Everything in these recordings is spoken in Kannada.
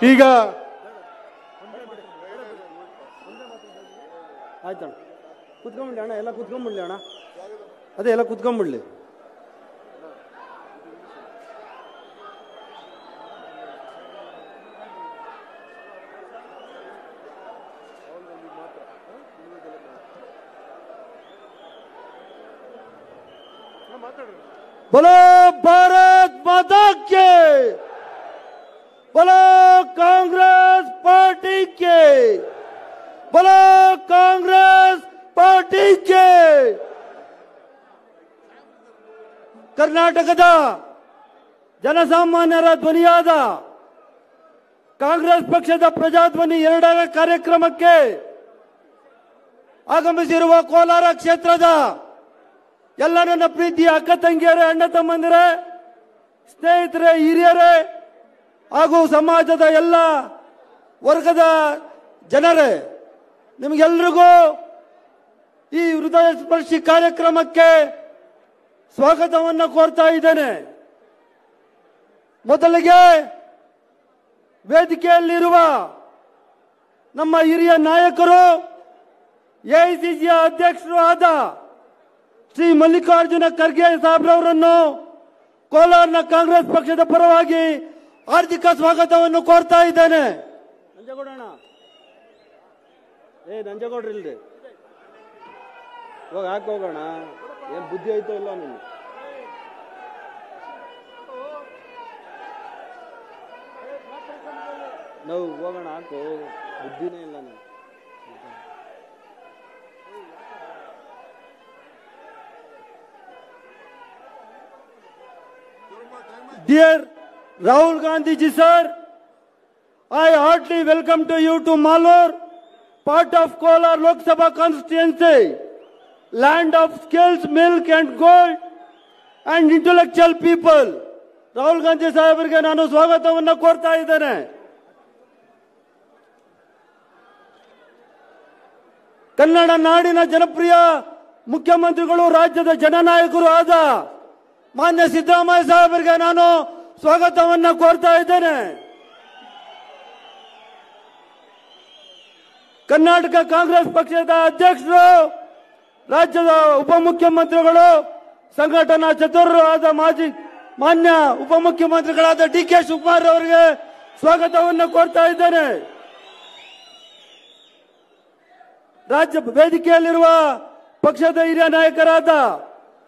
ಈಗ ಆಯ್ತಣ್ಣ, ಕುತ್ಕೊಂಡ್ಬಿಡ್ಲಿ ಅಣ್ಣ, ಎಲ್ಲ ಕುತ್ಕೊಂಡ್ಬಿಡ್ಲಿ ಅಣ್ಣ, ಅದೇ ಎಲ್ಲ ಕುತ್ಕೊಂಡ್ಬಿಡ್ಲಿ. बोलो भारत माता के, बोलो कांग्रेस पार्टी के, बोलो कांग्रेस पार्टी के. ಕರ್ನಾಟಕದ ಜನಸಾಮಾನ್ಯರ ಧ್ವನಿಯಾದ ಕಾಂಗ್ರೆಸ್ ಪಕ್ಷದ ಪ್ರಜಾಧ್ವನಿ 2ರ ಕಾರ್ಯಕ್ರಮಕ್ಕೆ ಆಗಮಿಸಿರುವ ಕೋಲಾರ ಕ್ಷೇತ್ರದ ಎಲ್ಲ ನನ್ನ ಪ್ರೀತಿಯ ಅಕ್ಕ ತಂಗಿಯರೇ, ಅಣ್ಣ ತಮ್ಮಂದಿರೇ, ಸ್ನೇಹಿತರೇ, ಹಿರಿಯರೇ ಹಾಗೂ ಸಮಾಜದ ಎಲ್ಲ ವರ್ಗದ ಜನರೇ, ನಿಮಗೆಲ್ಲರಿಗೂ ಈ ಹೃದಯ ಸ್ಪರ್ಶಿ ಕಾರ್ಯಕ್ರಮಕ್ಕೆ ಸ್ವಾಗತವನ್ನು ಕೋರ್ತಾ ಇದ್ದೇನೆ. ಮೊದಲಿಗೆ ವೇದಿಕೆಯಲ್ಲಿರುವ ನಮ್ಮ ಹಿರಿಯ ನಾಯಕರು, ಎಐಸಿಸಿಯ ಅಧ್ಯಕ್ಷರು ಆದ ಶ್ರೀ ಮಲ್ಲಿಕಾರ್ಜುನ ಖರ್ಗೆ ಸಾಹೇಬ್ರವರನ್ನು ಕೋಲಾರನ ಕಾಂಗ್ರೆಸ್ ಪಕ್ಷದ ಪರವಾಗಿ ಹಾರ್ದಿಕ ಸ್ವಾಗತವನ್ನು ಕೋರ್ತಾ ಇದ್ದೇನೆ. ನಂಜೇಗೌಡಣ್ಣ, ನಂಜೇಗೌಡ್ರಿಲ್ರಿ, ಇವಾಗ ಹಾಕಿ ಹೋಗೋಣ. ಏನ್ ಬುದ್ಧಿ ಆಯ್ತೋ ಇಲ್ಲ ನೀನು? ನಾವು ಹೋಗೋಣ, ಹಾಕು, ಬುದ್ಧಿನೇ ಇಲ್ಲ ನೀನು. Dear Rahul Gandhi ji sir, I heartily welcome to you to Malur, part of Kolar Lok Sabha constituency, land of skills, milk and gold and intellectual people. Rahul Gandhi ಸಾಹೇಬರಿಗೆ ನಾನು ಸ್ವಾಗತವನ್ನು ಕೋರ್ತಾ ಇದ್ದೇನೆ. ಕನ್ನಡ ನಾಡಿನ ಜನಪ್ರಿಯ ಮುಖ್ಯಮಂತ್ರಿಗಳು, ರಾಜ್ಯದ ಜನನಾಯಕರು ಆದ ಮಾನ್ಯ ಸಿದ್ದರಾಮಯ್ಯ ಸಾಹೇಬರಿಗೆ ನಾನು ಸ್ವಾಗತವನ್ನು ಕೋರ್ತಾ ಇದ್ದೇನೆ. ಕರ್ನಾಟಕ ಕಾಂಗ್ರೆಸ್ ಪಕ್ಷದ ಅಧ್ಯಕ್ಷರು, ರಾಜ್ಯದ ಉಪಮುಖ್ಯಮಂತ್ರಿಗಳು, ಸಂಘಟನಾ ಚತುರರು ಆದ ಮಾನ್ಯ ಉಪಮುಖ್ಯಮಂತ್ರಿಗಳಾದ ಡಿ.ಕೆ. ಶಿವಕುಮಾರ್ ಅವರಿಗೆ ಸ್ವಾಗತವನ್ನು ಕೋರ್ತಾ ಇದ್ದೇನೆ. ರಾಜ್ಯ ವೇದಿಕೆಯಲ್ಲಿರುವ ಪಕ್ಷದ ಹಿರಿಯ ನಾಯಕರಾದ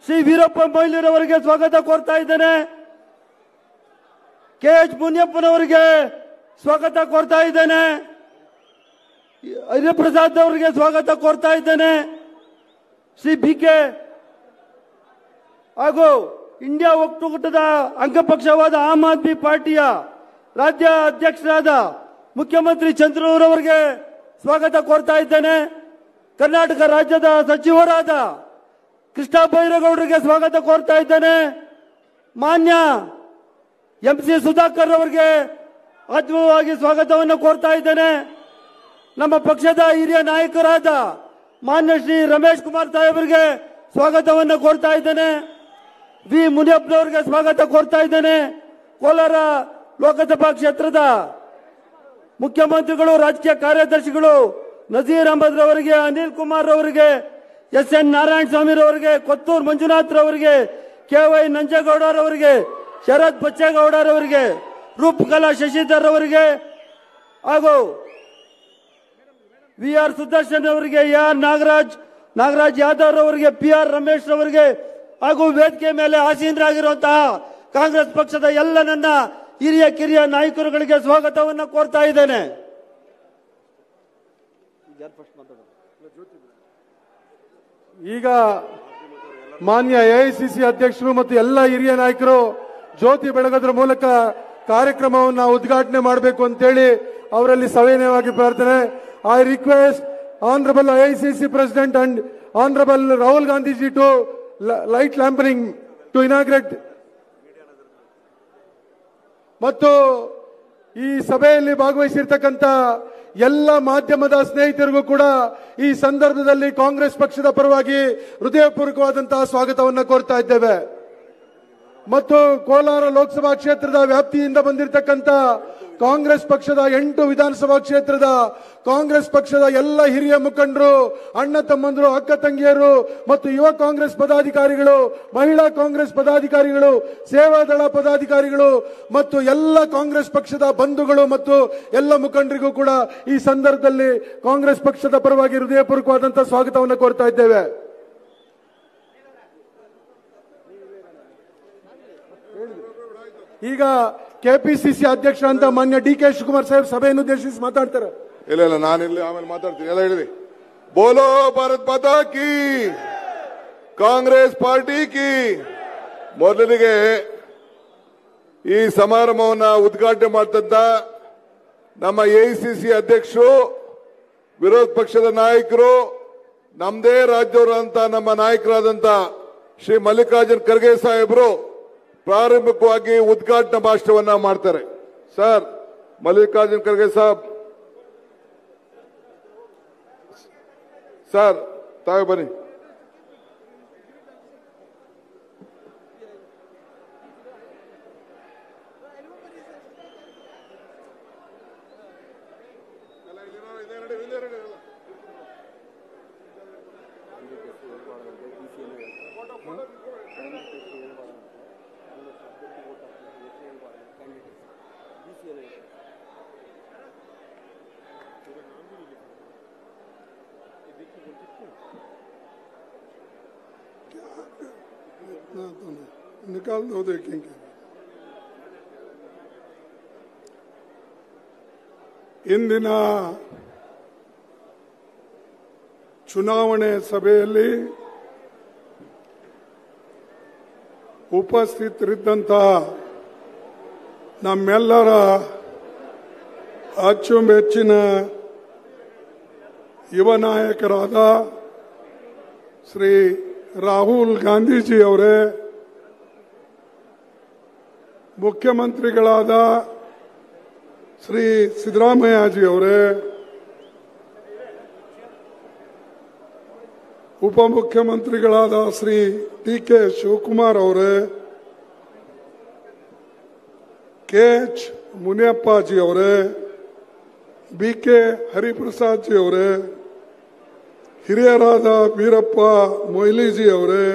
ಶ್ರೀ ವೀರಪ್ಪ ಮೊಯ್ಲಿರವರಿಗೆ ಸ್ವಾಗತ ಕೋರ್ತಾ ಇದ್ದೇನೆ. ಕೆ.ಎಚ್. ಮುನಿಯಪ್ಪನವರಿಗೆ ಸ್ವಾಗತ ಕೋರ್ತಾ ಇದ್ದೇನೆ. ಹರಿಪ್ರಸಾದ್ ಅವರಿಗೆ ಸ್ವಾಗತ ಕೋರ್ತಾ ಇದ್ದೇನೆ. ಶ್ರೀ ಬಿ.ಕೆ. ಹಾಗೂ ಇಂಡಿಯಾ ಒಕ್ಕೂಟದ ಅಂಗಪಕ್ಷವಾದ ಆಮ್ ಆದ್ಮಿ ಪಾರ್ಟಿಯ ರಾಜ್ಯ ಅಧ್ಯಕ್ಷರಾದ ಮುಖ್ಯಮಂತ್ರಿ ಚಂದ್ರೂರವರಿಗೆ ಸ್ವಾಗತ ಕೋರ್ತಾ ಇದ್ದೇನೆ. ಕರ್ನಾಟಕ ರಾಜ್ಯದ ಸಚಿವರಾದ ಕೃಷ್ಣ ಬೈರೇಗೌಡರಿಗೆ ಸ್ವಾಗತ ಕೋರ್ತಾ ಇದ್ದೇನೆ. ಮಾನ್ಯ ಎಂ.ಸಿ. ಸುಧಾಕರ್ ಅವರಿಗೆ ಆತ್ಮೀಯವಾಗಿ ಸ್ವಾಗತವನ್ನು ಕೋರ್ತಾ ಇದ್ದೇನೆ. ನಮ್ಮ ಪಕ್ಷದ ಹಿರಿಯ ನಾಯಕರಾದ ಮಾನ್ಯ ಶ್ರೀ ರಮೇಶ್ ಕುಮಾರ್ ಸಾಹೇಬರಿಗೆ ಸ್ವಾಗತವನ್ನು ಕೋರ್ತಾ ಇದ್ದೇನೆ. ವಿ ಮುನಿಯಪ್ಪನವರಿಗೆ ಸ್ವಾಗತ ಕೋರ್ತಾ ಇದ್ದೇನೆ. ಕೋಲಾರ ಲೋಕಸಭಾ ಕ್ಷೇತ್ರದ ಮುಖ್ಯಮಂತ್ರಿಗಳು, ರಾಜಕೀಯ ಕಾರ್ಯದರ್ಶಿಗಳು ನಜೀರ್ ಅಹಮದ್ ರವರಿಗೆ, ಅನಿಲ್ ಕುಮಾರ್ ಅವರಿಗೆ, ಎಸ್.ಎನ್. ನಾರಾಯಣ ಸ್ವಾಮಿ ರವರಿಗೆ, ಕೊತ್ತೂರು ಮಂಜುನಾಥ್ ರವರಿಗೆ, ಕೆ.ವೈ. ನಂಜೇಗೌಡರವರಿಗೆ, ಶರತ್ ಬಚ್ಚೇಗೌಡರವರಿಗೆ, ರೂಪಕಲಾ ಶಶಿಧರ್ ಅವರಿಗೆ ಹಾಗೂ ವಿ.ಆರ್. ಸುದರ್ಶನ್ ಅವರಿಗೆ, ಎ.ಆರ್. ನಾಗರಾಜ್ ಯಾದವ್ ಅವರಿಗೆ, ಪಿ.ಆರ್. ರಮೇಶ್ ಅವರಿಗೆ ಹಾಗೂ ವೇದಿಕೆ ಮೇಲೆ ಆಸೀನರಾಗಿರುವಂತಹ ಕಾಂಗ್ರೆಸ್ ಪಕ್ಷದ ಎಲ್ಲ ನನ್ನ ಹಿರಿಯ ಕಿರಿಯ ನಾಯಕರುಗಳಿಗೆ ಸ್ವಾಗತವನ್ನು ಕೋರ್ತಾ ಇದ್ದೇನೆ. ಈಗ ಮಾನ್ಯ ಎಐಸಿಸಿ ಅಧ್ಯಕ್ಷರು ಮತ್ತು ಎಲ್ಲ ಹಿರಿಯ ನಾಯಕರು ಜ್ಯೋತಿ ಬೆಳಗೋದ್ರ ಮೂಲಕ ಕಾರ್ಯಕ್ರಮವನ್ನು ಉದ್ಘಾಟನೆ ಮಾಡಬೇಕು ಅಂತೇಳಿ ಅವರಲ್ಲಿ ಸವಿನಯವಾಗಿ ಪ್ರಾರ್ಥನೆ. I request honourable AICC president and honourable Rahul Gandhi to light lamp ring to inaugurate. ಮತ್ತು ಈ ಸಭೆಯಲ್ಲಿ ಭಾಗವಹಿಸಿರ್ತಕ್ಕಂಥ ಎಲ್ಲ ಮಾಧ್ಯಮದ ಸ್ನೇಹಿತರಿಗೂ ಕೂಡ ಈ ಸಂದರ್ಭದಲ್ಲಿ ಕಾಂಗ್ರೆಸ್ ಪಕ್ಷದ ಪರವಾಗಿ ಹೃದಯಪೂರ್ವಕವಾದಂತಹ ಸ್ವಾಗತವನ್ನು ಕೋರ್ತಾ ಇದ್ದೇವೆ. ಮತ್ತು ಕೋಲಾರ ಲೋಕಸಭಾ ಕ್ಷೇತ್ರದ ವ್ಯಾಪ್ತಿಯಿಂದ ಬಂದಿರತಕ್ಕಂತ ಕಾಂಗ್ರೆಸ್ ಪಕ್ಷದ 8 ವಿಧಾನಸಭಾ ಕ್ಷೇತ್ರದ ಕಾಂಗ್ರೆಸ್ ಪಕ್ಷದ ಎಲ್ಲ ಹಿರಿಯ ಮುಖಂಡರು, ಅಣ್ಣ ತಮ್ಮಂದರು, ಅಕ್ಕ ತಂಗಿಯರು ಮತ್ತು ಯುವ ಕಾಂಗ್ರೆಸ್ ಪದಾಧಿಕಾರಿಗಳು, ಮಹಿಳಾ ಕಾಂಗ್ರೆಸ್ ಪದಾಧಿಕಾರಿಗಳು, ಸೇವಾದಳ ಪದಾಧಿಕಾರಿಗಳು ಮತ್ತು ಎಲ್ಲ ಕಾಂಗ್ರೆಸ್ ಪಕ್ಷದ ಬಂಧುಗಳು ಮತ್ತು ಎಲ್ಲ ಮುಖಂಡರಿಗೂ ಕೂಡ ಈ ಸಂದರ್ಭದಲ್ಲಿ ಕಾಂಗ್ರೆಸ್ ಪಕ್ಷದ ಪರವಾಗಿ ಹೃದಯಪೂರ್ವಕವಾದಂತಹ ಸ್ವಾಗತವನ್ನು ಕೋರ್ತಾ ಇದ್ದೇವೆ. ಈಗ ಕೆಪಿಸಿಸಿ ಅಧ್ಯಕ್ಷ ಅಂತ ಮಾನ್ಯ ಡಿ.ಕೆ. ಶಿವಕುಮಾರ್ ಸಾಹೇಬ್ ಸಭೆಯನ್ನು ಉದ್ದೇಶಿಸಿ ಮಾತಾಡ್ತಾರೆ. ಇಲ್ಲ ನಾನಿಲ್ಲಿ ಆಮೇಲೆ ಮಾತಾಡ್ತೀನಿ. ಎಲ್ಲ ಹೇಳಿದೆ. ಬೋಲೋ ಭಾರತ್ ಮಾತಾ ಕಿ, ಕಾಂಗ್ರೆಸ್ ಪಾರ್ಟಿ ಕಿ. ಮೊದಲಿಗೆ ಈ ಸಮಾರಂಭವನ್ನು ಉದ್ಘಾಟನೆ ಮಾಡ್ತಂತ ನಮ್ಮ ಎಐಸಿಸಿ ಅಧ್ಯಕ್ಷರು, ವಿರೋಧ ಪಕ್ಷದ ನಾಯಕರು, ನಮ್ಮದೇ ರಾಜ್ಯವರಂತ ನಮ್ಮ ನಾಯಕರಾದಂತ ಶ್ರೀ ಮಲ್ಲಿಕಾರ್ಜುನ್ ಖರ್ಗೆ ಸಾಹೇಬರು ಪ್ರಾರಂಭಿಕವಾಗಿ ಉದ್ಘಾಟನಾ ಭಾಷಣವನ್ನ ಮಾಡ್ತಾರೆ. ಸರ್, ಮಲ್ಲಿಕಾರ್ಜುನ್ ಖರ್ಗೆ ಸಾಹೇಬ್, ಸರ್ ತಾವೇ ಬನ್ನಿ. निकाल दो, देखेंगे. ಇಂದಿನ ಚುನಾವಣೆ ಸಭೆಯಲ್ಲಿ ಉಪಸ್ಥಿತರಿದ್ದಂಥ ನಮ್ಮೆಲ್ಲರ ಅಚ್ಚುಮೆಚ್ಚಿನ ಯುವ ನಾಯಕರಾದ ಶ್ರೀ ರಾಹುಲ್ ಗಾಂಧೀಜಿ ಅವರೇ, ಮುಖ್ಯಮಂತ್ರಿಗಳಾದ ಶ್ರೀ ಸಿದ್ದರಾಮಯ್ಯಜಿ ಅವರೇ, ಉಪಮುಖ್ಯಮಂತ್ರಿಗಳಾದ ಶ್ರೀ ಡಿ.ಕೆ. ಶಿವಕುಮಾರ್ ಅವರೇ, ಕೆ.ಎಚ್. ಮುನಿಯಪ್ಪಾಜಿ ಅವರೇ, ಬಿ.ಕೆ. ಹರಿಪ್ರಸಾದ್ ಜಿ ಅವರೇ, ಹಿರಿಯರಾದ ವೀರಪ್ಪ ಮೊಯ್ಲಿಜಿ ಅವರೇ,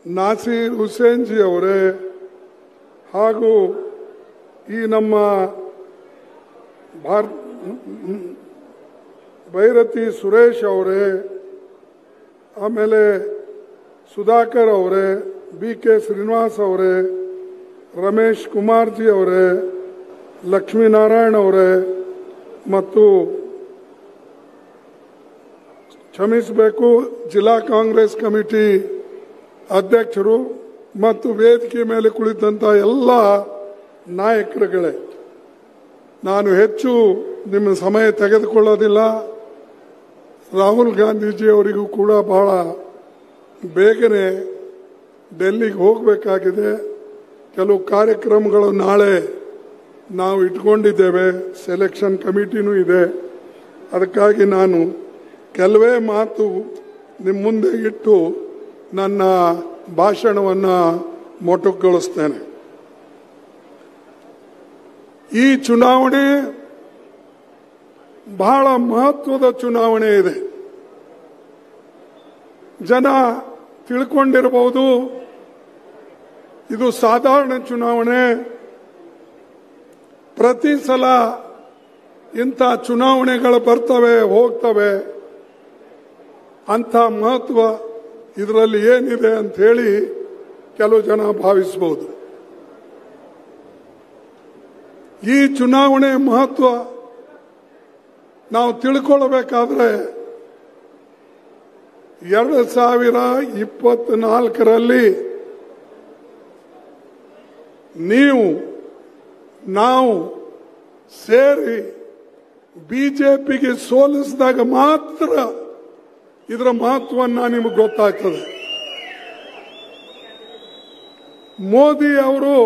ನಾಸೀರ್ ಹುಸೇನ್ ಜಿ ಅವರೇ, ಹಾಗೂ ಈ ನಮ್ಮ ಭೈರತಿ ಸುರೇಶ್ ಅವರೇ, ಆಮೇಲೆ ಸುಧಾಕರ್ ಅವರೇ, ಬಿ.ಕೆ. ಶ್ರೀನಿವಾಸ್ ಅವರೇ, ರಮೇಶ್ ಕುಮಾರ್ ಜಿ ಅವರೇ, ಲಕ್ಷ್ಮೀನಾರಾಯಣ್ ಅವರೇ ಮತ್ತು ಕ್ಷಮಿಸಬೇಕು ಜಿಲ್ಲಾ ಕಾಂಗ್ರೆಸ್ ಕಮಿಟಿ ಅಧ್ಯಕ್ಷರು ಮತ್ತು ವೇದಿಕೆ ಮೇಲೆ ಕುಳಿತಂತ ಎಲ್ಲ ನಾಯಕರುಗಳೇ, ನಾನು ಹೆಚ್ಚು ನಿಮ್ಮ ಸಮಯ ತೆಗೆದುಕೊಳ್ಳೋದಿಲ್ಲ. ರಾಹುಲ್ ಗಾಂಧೀಜಿ ಅವರಿಗೂ ಕೂಡ ಬಹಳ ಬೇಗನೆ ಡೆಲ್ಲಿಗೆ ಹೋಗಬೇಕಾಗಿದೆ. ಕೆಲವು ಕಾರ್ಯಕ್ರಮಗಳು ನಾಳೆ ನಾವು ಇಟ್ಕೊಂಡಿದ್ದೇವೆ, ಸೆಲೆಕ್ಷನ್ ಕಮಿಟಿನೂ ಇದೆ. ಅದಕ್ಕಾಗಿ ನಾನು ಕೆಲವೇ ಮಾತು ನಿಮ್ಮ ಮುಂದೆ ಇಟ್ಟು ನನ್ನ ಭಾಷಣವನ್ನು ಮೊಟಕುಗೊಳಿಸ್ತೇನೆ. ಈ ಚುನಾವಣೆ ಬಹಳ ಮಹತ್ವದ ಚುನಾವಣೆ ಇದೆ. ಜನ ತಿಳ್ಕೊಂಡಿರಬಹುದು, ಇದು ಸಾಧಾರಣ ಚುನಾವಣೆ. ಪ್ರತಿ ಸಲ ಇಂಥ ಚುನಾವಣೆಗಳು ಬರ್ತವೆ ಹೋಗ್ತವೆ, ಅಂಥ ಮಹತ್ವ ಇದರಲ್ಲಿ ಏನಿದೆ ಅಂತ ಹೇಳಿ ಕೆಲವು ಜನ ಭಾವಿಸಬಹುದು. ಈ ಚುನಾವಣೆ ಮಹತ್ವ ನಾವು ತಿಳ್ಕೊಳ್ಬೇಕಾದ್ರೆ 2024ರಲ್ಲಿ ನಾವು ಸೇರಿ ಬಿಜೆಪಿಗೆ ಸೋಲಿಸಿದಾಗ ಮಾತ್ರ ಇದರ ಮಹತ್ವವನ್ನು ನಿಮಗೆ ಗೊತ್ತಾಗ್ತದೆ. ಮೋದಿ ಅವರು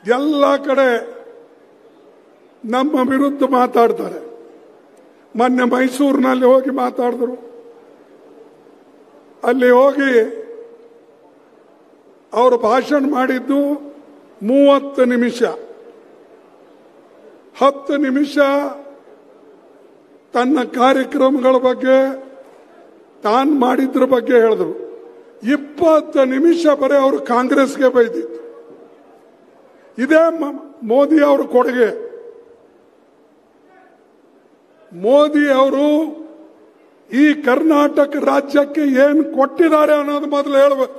ಎಲ್ಲ ಕಡೆ ನಮ್ಮ ವಿರುದ್ಧ ಮಾತಾಡ್ತಾರೆ. ಮೊನ್ನೆ ಮೈಸೂರಿನಲ್ಲಿ ಹೋಗಿ ಮಾತಾಡಿದ್ರು. ಅಲ್ಲಿ ಹೋಗಿ ಅವರು ಭಾಷಣ ಮಾಡಿದ್ದು 30 ನಿಮಿಷ. 10 ನಿಮಿಷ ತನ್ನ ಕಾರ್ಯಕ್ರಮಗಳ ಬಗ್ಗೆ ತಾನು ಮಾಡಿದ್ರ ಬಗ್ಗೆ ಹೇಳಿದ್ರು. 20 ನಿಮಿಷ ಬರೀ ಅವರು ಕಾಂಗ್ರೆಸ್ಗೆ ಬೈದಿತ್ತು. ಇದೇ ಮೋದಿ ಅವರ ಕೊಡುಗೆ. ಮೋದಿ ಅವರು ಈ ಕರ್ನಾಟಕ ರಾಜ್ಯಕ್ಕೆ ಏನು ಕೊಟ್ಟಿದ್ದಾರೆ ಅನ್ನೋದು ಮೊದಲು ಹೇಳಬೇಕು.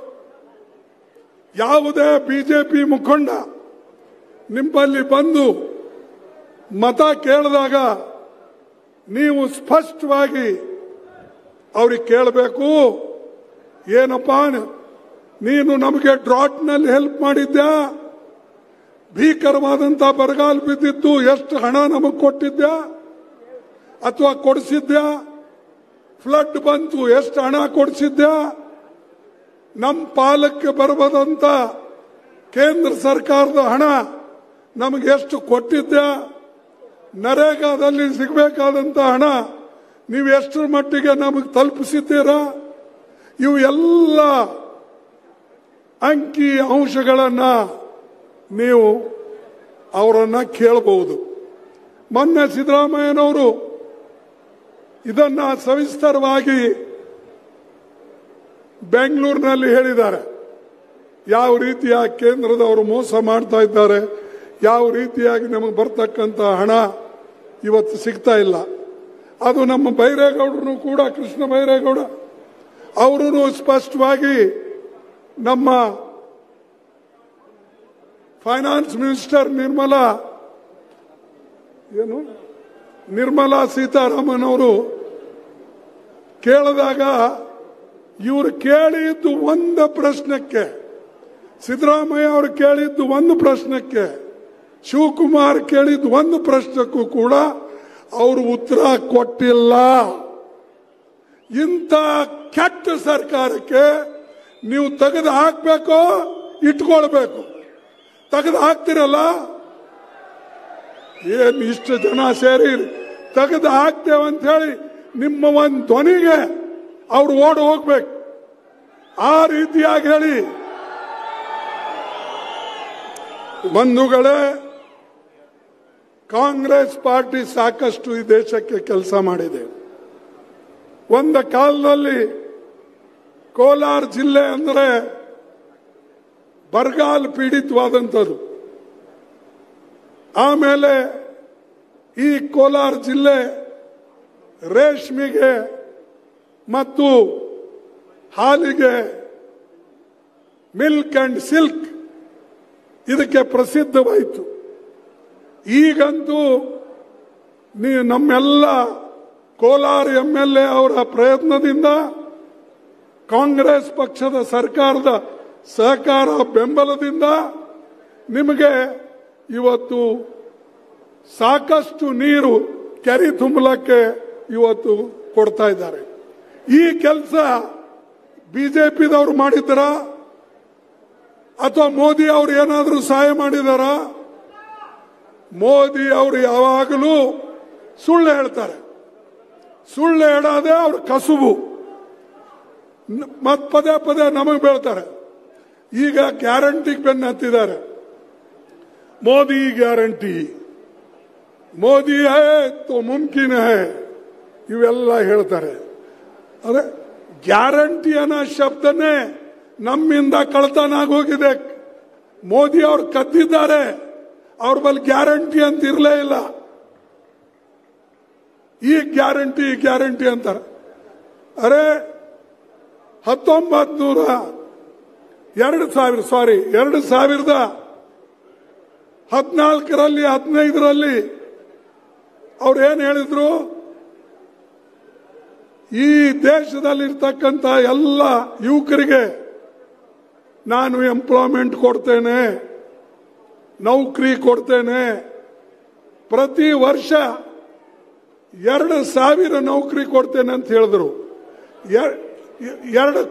ಯಾವುದೇ ಬಿಜೆಪಿ ಮುಖಂಡ ನಿಮ್ಮಲ್ಲಿ ಬಂದು ಮತ ಕೇಳಿದಾಗ ನೀವು ಸ್ಪಷ್ಟವಾಗಿ ಅವ್ರಿಗೆ ಕೇಳಬೇಕು, ಏನಪ್ಪಾ ನೀನು ನಮಗೆ ಡ್ರಾಟ್ನಲ್ಲಿ ಹೆಲ್ಪ್ ಮಾಡಿದ್ಯಾ, ಭೀಕರವಾದಂತಹ ಬರಗಾಲ ಬಿದ್ದಿತ್ತು, ಎಷ್ಟು ಹಣ ನಮಗೆ ಕೊಟ್ಟಿದ್ಯಾ ಅಥವಾ ಕೊಡಿಸಿದ್ಯಾ, ಫ್ಲಡ್ ಬಂತು ಎಷ್ಟು ಹಣ ಕೊಡಿಸಿದ್ಯಾ, ನಮ್ಮ ಪಾಲಕ್ಕೆ ಬರಬಹುದಂತ ಕೇಂದ್ರ ಸರ್ಕಾರದ ಹಣ ನಮಗೆ ಎಷ್ಟು ಕೊಟ್ಟಿದ್ಯಾ, ನರೇಗಾದಲ್ಲಿ ಸಿಗಬೇಕಾದಂತ ಹಣ ನೀವು ಎಷ್ಟರ ಮಟ್ಟಿಗೆ ನಮಗೆ ತಲುಪಿಸಿದ್ದೀರಾ, ಇವು ಎಲ್ಲ ಅಂಕಿ ಅಂಶಗಳನ್ನ ನೀವು ಅವರನ್ನ ಕೇಳಬಹುದು. ಮೊನ್ನೆ ಸಿದ್ದರಾಮಯ್ಯನವರು ಇದನ್ನ ಸವಿಸ್ತರವಾಗಿ ಬೆಂಗಳೂರಿನಲ್ಲಿ ಹೇಳಿದ್ದಾರೆ. ಯಾವ ರೀತಿಯ ಕೇಂದ್ರದವರು ಮೋಸ ಮಾಡ್ತಾ ಇದ್ದಾರೆ, ಯಾವ ರೀತಿಯಾಗಿ ನಮಗೆ ಬರ್ತಕ್ಕಂಥ ಹಣ ಇವತ್ತು ಸಿಗ್ತಾ ಇಲ್ಲ. ಅದು ನಮ್ಮ ಬೈರೇಗೌಡರು ಕೂಡ, ಕೃಷ್ಣ ಬೈರೇಗೌಡ ಅವರು ಸ್ಪಷ್ಟವಾಗಿ ನಮ್ಮ ಫೈನಾನ್ಸ್ ಮಿನಿಸ್ಟರ್ ನಿರ್ಮಲಾ ಸೀತಾರಾಮನ್ ಅವರು ಕೇಳಿದಾಗ ಇವರು ಕೇಳಿದ್ದು ಒಂದು ಪ್ರಶ್ನಕ್ಕೆ, ಸಿದ್ದರಾಮಯ್ಯ ಅವರು ಕೇಳಿದ್ದು ಒಂದು ಪ್ರಶ್ನಕ್ಕೆ, ಶಿವಕುಮಾರ್ ಕೇಳಿದ್ದು ಒಂದು ಪ್ರಶ್ನಕ್ಕೂ ಕೂಡ ಅವರು ಉತ್ತರ ಕೊಟ್ಟಿಲ್ಲ. ಇಂಥ ಕೆಟ್ಟ ಸರ್ಕಾರಕ್ಕೆ ನೀವು ತೆಗೆದು ಹಾಕಬೇಕು, ಇಟ್ಕೊಳ್ಬೇಕು. ತೆಗೆದು ಹಾಕ್ತಿರಲ್ಲ, ಏನ್ ಇಷ್ಟು ಜನ ಸೇರಿ ತೆಗೆದು ಹಾಕ್ತೇವಂತ ಹೇಳಿ ನಿಮ್ಮ ಒಂದು ಧ್ವನಿಗೆ ಅವ್ರು ಓಡಿ ಹೋಗ್ಬೇಕು. ಆ ರೀತಿಯಾಗಿ ಹೇಳಿ ಬಂಧುಗಳೇ, ಕಾಂಗ್ರೆಸ್ ಪಾರ್ಟಿ ಸಾಕಷ್ಟು ಈ ದೇಶಕ್ಕೆ ಕೆಲಸ ಮಾಡಿದೆ. ಒಂದು ಕಾಲದಲ್ಲಿ ಕೋಲಾರ ಜಿಲ್ಲೆ ಅಂದರೆ ಬರಗಾಲ ಪೀಡಿತವಾದಂಥದ್ದು. ಆಮೇಲೆ ಈ ಕೋಲಾರ ಜಿಲ್ಲೆ ರೇಷ್ಮೆಗೆ ಮತ್ತು ಹಾಲಿಗೆ, ಮಿಲ್ಕ್ ಅಂಡ್ ಸಿಲ್ಕ್ ಇದಕ್ಕೆ ಪ್ರಸಿದ್ಧವಾಯಿತು. ಈಗಂತೂ ನಮ್ಮೆಲ್ಲ ಕೋಲಾರ MLA ಅವರ ಪ್ರಯತ್ನದಿಂದ, ಕಾಂಗ್ರೆಸ್ ಪಕ್ಷದ ಸರ್ಕಾರದ ಸಹಕಾರ ಬೆಂಬಲದಿಂದ ನಿಮಗೆ ಇವತ್ತು ಸಾಕಷ್ಟು ನೀರು ಕೆರೆ ತುಂಬಲಕ್ಕೆ ಇವತ್ತು ಕೊಡ್ತಾ ಇದ್ದಾರೆ. ಈ ಕೆಲಸ ಬಿಜೆಪಿದವರು ಮಾಡಿದ್ದಾರ ಅಥವಾ ಮೋದಿ ಅವರು ಏನಾದರೂ ಸಹಾಯ ಮಾಡಿದಾರ? ಮೋದಿ ಅವರು ಯಾವಾಗಲೂ ಸುಳ್ಳು ಹೇಳ್ತಾರೆ. ಸುಳ್ಳು ಹೇಳೋದೇ ಅವ್ರ ಕಸುಬು. ಮತ್ ಪದೇ ಪದೇ ನಮಗೆ ಬೀಳ್ತಾರೆ. ಈಗ ಗ್ಯಾರಂಟಿಗೆ ಬೆನ್ನು ಹತ್ತಿದ್ದಾರೆ. ಮೋದಿ ಗ್ಯಾರಂಟಿ, ಮೋದಿ ಹೈ ತೋ ಮುಮ್ಕಿನ್ ಹೈ, ಇವೆಲ್ಲ ಹೇಳ್ತಾರೆ. ಅದೇ ಗ್ಯಾರಂಟಿ ಅನ್ನೋ ಶಬ್ದನೇ ನಮ್ಮಿಂದ ಕಳ್ತನ ಆಗೋಗಿದೆ. ಮೋದಿ ಅವರು ಕದ್ದಿದ್ದಾರೆ, ಅವ್ರ ಬಳಿ ಗ್ಯಾರಂಟಿ ಅಂತ ಇರಲೇ ಇಲ್ಲ. ಈ ಗ್ಯಾರಂಟಿ ಗ್ಯಾರಂಟಿ ಅಂತಾರೆ. ಅರೆ 2014ರಲ್ಲಿ 15ರಲ್ಲಿ ಅವ್ರು ಏನ್ ಹೇಳಿದ್ರು? ಈ ದೇಶದಲ್ಲಿರ್ತಕ್ಕಂಥ ಎಲ್ಲ ಯುವಕರಿಗೆ ನಾನು ಎಂಪ್ಲಾಯ್ಮೆಂಟ್ ಕೊಡ್ತೇನೆ, ನೌಕರಿ ಕೊಡ್ತೇನೆ, ಪ್ರತಿ ವರ್ಷ 2,000 ನೌಕರಿ ಕೊಡ್ತೇನೆ ಅಂತ ಹೇಳಿದ್ರು. 2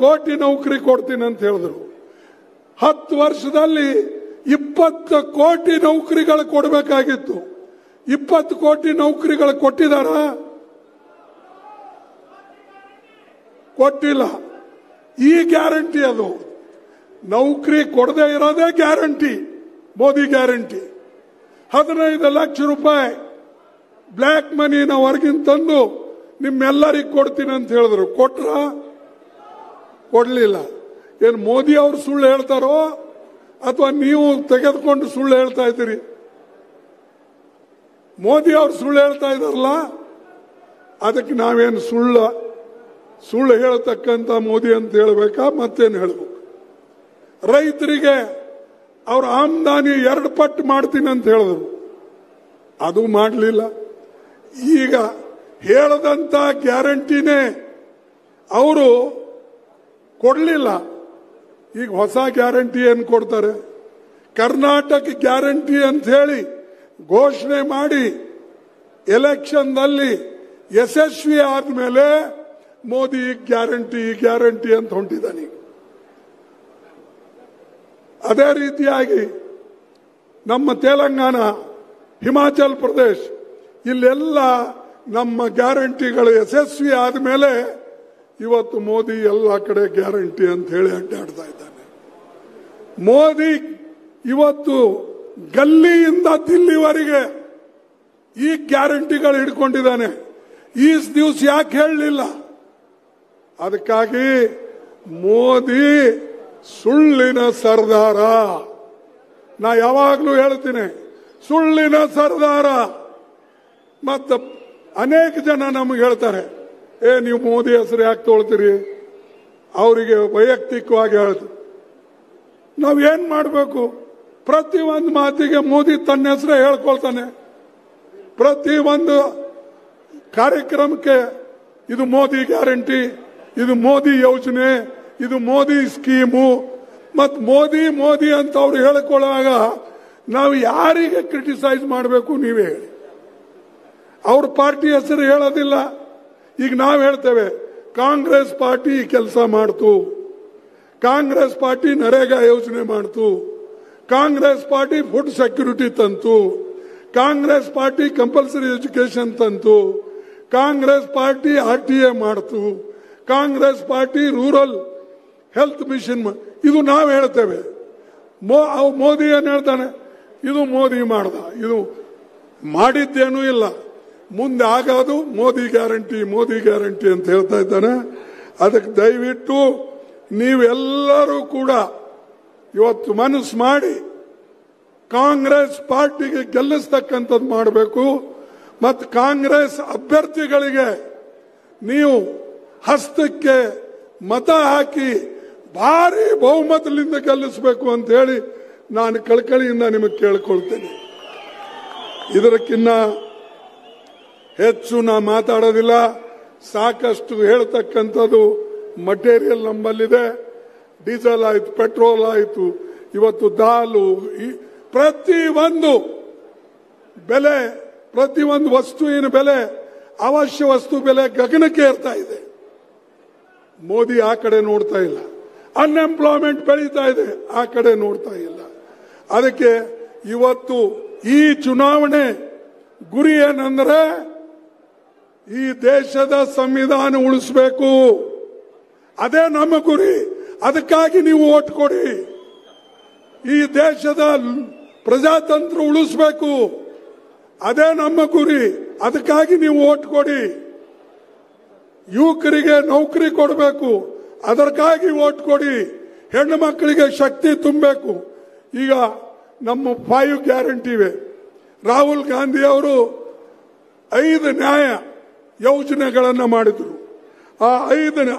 ಕೋಟಿ ನೌಕರಿ ಕೊಡ್ತೀನಿ ಅಂತ ಹೇಳಿದ್ರು. 10 ವರ್ಷದಲ್ಲಿ 20 ಕೋಟಿ ನೌಕರಿಗಳು ಕೊಡಬೇಕಾಗಿತ್ತು. 20 ಕೋಟಿ ನೌಕರಿಗಳು ಕೊಟ್ಟಿದಾರ? ಕೊಟ್ಟಿಲ್ಲ. ಈ ಗ್ಯಾರಂಟಿ ಅದು. ನೌಕರಿ ಕೊಡದೇ ಇರೋದೇ ಗ್ಯಾರಂಟಿ, ಮೋದಿ ಗ್ಯಾರಂಟಿ. 15 ಲಕ್ಷ ರೂಪಾಯಿ ಬ್ಲ್ಯಾಕ್ ಮನಿನ ಹೊರಗಿನ ತಂದು ನಿಮ್ಮೆಲ್ಲರಿಗೆ ಕೊಡ್ತೀನಿ ಅಂತ ಹೇಳಿದ್ರು. ಕೊಟ್ರ? ಕೊಡ್ಲಿಲ್ಲ. ಏನು ಮೋದಿ ಅವರು ಸುಳ್ಳು ಹೇಳ್ತಾರೋ ಅಥವಾ ನೀವು ತೆಗೆದುಕೊಂಡು ಸುಳ್ಳು ಹೇಳ್ತಾ ಇದ್ದೀರಿ? ಮೋದಿ ಅವರು ಸುಳ್ಳು ಹೇಳ್ತಾ ಇದಾರಲ್ಲ, ಅದಕ್ಕೆ ನಾವೇನು ಸುಳ್ಳು ಹೇಳತಕ್ಕಂತ ಮೋದಿ ಅಂತ ಹೇಳ್ಬೇಕಾ? ಮತ್ತೇನು ಹೇಳ್ಬೇಕು? ರೈತರಿಗೆ ಅವ್ರ ಆಮದಾನಿ 2 ಪಟ್ಟು ಮಾಡ್ತೀನಿ ಅಂತ ಹೇಳಿದ್ರು, ಅದು ಮಾಡಲಿಲ್ಲ. ಈಗ ಹೇಳದಂತ ಗ್ಯಾರಂಟಿನೇ ಅವರು ಕೊಡಲಿಲ್ಲ. ಈಗ ಹೊಸ ಗ್ಯಾರಂಟಿ ಏನು ಕೊಡ್ತಾರೆ? ಕರ್ನಾಟಕ ಗ್ಯಾರಂಟಿ ಅಂತ ಹೇಳಿ ಘೋಷಣೆ ಮಾಡಿ ಎಲೆಕ್ಷನ್ನಲ್ಲಿ ಯಶಸ್ವಿ ಆದ್ಮೇಲೆ ಮೋದಿ ಗ್ಯಾರಂಟಿ ಅಂತ ಹೊಂಟಿದ್ದಾನೆ. ಅದೇ ರೀತಿಯಾಗಿ ನಮ್ಮ ತೆಲಂಗಾಣ, ಹಿಮಾಚಲ್ ಪ್ರದೇಶ್, ಇಲ್ಲೆಲ್ಲ ನಮ್ಮ ಗ್ಯಾರಂಟಿಗಳು ಯಶಸ್ವಿ ಆದ್ಮೇಲೆ ಇವತ್ತು ಮೋದಿ ಎಲ್ಲ ಕಡೆ ಗ್ಯಾರಂಟಿ ಅಂತ ಹೇಳಿ ಅಡ್ಡಾಡ್ತಾ ಇದ್ದಾನೆ. ಮೋದಿ ಇವತ್ತು ಗಲ್ಲಿಯಿಂದ ದಿಲ್ಲಿವರೆಗೆ ಈ ಗ್ಯಾರಂಟಿಗಳು ಹಿಡ್ಕೊಂಡಿದ್ದಾನೆ. ಈ ದಿವಸ ಯಾಕೆ ಹೇಳಲಿಲ್ಲ? ಅದಕ್ಕಾಗಿ ಮೋದಿ ಸುಳ್ಳಿನ ಸರ್ದಾರ. ನಾ ಯಾವಾಗ್ಲೂ ಹೇಳ್ತೀನಿ, ಸುಳ್ಳಿನ ಸರ್ದಾರ. ಮತ್ತ ಅನೇಕ ಜನ ನಮಗೆ ಹೇಳ್ತಾರೆ, ನೀವು ಮೋದಿ ಹೆಸರು ಯಾಕೆ ತೊಳ್ತೀರಿ? ಅವರಿಗೆ ವೈಯಕ್ತಿಕವಾಗಿ ಹೇಳ್ತೀವಿ. ನಾವೇನ್ ಮಾಡಬೇಕು? ಪ್ರತಿ ಒಂದು ಮಾತಿಗೆ ಮೋದಿ ತನ್ನ ಹೆಸರೇ ಹೇಳ್ಕೊಳ್ತಾನೆ. ಪ್ರತಿ ಒಂದು ಕಾರ್ಯಕ್ರಮಕ್ಕೆ ಇದು ಮೋದಿ ಗ್ಯಾರಂಟಿ, ಇದು ಮೋದಿ ಯೋಜನೆ, ಇದು ಮೋದಿ ಸ್ಕೀಮು. ಮತ್ ಮೋದಿ ಅಂತ ಅವ್ರು ಹೇಳಿಕೊಳ್ಳುವಾಗ ನಾವು ಯಾರಿಗೆ ಕ್ರಿಟಿಸೈಸ್ ಮಾಡಬೇಕು? ನೀವೇ ಹೇಳಿ. ಅವ್ರ ಪಾರ್ಟಿ ಹೆಸರು ಹೇಳೋದಿಲ್ಲ. ಈಗ ನಾವು ಹೇಳ್ತೇವೆ, ಕಾಂಗ್ರೆಸ್ ಪಾರ್ಟಿ ಕೆಲಸ ಮಾಡ್ತು, ಕಾಂಗ್ರೆಸ್ ಪಾರ್ಟಿ ನರೇಗಾ ಯೋಜನೆ ಮಾಡ್ತು, ಕಾಂಗ್ರೆಸ್ ಪಾರ್ಟಿ ಫುಡ್ ಸೆಕ್ಯೂರಿಟಿ ತಂತು, ಕಾಂಗ್ರೆಸ್ ಪಾರ್ಟಿ ಕಂಪಲ್ಸರಿ ಎಜುಕೇಶನ್ ತಂತು, ಕಾಂಗ್ರೆಸ್ ಪಾರ್ಟಿ RTA ಮಾಡ್ತು, Congress party rural health mission. ಇದು ನಾವು ಹೇಳ್ತೇವೆ. ಮೋದಿ ಏನ್ ಹೇಳ್ತಾನೆ? ಇದು ಮೋದಿ ಮಾಡ್ದ, ಇದು ಮಾಡಿದ್ದೇನೂ ಇಲ್ಲ, ಮುಂದೆ ಆಗೋದು ಮೋದಿ ಗ್ಯಾರಂಟಿ ಅಂತ ಹೇಳ್ತಾ ಇದ್ದಾನೆ. ಅದಕ್ಕೆ ದಯವಿಟ್ಟು ನೀವೆಲ್ಲರೂ ಕೂಡ ಇವತ್ತು ಮನಸ್ಸು ಮಾಡಿ ಕಾಂಗ್ರೆಸ್ ಪಾರ್ಟಿಗೆ ಗೆಲ್ಲಿಸ್ತಕ್ಕಂಥದ್ದು ಮಾಡಬೇಕು. ಮತ್ತು ಕಾಂಗ್ರೆಸ್ ಅಭ್ಯರ್ಥಿಗಳಿಗೆ ನೀವು ಹಸ್ತಕ್ಕೆ ಮತ ಹಾಕಿ ಭಾರಿ ಬಹುಮತದಿಂದ ಗೆಲ್ಲಿಸಬೇಕು ಅಂತ ಹೇಳಿ ನಾನು ಕಳಕಳಿಯಿಂದ ನಿಮಗೆ ಕೇಳ್ಕೊಳ್ತೇನೆ. ಇದಕ್ಕಿನ್ನ ಹೆಚ್ಚು ನಾ ಮಾತಾಡೋದಿಲ್ಲ. ಸಾಕಷ್ಟು ಹೇಳ್ತಕ್ಕಂಥದ್ದು ಮಟೀರಿಯಲ್ ನಮ್ಮಲ್ಲಿದೆ. ಡೀಸೆಲ್ ಆಯ್ತು, ಪೆಟ್ರೋಲ್ ಆಯ್ತು, ಇವತ್ತು ದಾಲು, ಪ್ರತಿಯೊಂದು ಬೆಲೆ, ಪ್ರತಿಯೊಂದು ವಸ್ತುವಿನ ಬೆಲೆ, ಅವಶ್ಯ ವಸ್ತು ಬೆಲೆ ಗಗನಕ್ಕೆ ಏರ್ತಾ ಇದೆ. ಮೋದಿ ಆ ಕಡೆ ನೋಡ್ತಾ ಇಲ್ಲ. ಅನ್ಎಂಪ್ಲಾಯ್ಮೆಂಟ್ ಬೆಳೀತಾ ಇದೆ, ಆ ಕಡೆ ನೋಡ್ತಾ ಇಲ್ಲ. ಅದಕ್ಕೆ ಇವತ್ತು ಈ ಚುನಾವಣೆ ಗುರಿ ಏನಂದ್ರೆ ಈ ದೇಶದ ಸಂವಿಧಾನ ಉಳಿಸಬೇಕು. ಅದೇ ನಮ್ಮ ಗುರಿ. ಅದಕ್ಕಾಗಿ ನೀವು ಓಟ್ ಕೊಡಿ. ಈ ದೇಶದ ಪ್ರಜಾತಂತ್ರ ಉಳಿಸಬೇಕು, ಅದೇ ನಮ್ಮ ಗುರಿ. ಅದಕ್ಕಾಗಿ ನೀವು ಓಟ್ ಕೊಡಿ. ಯುವಕರಿಗೆ ನೌಕರಿ ಕೊಡಬೇಕು, ಅದಕ್ಕಾಗಿ ಓಟ್ ಕೊಡಿ. ಹೆಣ್ಣು ಮಕ್ಕಳಿಗೆ ಶಕ್ತಿ ತುಂಬಬೇಕು. ಈಗ ನಮ್ಮ 5 ಗ್ಯಾರಂಟಿ ಇವೆ. ರಾಹುಲ್ ಗಾಂಧಿ ಅವರು 5 ನ್ಯಾಯ ಯೋಜನೆಗಳನ್ನು ಮಾಡಿದ್ರು. ಆ 5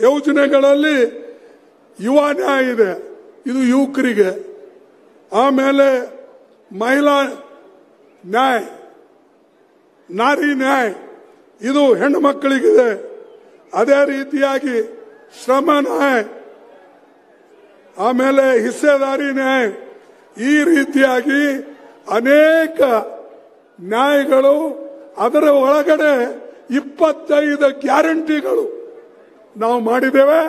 ಯೋಜನೆಗಳಲ್ಲಿ ಯುವ ನ್ಯಾಯ ಇದೆ, ಇದು ಯುವಕರಿಗೆ. ಆಮೇಲೆ ಮಹಿಳಾ ನ್ಯಾಯ, ನಾರಿ ನ್ಯಾಯ, ಇದು ಹೆಣ್ಣು ಮಕ್ಕಳಿಗಿದೆ. ಅದೇ ರೀತಿಯಾಗಿ ಶ್ರಮ ನ್ಯಾಯ, ಆಮೇಲೆ ಹಿಸ್ಸೆದಾರಿ ನ್ಯಾಯ, ಈ ರೀತಿಯಾಗಿ ಅನೇಕ ನ್ಯಾಯಗಳು. ಅದರ ಒಳಗಡೆ 25 ಗ್ಯಾರಂಟಿಗಳು ನಾವು ಮಾಡಿದ್ದೇವೆ.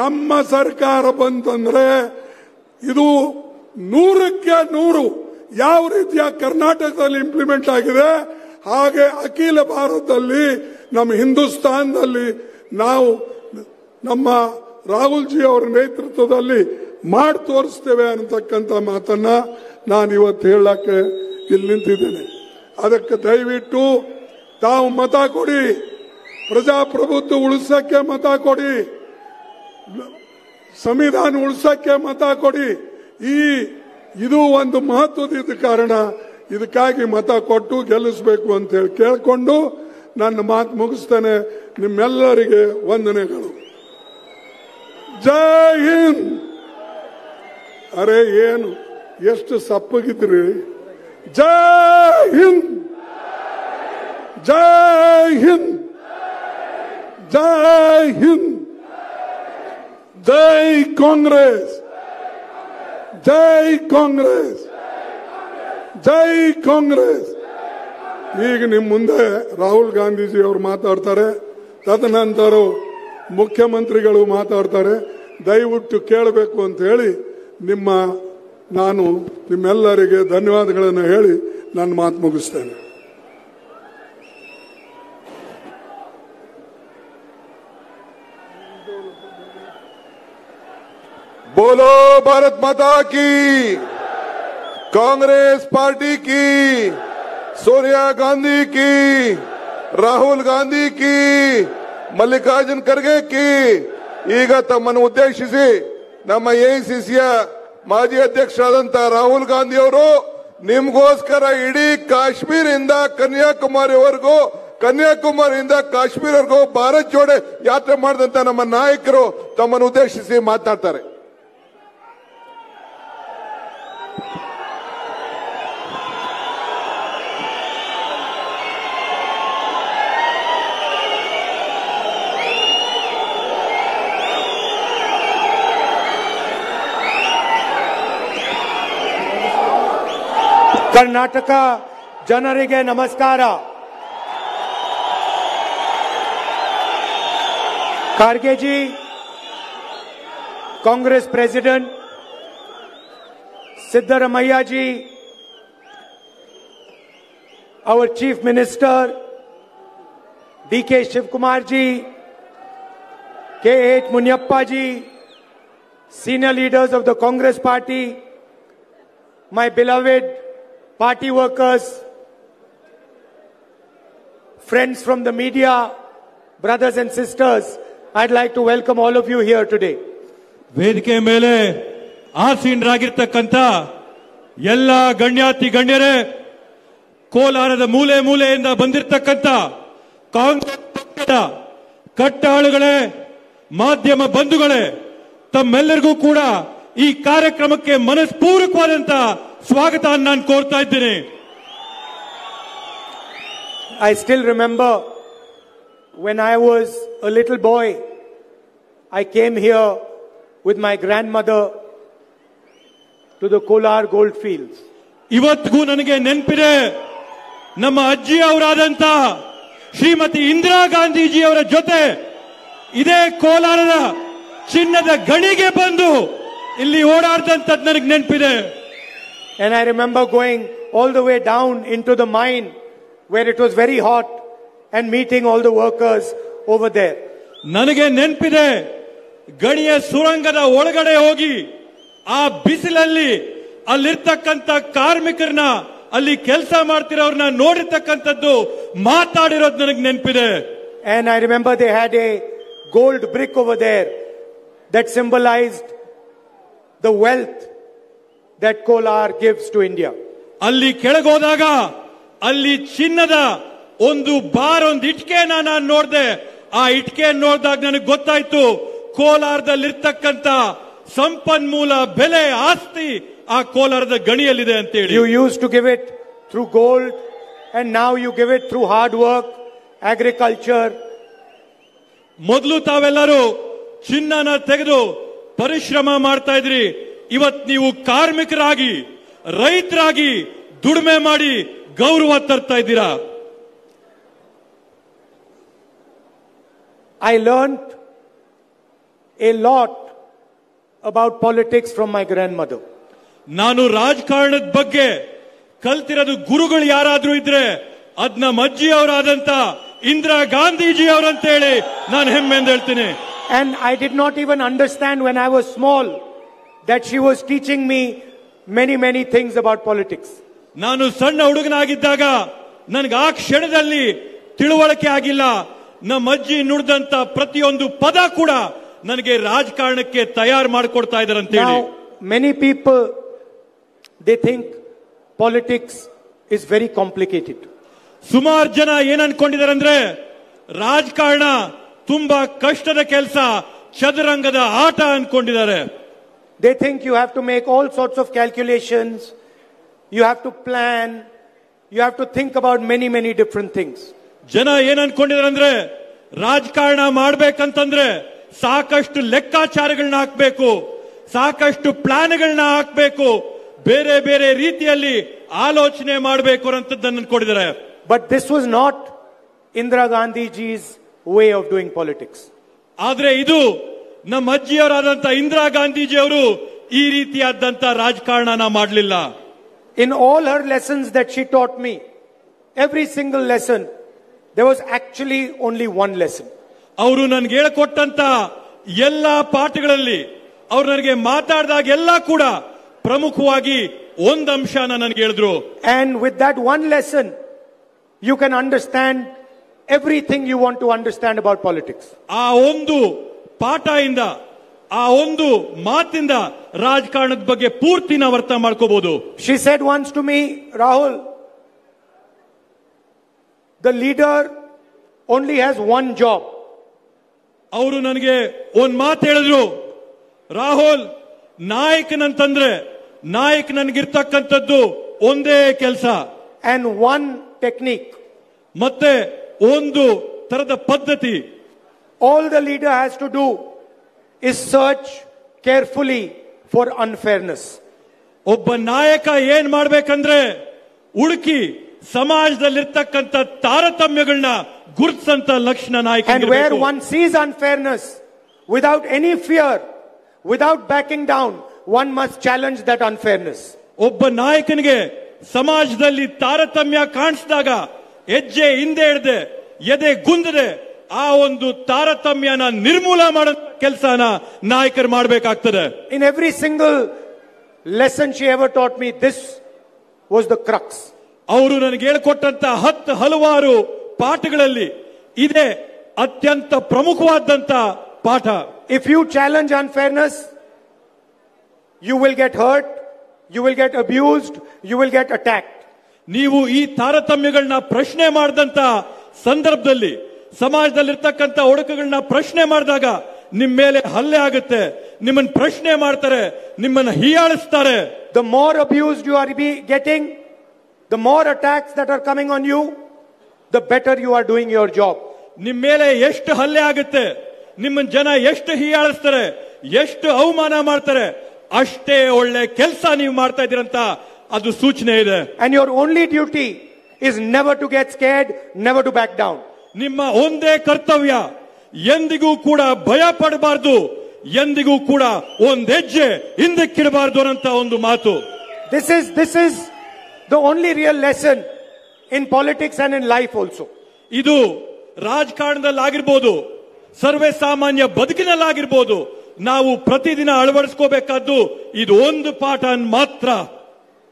ನಮ್ಮ ಸರ್ಕಾರ ಬಂತಂದ್ರೆ ಇದು 100ಕ್ಕೆ 100 ಯಾವ ರೀತಿಯ ಕರ್ನಾಟಕದಲ್ಲಿ ಇಂಪ್ಲಿಮೆಂಟ್ ಆಗಿದೆ ಹಾಗೆ ಅಖಿಲ ಭಾರತದಲ್ಲಿ ನಮ್ಮ ಹಿಂದೂಸ್ತಾನದಲ್ಲಿ ನಾವು ನಮ್ಮ ರಾಹುಲ್ ಜಿ ಅವರ ನೇತೃತ್ವದಲ್ಲಿ ಮಾಡಿ ತೋರಿಸ್ತೇವೆ ಅನ್ನತಕ್ಕಂಥ ಮಾತನ್ನ ನಾನು ಇವತ್ತು ಹೇಳಕ್ಕೆ ಇಲ್ಲಿ ನಿಂತಿದ್ದೇನೆ. ಅದಕ್ಕೆ ದಯವಿಟ್ಟು ತಾವು ಮತ ಕೊಡಿ, ಪ್ರಜಾಪ್ರಭುತ್ವ ಉಳಿಸಕ್ಕೆ ಮತ ಕೊಡಿ, ಸಂವಿಧಾನ ಉಳಿಸಕ್ಕೆ ಮತ ಕೊಡಿ. ಇದು ಒಂದು ಮಹತ್ವದ ಕಾರಣ. ಇದಕ್ಕಾಗಿ ಮತ ಕೊಟ್ಟು ಗೆಲ್ಲಿಸಬೇಕು ಅಂತ ಹೇಳಿ ಕೇಳಿಕೊಂಡು ನನ್ನ ಮಾತು ಮುಗಿಸ್ತೇನೆ. ನಿಮ್ಮೆಲ್ಲರಿಗೆ ವಂದನೆಗಳು. ಜೈ ಹಿಂದ್. ಅರೆ ಏನು ಎಷ್ಟು ಸಪ್ಪಗಿದ್ರಿ. ಜೈ ಹಿಂದ್, ಜೈ ಹಿಂದ್, ಜೈ ಹಿಂದ್, ಜೈ ಕಾಂಗ್ರೆಸ್, ಜೈ ಕಾಂಗ್ರೆಸ್, ಜೈ ಕಾಂಗ್ರೆಸ್. ಈಗ ನಿಮ್ಮ ಮುಂದೆ ರಾಹುಲ್ ಗಾಂಧೀಜಿ ಅವರು ಮಾತಾಡ್ತಾರೆ, ತದನಂತರ ಮುಖ್ಯಮಂತ್ರಿಗಳು ಮಾತಾಡ್ತಾರೆ. ದಯವಿಟ್ಟು ಕೇಳಬೇಕು ಅಂತ ಹೇಳಿ ನಾನು ನಿಮ್ಮೆಲ್ಲರಿಗೆ ಧನ್ಯವಾದಗಳನ್ನು ಹೇಳಿ ನನ್ನ ಮಾತು ಮುಗಿಸ್ತೇನೆ. बोलो भारत माता की, कांग्रेस पार्टी की, सोनिया गांधी की, ರಾಹುಲ್ ಗಾಂಧಿ ಕಿ, ಮಲ್ಲಿಕಾರ್ಜುನ್ ಖರ್ಗೆ ಕಿ. ಈಗ ತಮ್ಮನ್ನು ಉದ್ದೇಶಿಸಿ ನಮ್ಮ ಎಐಸಿಸಿಯ ಮಾಜಿ ಅಧ್ಯಕ್ಷರಾದಂತಹ ರಾಹುಲ್ ಗಾಂಧಿ ಅವರು ನಿಮಗೋಸ್ಕರ ಇಡೀ ಕಾಶ್ಮೀರದಿಂದ ಕನ್ಯಾಕುಮಾರಿವರೆಗೂ, ಕನ್ಯಾಕುಮಾರಿಯಿಂದ ಕಾಶ್ಮೀರವರೆಗೂ ಭಾರತ್ ಜೋಡೆ ಯಾತ್ರೆ ಮಾಡಿದಂತ ನಮ್ಮ ನಾಯಕರು ತಮ್ಮನ್ನು ಉದ್ದೇಶಿಸಿ ಮಾತನಾಡ್ತಾರೆ. ಕರ್ನಾಟಕ ಜನರಿಗೆ ನಮಸ್ಕಾರ. Kharge G, Congress president Siddaramaiah ji, our chief minister DK Shivkumar ji, K.H. Munyappa ji, senior leaders of the Congress party, my beloved party workers, friends from the media, brothers and sisters, I'd like to welcome all of you here today. ವೇದಿಕೆ ಮೇಲೆ ಆಸೀನರಾಗಿರ್ತಕ್ಕಂಥ ಎಲ್ಲ ಗಣ್ಯಾತಿ ಗಣ್ಯರೇ, ಕೋಲಾರದ ಮೂಲೆ ಮೂಲೆಯಿಂದ ಬಂದಿರತಕ್ಕಂಥ ಕಾಂಗ್ರೆಸ್ ಪಕ್ಷದ ಕಟ್ಟಾಳುಗಳೇ, ಮಾಧ್ಯಮ ಬಂಧುಗಳೇ, ತಮ್ಮೆಲ್ಲರಿಗೂ ಕೂಡ ಈ ಕಾರ್ಯಕ್ರಮಕ್ಕೆ ಮನಸ್ಪೂರ್ವಕವಾದಂತ ಸ್ವಾಗತ ನಾನು ಕೋರ್ತಾ ಇದ್ದೇನೆ. I still remember when I was a little boy, I came here with my grandmother to the Kolar gold fields. ಇವತ್ತಿಗೂ ನನಗೆ ನೆನಪಿದೆ, ನಮ್ಮ ಅಜ್ಜಿ ಅವರಾದಂತ ಶ್ರೀಮತಿ ಇಂದಿರಾ ಗಾಂಧೀಜಿ ಅವರ ಜೊತೆ ಇದೇ ಕೋಲಾರದ ಚಿನ್ನದ ಗಣಿಗೆ ಬಂದು ಇಲ್ಲಿ ಓಡಾಡ್ದಂತದ್ದು ನನಗೆ ನೆನಪಿದೆ. And I remember going all the way down into the mine where it was very hot and meeting all the workers over there. ನನಗೆ ನೆನಪಿದೆ, ಗಣಿಯ ಸುರಂಗದ ಒಳಗಡೆ ಹೋಗಿ ಆ ಬಿಸಿಲಲ್ಲಿ ಅಲ್ಲಿರ್ತಕ್ಕಂಥ ಕಾರ್ಮಿಕರನ್ನ, ಅಲ್ಲಿ ಕೆಲಸ ಮಾಡ್ತಿರೋರ್ನ ನೋಡಿರ್ತಕ್ಕಂಥದ್ದು, ಮಾತಾಡಿರೋದು ನನಗೆ ನೆನಪಿದೆ. And I remember they had a gold brick over there that symbolized the wealth that Kolar gives to India. ಅಲ್ಲಿ ಕೆಳಗೋದಾಗ ಅಲ್ಲಿ ಚಿನ್ನದ ಒಂದು ಇಟ್ಕೆನ ನಾನು ನೋಡಿದೆ. ಆ ಇಟ್ಕೆ ನೋಡಿದಾಗ ನನಗೆ ಗೊತ್ತಾಯ್ತು, ಕೋಲಾರದಲ್ಲಿರ್ತಕ್ಕಂಥ ಸಂಪನ್ಮೂಲ ಬೆಲೆ ಆಸ್ತಿ ಆ ಕೋಲಾರದ ಗಣಿಯಲ್ಲಿದೆ ಅಂತ ಹೇಳಿ. You used to give it through gold and now you give it through hard work, agriculture. ಮೊದಲು ತಾವೆಲ್ಲರೂ ಚಿನ್ನನ ತೆಗೆದು ಪರಿಶ್ರಮ ಮಾಡ್ತಾ ಇದ್ರಿ. ಇವತ್ತು ನೀವು ಕಾರ್ಮಿಕರಾಗಿ, ರೈತರಾಗಿ ದುಡಿಮೆ ಮಾಡಿ ಗೌರವ ತರ್ತಾ ಇದ್ದೀರಾ. I learned a lot about politics from my grandmother. ನಾನು ರಾಜಕಾರಣದ ಬಗ್ಗೆ ಕಲ್ತಿರೋದು ಗುರುಗಳು ಯಾರಾದ್ರೂ ಇದ್ರೆ ಅದ್ ನಮ್ಮ ಅಜ್ಜಿಯವರಾದಂತ ಇಂದಿರಾ ಗಾಂಧೀಜಿ ಅವರಂತ ಹೇಳಿ ನಾನು ಹೆಮ್ಮೆಯಿಂದ ಹೇಳ್ತೀನಿ. And I did not even understand when I was small that she was teaching me many things about politics. ನಾನು ಸಣ್ಣ ಹುಡುಗನಾಗಿದ್ದಾಗ ನನಗೆ ಆ ಕ್ಷಣದಲ್ಲಿ ತಿಳುವಳಿಕೆ ಆಗಿಲ್ಲ. ನಮ್ಮ ಅಜ್ಜಿ ನುಡಿದಂತ ಪ್ರತಿಯೊಂದು ಪದ ಕೂಡ ನನಗೆ ರಾಜಕಾರಣಕ್ಕೆ ತಯಾರು ಮಾಡಿಕೊಡ್ತಾ ಇದ್ದಾರೆ ಅಂತ ಹೇಳಿ. Now many people they think politics is very complicated. ಸುಮಾರು ಜನ ಏನ್ ಅನ್ಕೊಂಡಿದ್ದಾರೆ ಅಂದ್ರೆ ರಾಜಕಾರಣ ತುಂಬಾ ಕಷ್ಟದ ಕೆಲಸ, ಚದುರಂಗದ ಆಟ ಅನ್ಕೊಂಡಿದ್ದಾರೆ. They think you have to make all sorts of calculations, you have to plan, you have to think about many different things. ಜನ ಏನ್ ಅನ್ಕೊಂಡಿದ್ದಾರೆ ಅಂದ್ರೆ ರಾಜಕಾರಣ ಮಾಡ್ಬೇಕಂತಂದ್ರೆ ಸಾಕಷ್ಟು ಲೆಕ್ಕಾಚಾರಗಳನ್ನ ಹಾಕ್ಬೇಕು, ಸಾಕಷ್ಟು ಪ್ಲಾನ್ಗಳನ್ನ ಹಾಕ್ಬೇಕು, ಬೇರೆ ಬೇರೆ ರೀತಿಯಲ್ಲಿ ಆಲೋಚನೆ ಮಾಡಬೇಕು ಅಂತದ್ದನ್ನು ಅನ್ಕೊಂಡಿದ್ದಾರೆ. But this was not Indira Gandhiji's way of doing politics. ಆದ್ರೆ ಇದು ನಮ್ಮ ಅಜ್ಜಿಯವರಾದಂತ ಇಂದಿರಾ ಗಾಂಧೀಜಿಯವರು ಈ ರೀತಿಯಾದಂತ ರಾಜಕಾರಣನ ಮಾಡಲಿಲ್ಲ. In all her lessons that she taught me, every single lesson, there was actually only one lesson. ಅವರು ನನಗೆ ಹೇಳಿಕೊಟ್ಟಂತ ಎಲ್ಲಾ ಪಾಠಗಳಲ್ಲಿ ಅವರು ನನಗೆ ಮಾತಾಡಿದಾಗ ಎಲ್ಲ ಕೂಡ ಪ್ರಮುಖವಾಗಿ ಒಂದು ಅಂಶನ ನನಗೆ ಹೇಳಿದ್ರು. And with that one lesson, you can understand everything you want to understand about politics. ಆ ಒಂದು ಪಾಠದಿಂದ, ಆ ಒಂದು ಮಾತಿಂದ ರಾಜಕಾರಣದ ಬಗ್ಗೆ ಪೂರ್ತಿ ನಾವು ಅರ್ಥ ಮಾಡ್ಕೋಬಹುದು. She said once to me, Rahul, the leader only has one job. ಅವರು ನನಗೆ ಒಂದ್ ಮಾತು ಹೇಳಿದ್ರು, ರಾಹುಲ್, ನಾಯಕನಂತಂದ್ರೆ ನಾಯಕ ನನಗಿರ್ತಕ್ಕಂಥದ್ದು ಒಂದೇ ಕೆಲಸ and one technique. ಮತ್ತೆ ಒಂದು ತರದ ಪದ್ಧತಿ. All the leader has to do is search carefully for unfairness. ಒಬ್ಬ ನಾಯಕ ಏನ್ ಮಾಡ್ಬೇಕಂದ್ರೆ ಹುಡುಕಿ ಸಮಾಜದಲ್ಲಿರ್ತಕ್ಕಂಥ ತಾರತಮ್ಯಗಳನ್ನ ಗುರುತಿಸಂತ ಲಕ್ಷಣ ನಾಯಕ. And where one sees unfairness, without any fear, without backing down, one must challenge that unfairness. ಒಬ್ಬ ನಾಯಕನಿಗೆ ಸಮಾಜದಲ್ಲಿ ತಾರತಮ್ಯ ಕಾಣಿಸಿದಾಗ ಹೆಜ್ಜೆ ಹಿಂದೆ ಹಿಡಿದೆ, ಎದೆ ಗುಂದದೆ ಆ ಒಂದು ತಾರತಮ್ಯನ ನಿರ್ಮೂಲ ಮಾಡೋ ಕೆಲಸನ ನಾಯಕರು ಮಾಡಬೇಕಾಗ್ತದೆ. In every single lesson she ever taught me, this was the crux. ಅವರು ನನಗೆ ಹೇಳಿಕೊಟ್ಟಂತ ಹಲವಾರು ಪಾಠಗಳಲ್ಲಿ ಇದೇ ಅತ್ಯಂತ ಪ್ರಮುಖವಾದಂತ ಪಾಠ. If you challenge unfairness, you will get hurt, you will get abused, you will get attacked. ನೀವು ಈ ತಾರತಮ್ಯಗಳನ್ನ ಪ್ರಶ್ನೆ ಮಾಡಿದಂತ ಸಂದರ್ಭದಲ್ಲಿ, ಸಮಾಜದಲ್ಲಿರ್ತಕ್ಕಂಥ ಒಡಕುಗಳನ್ನ ಪ್ರಶ್ನೆ ಮಾಡಿದಾಗ ನಿಮ್ಮ ಮೇಲೆ ಹಲ್ಲೆ ಆಗುತ್ತೆ, ನಿಮ್ಮನ್ನ ಪ್ರಶ್ನೆ ಮಾಡ್ತಾರೆ, ನಿಮ್ಮನ್ನ ಹೀಯಾಳಿಸ್ತಾರೆ. The more abused you are getting, the more attacks that are coming on you, the better you are doing your job. ನಿಮ್ಮ ಮೇಲೆ ಎಷ್ಟು ಹಲ್ಲೆ ಆಗುತ್ತೆ, ನಿಮ್ಮನ್ನ ಜನ ಎಷ್ಟು ಹೀಯಾಳಿಸ್ತಾರೆ, ಎಷ್ಟು ಅವಮಾನ ಮಾಡ್ತಾರೆ, ಅಷ್ಟೇ ಒಳ್ಳೆ ಕೆಲಸ ನೀವು ಮಾಡ್ತಾ ಇದ್ದೀರಂತ ಅದು ಸೂಚನೆ ಇದೆ. And your only duty is never to get scared, never to back down. ನಿಮ್ಮ ಒಂದೇ ಕರ್ತವ್ಯ ಎಂದಿಗೂ ಕೂಡ ಭಯ ಪಡಬಾರದು, ಎಂದಿಗೂ ಕೂಡ ಒಂದ್ ಹೆಜ್ಜೆ ಹಿಂದಕ್ಕಿಡಬಾರದು ಅನ್ನೋ ಒಂದು ಮಾತು. This is the only real lesson in politics and in life also. ಇದು ರಾಜಕಾರಣದಲ್ಲಾಗಿರ್ಬೋದು, ಸರ್ವೇ ಸಾಮಾನ್ಯ ಬದುಕಿನಲ್ಲಾಗಿರ್ಬೋದು, ನಾವು ಪ್ರತಿದಿನ ಅಳವಡಿಸ್ಕೋಬೇಕಾದ್ದು ಇದು ಒಂದು ಪಾಠ ಮಾತ್ರ.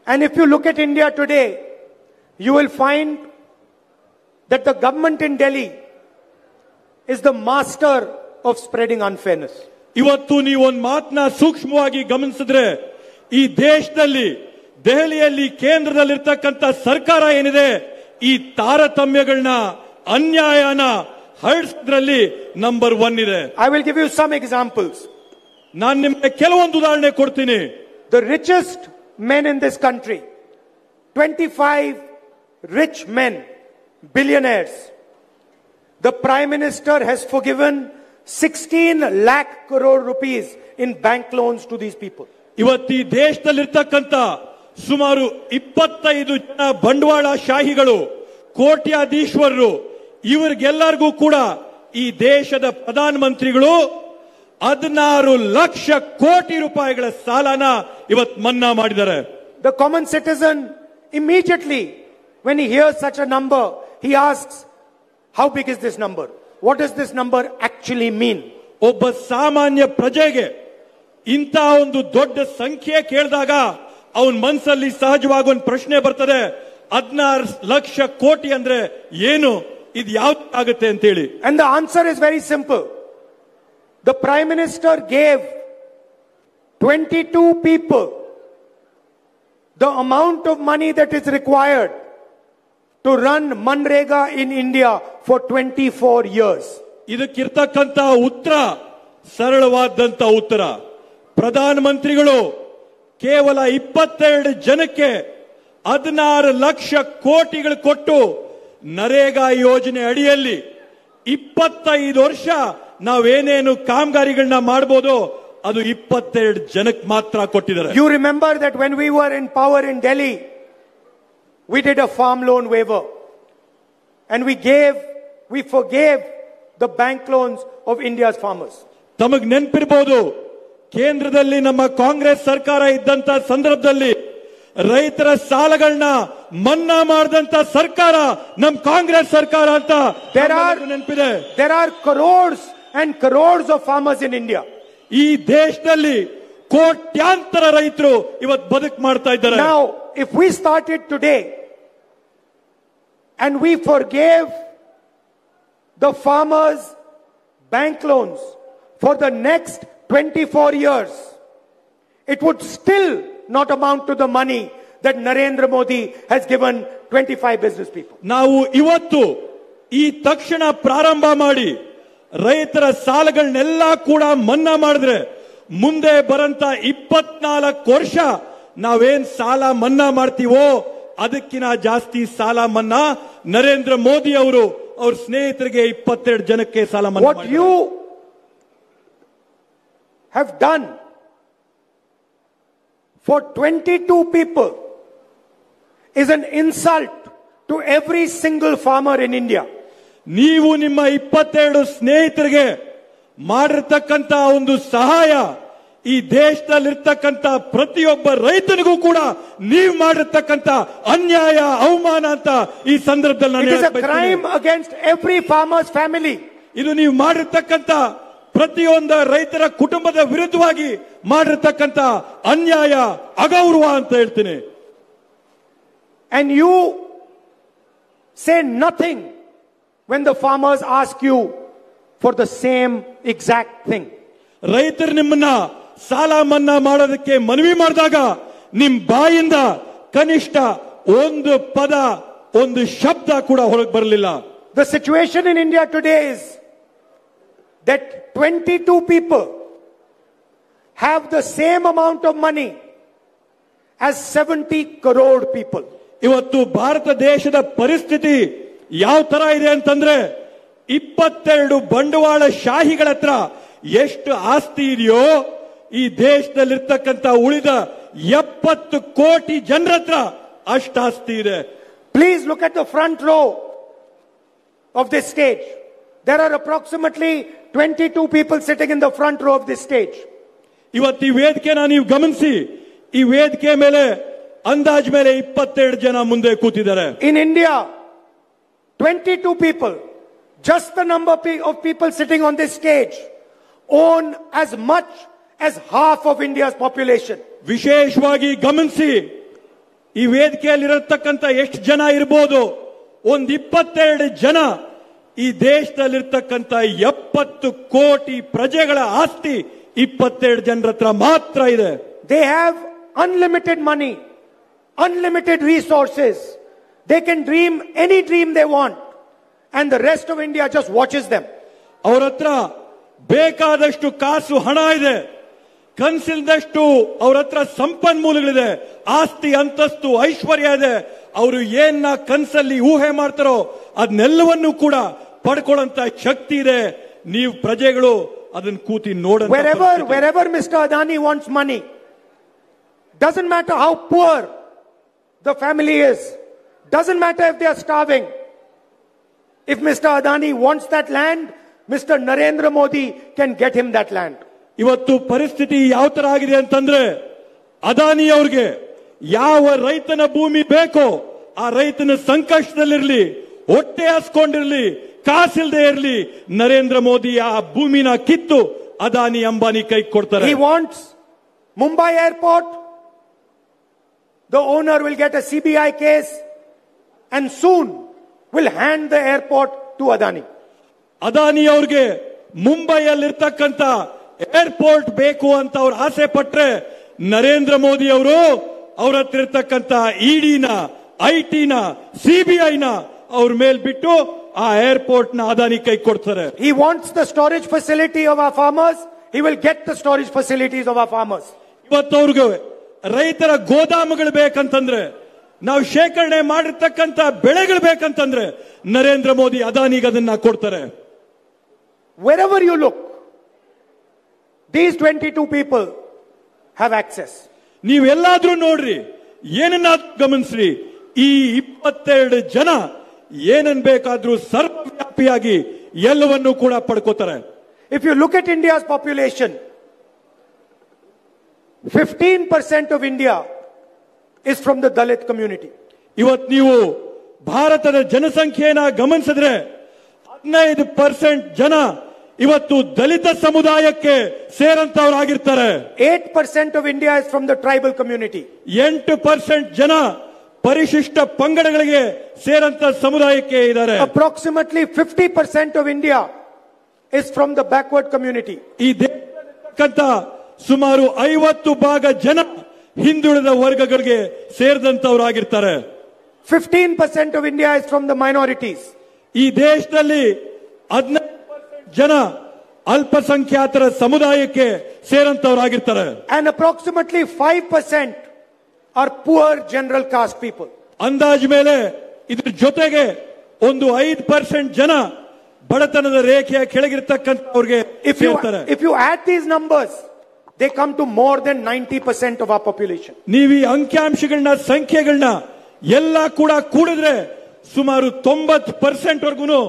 And if you look at India today, you will find that the government in Delhi is the master of spreading unfairness. ಇವತ್ತು ನೀವು ಒಂದು ಮಾತನ್ನ ಸೂಕ್ಷ್ಮವಾಗಿ ಗಮನಿಸಿದ್ರೆ, ಈ ದೇಶದಲ್ಲಿ ದೆಹಲಿಯಲ್ಲಿ ಕೇಂದ್ರದಲ್ಲಿರ್ತಕ್ಕಂಥ ಸರ್ಕಾರ ಏನಿದೆ, ಈ ತಾರತಮ್ಯಗಳನ್ನ, ಅನ್ಯಾಯನ ಹರಡಿಸೋದ್ರಲ್ಲಿ ನಂಬರ್ 1 ಇದೆ. I will give you some examples. ನಾನು ನಿಮಗೆ ಕೆಲವೊಂದು ಉದಾಹರಣೆ ಕೊಡ್ತೀನಿ. The richest men in this country, 25 rich men, billionaires. The Prime Minister has forgiven 16 lakh crore rupees in bank loans to these people. ಇವತ್ತು ಈ ದೇಶದಲ್ಲಿರ್ತಕ್ಕಂಥ ಸುಮಾರು 25 ಜನ ಬಂಡವಾಳ ಶಾಹಿಗಳು, ಕೋಟ್ಯಾಧೀಶ್ವರರು, ಇವರಿಗೆಲ್ಲರಿಗೂ ಕೂಡ ಈ ದೇಶದ ಪ್ರಧಾನ ಮಂತ್ರಿಗಳು 16 ಲಕ್ಷ ಕೋಟಿ ರೂಪಾಯಿಗಳ ಸಾಲನ ಇವತ್ತು ಮನ್ನಾ ಮಾಡಿದ್ದಾರೆ. The common citizen immediately, when he hears such a number, he asks, how big is this number? What does this number actually mean? ಒಬ್ಬ ಸಾಮಾನ್ಯ ಪ್ರಜೆಗೆ ಇಂಥ ಒಂದು ದೊಡ್ಡ ಸಂಖ್ಯೆ ಕೇಳಿದಾಗ ಅವನ ಮನಸ್ಸಲ್ಲಿ ಸಹಜವಾಗಿ ಒಂದು ಪ್ರಶ್ನೆ ಬರ್ತದೆ, 16 ಲಕ್ಷ ಕೋಟಿ ಅಂದ್ರೆ ಏನು, ಇದು ಯಾವ್ದಾಗುತ್ತೆ ಅಂತ ಹೇಳಿ. And the answer is very simple. The Prime Minister gave 22 people the amount of money that is required to run Manrega in India for 24 years. ಇದಕ್ಕಿರ್ತಕ್ಕಂತ ಉತ್ತರ ಸರಳವಾದಂತ ಉತ್ತರ. ಪ್ರಧಾನ ಮಂತ್ರಿಗಳು ಕೇವಲ 22 ಜನಕ್ಕೆ 16 ಲಕ್ಷ ಕೋಟಿಗಳು ಕೊಟ್ಟು ನರೇಗಾ ಯೋಜನೆ ಅಡಿಯಲ್ಲಿ 25 ವರ್ಷ ನಾವೇನೇನು ಕಾಮಗಾರಿಗಳನ್ನ ಮಾಡಬಹುದು ಅದು 22 ಜನಕ್ಕೆ ಮಾತ್ರ ಕೊಟ್ಟಿದ್ದಾರೆ. You remember that when we were in power in Delhi, we did a farm loan waiver and we forgave the bank loans of India's farmers. ತಮಗ್ ನೆನಪಿರಬಹುದು, ಕೇಂದ್ರದಲ್ಲಿ ನಮ್ಮ ಕಾಂಗ್ರೆಸ್ ಸರ್ಕಾರ ಇದ್ದಂತ ಸಂದರ್ಭದಲ್ಲಿ ರೈತರ ಸಾಲಗಳನ್ನ ಮನ್ನಾ ಮಾಡಿದಂತ ಸರ್ಕಾರ ನಮ್ಮ ಕಾಂಗ್ರೆಸ್ ಸರ್ಕಾರ ಅಂತ ನೆನಪಿದೆ. There are crores and crores of farmers in India. ಈ ದೇಶದಲ್ಲಿ ಕೋಟ್ಯಾಂತರ ರೈತರು ಇವತ್ತು ಬದುಕು ಮಾಡ್ತಾ ಇದ್ದಾರೆ. Now, if we started today and we forgave the farmers' bank loans for the next 24 years, it would still not amount to the money that Narendra Modi has given 25 business people. ನಾವು ಇವತ್ತು ಈ ತಕ್ಷಣ ಪ್ರಾರಂಭ ಮಾಡಿ ರೈತರ ಸಾಲಗಳನ್ನೆಲ್ಲ ಕೂಡ ಮನ್ನಾ ಮಾಡಿದ್ರೆ ಮುಂದೆ ಬರಂತ 24 ವರ್ಷ ನಾವೇನ್ ಸಾಲ ಮನ್ನಾ ಮಾಡ್ತೀವೋ ಅದಕ್ಕಿಂತ ಜಾಸ್ತಿ ಸಾಲ ಮನ್ನಾ ನರೇಂದ್ರ ಮೋದಿ ಅವರು ಅವ್ರ ಸ್ನೇಹಿತರಿಗೆ 22 ಜನಕ್ಕೆ ಸಾಲ ಮನ್ನಾ What you have done for 22 people is an insult to every single farmer in India. ನೀವು ನಿಮ್ಮ 22 ಸ್ನೇಹಿತರಿಗೆ ಮಾಡಿರ್ತಕ್ಕಂತ ಒಂದು ಸಹಾಯ ಈ ದೇಶದಲ್ಲಿರ್ತಕ್ಕಂತ ಪ್ರತಿಯೊಬ್ಬ ರೈತನಿಗೂ ಕೂಡ ನೀವು ಮಾಡಿರ್ತಕ್ಕಂತ ಅನ್ಯಾಯ, ಅವಮಾನ ಅಂತ ಈ ಸಂದರ್ಭದಲ್ಲಿ ನಾನು It is a crime against every farmer's family. ಇದು ನೀವು ಮಾಡಿರ್ತಕ್ಕಂತ ಪ್ರತಿಯೊಂದು ರೈತರ ಕುಟುಂಬದ ವಿರುದ್ಧವಾಗಿ ಮಾಡಿರ್ತಕ್ಕಂತ ಅನ್ಯಾಯ, ಅಗೌರವ ಅಂತ ಹೇಳ್ತೀನಿ. And you say nothing when the farmers ask you for the same exact thing. ರೈತರು ನಿಮ್ಮನ್ನ ಸಾಲ ಮನ್ನಾ ಮಾಡೋದಕ್ಕೆ ಮನವಿ ಮಾಡಿದಾಗ ನಿಮ್ ಬಾಯಿಂದ ಕನಿಷ್ಠ ಒಂದು ಪದ, ಒಂದು ಶಬ್ದ ಕೂಡ ಹೊರಗೆ ಬರಲಿಲ್ಲ. The situation in India today is that 22 people have the same amount of money as 70 crore people. ಇವತ್ತು ಭಾರತ ದೇಶದ ಪರಿಸ್ಥಿತಿ ಯಾವ ತರ ಇದೆ ಅಂತಂದ್ರೆ 22 ಬಂಡವಾಳ ಶಾಹಿಗಳ ಹತ್ರ ಎಷ್ಟು ಆಸ್ತಿ ಇದೆಯೋ ಈ ದೇಶದಲ್ಲಿರ್ತಕ್ಕಂಥ ಉಳಿದ 70 ಕೋಟಿ ಜನರ ಹತ್ರ ಅಷ್ಟು ಆಸ್ತಿ ಇದೆ. Please look at the front row of this stage. There are approximately 22 people sitting in the front row of this stage. ಇವತ್ತು ಈ ವೇದಿಕೆನ ನೀವು ಗಮನಿಸಿ, ಈ ವೇದಿಕೆ ಮೇಲೆ ಅಂದಾಜ್ ಮೇಲೆ 22 ಜನ ಮುಂದೆ ಕೂತಿದ್ದಾರೆ. In India, 22 people, just the number of people sitting on this stage, own as much as half of India's population. ವಿಶೇಷವಾಗಿ ಗಮನಿಸಿ, ಈ ವೇದಿಕೆಯಲ್ಲಿರತಕ್ಕಂಥ ಎಷ್ಟು ಜನ ಇರಬಹುದು, ಒಂದು 22 ಜನ ಈ ದೇಶದಲ್ಲಿರ್ತಕ್ಕಂಥ 70 ಕೋಟಿ ಪ್ರಜೆಗಳ ಆಸ್ತಿ 22 ಜನರ ಹತ್ರ ಮಾತ್ರ ಇದೆ. They have unlimited money, unlimited resources. They can dream any dream they want, and the rest of India just watches them. ಅವರ ಹತ್ರ ಬೇಕಾದಷ್ಟು ಕಾಸು, ಹಣ ಇದೆ, ಕನಸಿಲ್ದಷ್ಟು ಅವ್ರ ಹತ್ರ ಸಂಪನ್ಮೂಲಗಳಿದೆ, ಆಸ್ತಿ, ಅಂತಸ್ತು, ಐಶ್ವರ್ಯ ಇದೆ. ಅವರು ಏನ್ನ ಕನಸಲ್ಲಿ ಊಹೆ ಮಾಡ್ತಾರೋ ಅದನ್ನೆಲ್ಲವನ್ನೂ ಕೂಡ ಪಡ್ಕೊಳ್ಳಂತ ಶಕ್ತಿ ಇದೆ. ನೀವು ಪ್ರಜೆಗಳು ಅದನ್ನ ಕೂತಿ ನೋಡ. Wherever Mr. Adani wants money, doesn't matter how poor the family is, doesn't matter if they are starving. If Mr. Adani wants that land, Mr. Narendra Modi can get him that land. ಇವತ್ತು ಪರಿಸ್ಥಿತಿ ಯಾವ ತರ ಆಗಿದೆ ಅಂತಂದ್ರೆ, ಅದಾನಿ ಅವ್ರಿಗೆ ಯಾವ ರೈತನ ಭೂಮಿ ಬೇಕೋ ಆ ರೈತನ ಸಂಕಷ್ಟದಲ್ಲಿರ್ಲಿ, ಹೊಟ್ಟೆ ಹಾಸ್ಕೊಂಡಿರ್ಲಿ, ಕಾಸಿಲ್ದೇ ಇರ್ಲಿ, ನರೇಂದ್ರ ಮೋದಿ ಆ ಭೂಮಿನ ಕಿತ್ತು ಅದಾನಿ ಅಂಬಾನಿ ಕೈ ಕೊಡ್ತಾರೆ. He wants Mumbai airport. The owner will get a CBI case and soon will hand the airport to Adani. Adani ಅವ್ರಿಗೆ ಮುಂಬೈಯಲ್ಲಿರ್ತಕ್ಕಂಥ ಏರ್ಪೋರ್ಟ್ ಬೇಕು ಅಂತ ಅವ್ರು ಆಸೆ ಪಟ್ರೆ, ನರೇಂದ್ರ ಮೋದಿ ಅವರು ಅವ್ರ ಹತ್ರ ಇರ್ತಕ್ಕಂಥ ಇಡಿನ, ಐಟಿನ, ಸಿಬಿಐನ ಅವ್ರ ಮೇಲ್ ಬಿಟ್ಟು ಆ ಏರ್ಪೋರ್ಟ್ ನ ಅದಾನಿ ಕೈ ಕೊಡ್ತಾರೆ. He wants the storage facility of our farmers. He will get the storage facilities of our farmers. ಇವತ್ತು ಅವ್ರಿಗೆ ರೈತರ ಗೋದಾಮುಗಳು ಬೇಕಂತಂದ್ರೆ, ನಾವು ಶೇಖರಣೆ ಮಾಡಿರ್ತಕ್ಕಂಥ ಬೆಳೆಗಳು ಬೇಕಂತಂದ್ರೆ ನರೇಂದ್ರ ಮೋದಿ ಅದಾನಿಗೆ ಅದನ್ನ ಕೊಡ್ತಾರೆ. Wherever you look, these 22 people have access. ನೀವೆಲ್ಲಾದ್ರೂ ನೋಡ್ರಿ, ಏನನ್ನ ಗಮನಿಸ್ರಿ, ಈ 22 ಜನ ಏನನ್ ಬೇಕಾದ್ರೂ ಸರ್ವವ್ಯಾಪಿಯಾಗಿ ಎಲ್ಲವನ್ನೂ ಕೂಡ ಪಡ್ಕೋತಾರೆ. If you look at India's population, 15% of India is from the Dalit community. ಇವತ್ತು ನೀವು ಭಾರತದ ಜನಸಂಖ್ಯೆಯನ್ನ ಗಮನಿಸಿದ್ರೆ 15% ಜನ ಇವತ್ತು ದಲಿತ ಸಮುದಾಯಕ್ಕೆ ಸೇರಂತವರಾಗಿರ್ತಾರೆ. 8% of India is from the tribal community. 8% ಜನ ಪರಿಶಿಷ್ಟ ಪಂಗಡಗಳಿಗೆ ಸೇರಂತ ಸಮುದಾಯಕ್ಕೆ ಇದ್ದಾರೆ. Approximately 50% of India is from the backward community. ಈ ದೇಶಕ್ಕಂತ ಸುಮಾರು 50% ಜನ ಹಿಂದುಳಿದ ವರ್ಗಗಳಿಗೆ ಸೇರಿದಂತವರಾಗಿರ್ತಾರೆ. 15% of India is from the minorities. ಈ ದೇಶದಲ್ಲಿ 15% ಜನ ಅಲ್ಪಸಂಖ್ಯಾತರ ಸಮುದಾಯಕ್ಕೆ ಸೇರಂತವರಾಗಿರ್ತಾರೆ. And approximately 5% are poor general caste people. ಅಂದಾಜು ಮೇಲೆ ಇದ್ರ ಜೊತೆಗೆ ಒಂದು 5% ಜನ ಬಡತನದ ರೇಖೆಯ ಕೆಳಗಿರ್ತಕ್ಕಂಥವ್ರಿಗೆ ಸೇರ್ತಾರೆ. If you add these numbers, they come to more than 90% of our population. ನೀವು ಈ ಅಂಕಿಅಂಶಗಳನ್ನ, ಸಂಖ್ಯೆಗಳನ್ನ ಎಲ್ಲ ಕೂಡ ಕೂಡಿದ್ರೆ ಸುಮಾರು 90% ವರ್ಗೂನು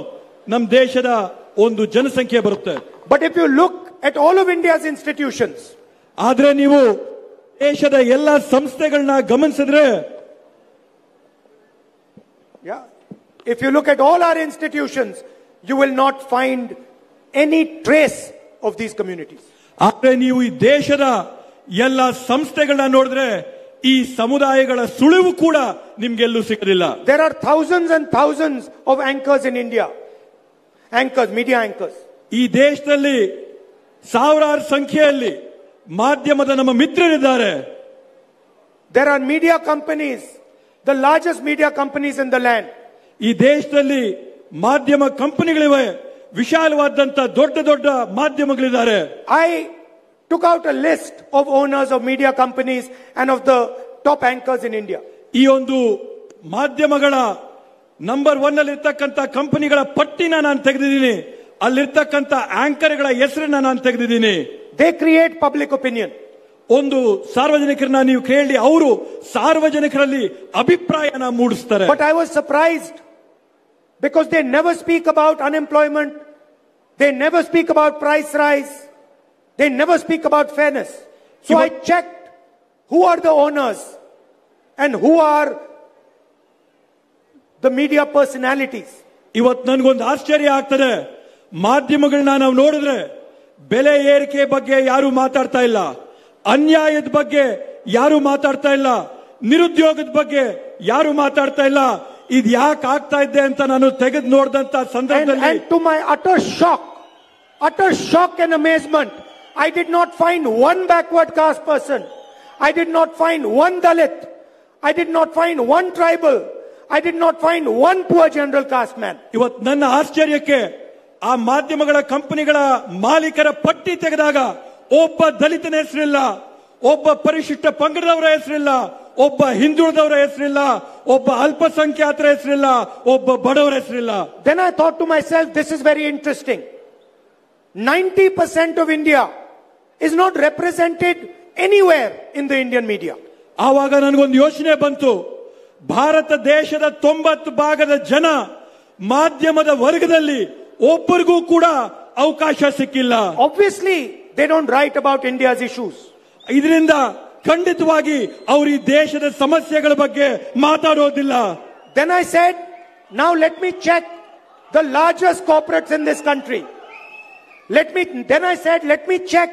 ನಮ್ಮ ದೇಶದ ಒಂದು ಜನಸಂಖ್ಯೆ ಬರುತ್ತೆ. But if you look at all of India's institutions, ಆದ್ರೆ ನೀವು ದೇಶದ ಎಲ್ಲ ಸಂಸ್ಥೆಗಳನ್ನ ಗಮನಿಸಿದ್ರೆ, if you look at all our institutions, you will not find any trace of these communities. ಆದ್ರೆ ನೀವು ಈ ದೇಶದ ಎಲ್ಲ ಸಂಸ್ಥೆಗಳನ್ನ ನೋಡಿದ್ರೆ ಈ ಸಮುದಾಯಗಳ ಸುಳಿವು ಕೂಡ ನಿಮ್ಗೆಲ್ಲೂ ಸಿಗಲಿಲ್ಲ. There are thousands and thousands of anchors in India. Anchors, media anchors. ಈ ದೇಶದಲ್ಲಿ ಸಾವಿರಾರು ಸಂಖ್ಯೆಯಲ್ಲಿ ಮಾಧ್ಯಮದ ನಮ್ಮ ಮಿತ್ರರಿದ್ದಾರೆ. There are media companies, the largest media companies in the land. ಈ ದೇಶದಲ್ಲಿ ಮಾಧ್ಯಮ ಕಂಪನಿಗಳಿವೆ, ವಿಶಾಲವಾದಂತ ದೊಡ್ಡ ದೊಡ್ಡ ಮಾಧ್ಯಮಗಳಿದ್ದಾರೆ. I took out a list of owners of media companies and of the top anchors in India. ಈ ಒಂದು ಮಾಧ್ಯಮಗಳ ನಂಬರ್ 1 ಅಲ್ಲಿ ಇರ್ತಕ್ಕಂಥ ಕಂಪನಿಗಳ ಪಟ್ಟಿನ ನಾನು ತೆಗೆದಿದ್ದೀನಿ. ಅಲ್ಲಿರ್ತಕ್ಕಂಥ ಆಂಕರ್ಗಳ ಹೆಸರನ್ನ ನಾನು ತೆಗೆದಿದ್ದೀನಿ. They create public opinion. ಒಂದು ಸಾರ್ವಜನಿಕರನ್ನ ನೀವು ಕೇಳಿ, ಅವರು ಸಾರ್ವಜನಿಕರಲ್ಲಿ ಅಭಿಪ್ರಾಯನ ಮೂಡಿಸ್ತಾರೆ. But I was surprised because they never speak about unemployment. They never speak about price rise. They never speak about fairness. So I checked who are the owners and who are the media personalities. ಇವತ್ತು ನನಗೊಂದು ಆಶ್ಚರ್ಯ ಆಗ್ತದೆ. ಮಾಧ್ಯಮಗಳನ್ನ ನಾವು ನೋಡಿದ್ರೆ ಬೆಲೆ ಏರಿಕೆ ಬಗ್ಗೆ ಯಾರು ಮಾತಾಡ್ತಾ ಇಲ್ಲ, ಅನ್ಯಾಯದ ಬಗ್ಗೆ ಯಾರು ಮಾತಾಡ್ತಾ ಇಲ್ಲ, ನಿರುದ್ಯೋಗದ ಬಗ್ಗೆ ಯಾರು ಮಾತಾಡ್ತಾ ಇಲ್ಲ. ಇದು ಯಾಕೆ ಆಗ್ತಾ ಇದೆ ಅಂತ ನಾನು ತೆಗೆದು ನೋಡಿದಂತ ಸಂದರ್ಭದಲ್ಲಿ, and to my utter shock and amazement, I did not find one backward caste person. I did not find one Dalit. I did not find one tribal. I did not find one poor general caste man. ಇವತ್ತು ನನ್ನ ಆಶ್ಚರ್ಯಕ್ಕೆ ಆ ಮಾಧ್ಯಮಗಳ ಕಂಪನಿಗಳ ಮಾಲೀಕರ ಪಟ್ಟಿ ತೆಗೆದಾಗ ಒಬ್ಬ ದಲಿತನ ಹೆಸರಿಲ್ಲ, ಒಬ್ಬ ಪರಿಶಿಷ್ಟ ಪಂಗಡದವರ ಹೆಸರಿಲ್ಲ, ಒಬ್ಬ ಹಿಂದುಳಿದವರ ಹೆಸರಿಲ್ಲ, ಒಬ್ಬ ಅಲ್ಪಸಂಖ್ಯಾತರ ಹೆಸರಿಲ್ಲ, ಒಬ್ಬ ಬಡವರ ಹೆಸರಿಲ್ಲ. Then I thought to myself, this is very interesting. 90% of India is not represented anywhere in the Indian media. ಆವಾಗ ನನಗೊಂದು ಯೋಚನೆ ಬಂತು. ಭಾರತ ದೇಶದ 90% ಜನ ಮಾಧ್ಯಮದ ವರ್ಗದಲ್ಲಿ ಒಬ್ಬರಿಗೂ ಕೂಡ ಅವಕಾಶ ಸಿಕ್ಕಿಲ್ಲ. Obviously, they don't write about India's issues. ಇದರಿಂದ ಖಂಡಿತವಾಗಿ ಅವರು ಈ ದೇಶದ ಸಮಸ್ಯೆಗಳ ಬಗ್ಗೆ ಮಾತಾಡೋದಿಲ್ಲ. Then I said, now let me check the largest corporates in this country. Then I said, let me check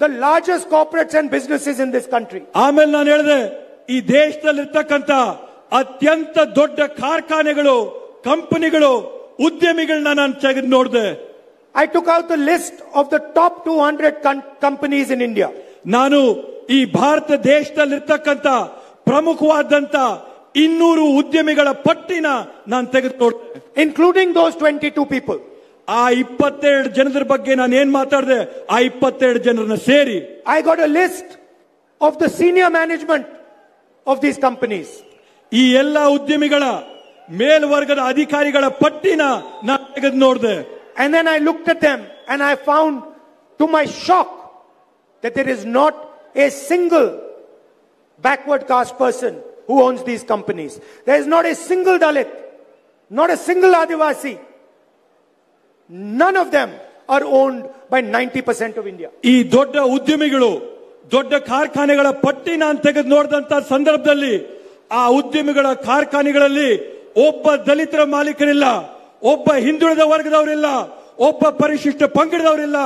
the largest corporates and businesses in this country. ಆಮೇಲೆ ನಾನು ಹೇಳಿದೆ, ಈ ದೇಶದಲ್ಲಿರ್ತಕ್ಕಂಥ ಅತ್ಯಂತ ದೊಡ್ಡ ಕಾರ್ಖಾನೆಗಳು, ಕಂಪನಿಗಳು, ಉದ್ಯಮಿಗಳನ್ನ ನಾನು ತೆಗೆದು ನೋಡಿದೆ. I took out the list of the top 200 companies in India. ನಾನು ಈ ಭಾರತ ದೇಶದಲ್ಲಿರ್ತಕ್ಕಂಥ ಪ್ರಮುಖವಾದಂತ 200 ಉದ್ಯಮಿಗಳ ಪಟ್ಟಿನ ನಾನು ತೆಗೆದು ನೋಡಿದೆ. Including those 22 people. ಆ 22 ಜನರ ಬಗ್ಗೆ ನಾನು ಏನ್ ಮಾತಾಡಿದೆ, ಆ 22 ಜನರನ್ನ ಸೇರಿ I got a list of the senior management of these companies. ಈ ಎಲ್ಲ ಉದ್ಯಮಿಗಳ ಮೇಲ್ವರ್ಗದ ಅಧಿಕಾರಿಗಳ ಪಟ್ಟಿನ ನಾನು ತೆಗೆದು ನೋಡಿದೆ. And then I looked at them and I found, to my shock, that there is not a single backward caste person who owns these companies. There is not a single Dalit, not a single Adivasi. None of them are owned by 90% of India. ಈ ದೊಡ್ಡ ಉದ್ಯಮಿಗಳು, ದೊಡ್ಡ ಕಾರ್ಖಾನೆಗಳ ಪಟ್ಟಿ ನಾನು ತೆಗೆದು ನೋಡಿದಂತ ಸಂದರ್ಭದಲ್ಲಿ ಆ ಉದ್ಯಮಿಗಳ ಕಾರ್ಖಾನೆಗಳಲ್ಲಿ ಒಬ್ಬ ದಲಿತರ ಮಾಲೀಕರಿಲ್ಲ, ಒಬ್ಬ ಹಿಂದುಳಿದ ವರ್ಗದವರಿಲ್ಲ, ಒಬ್ಬ ಪರಿಶಿಷ್ಟ ಪಂಗಡದವರಿಲ್ಲ,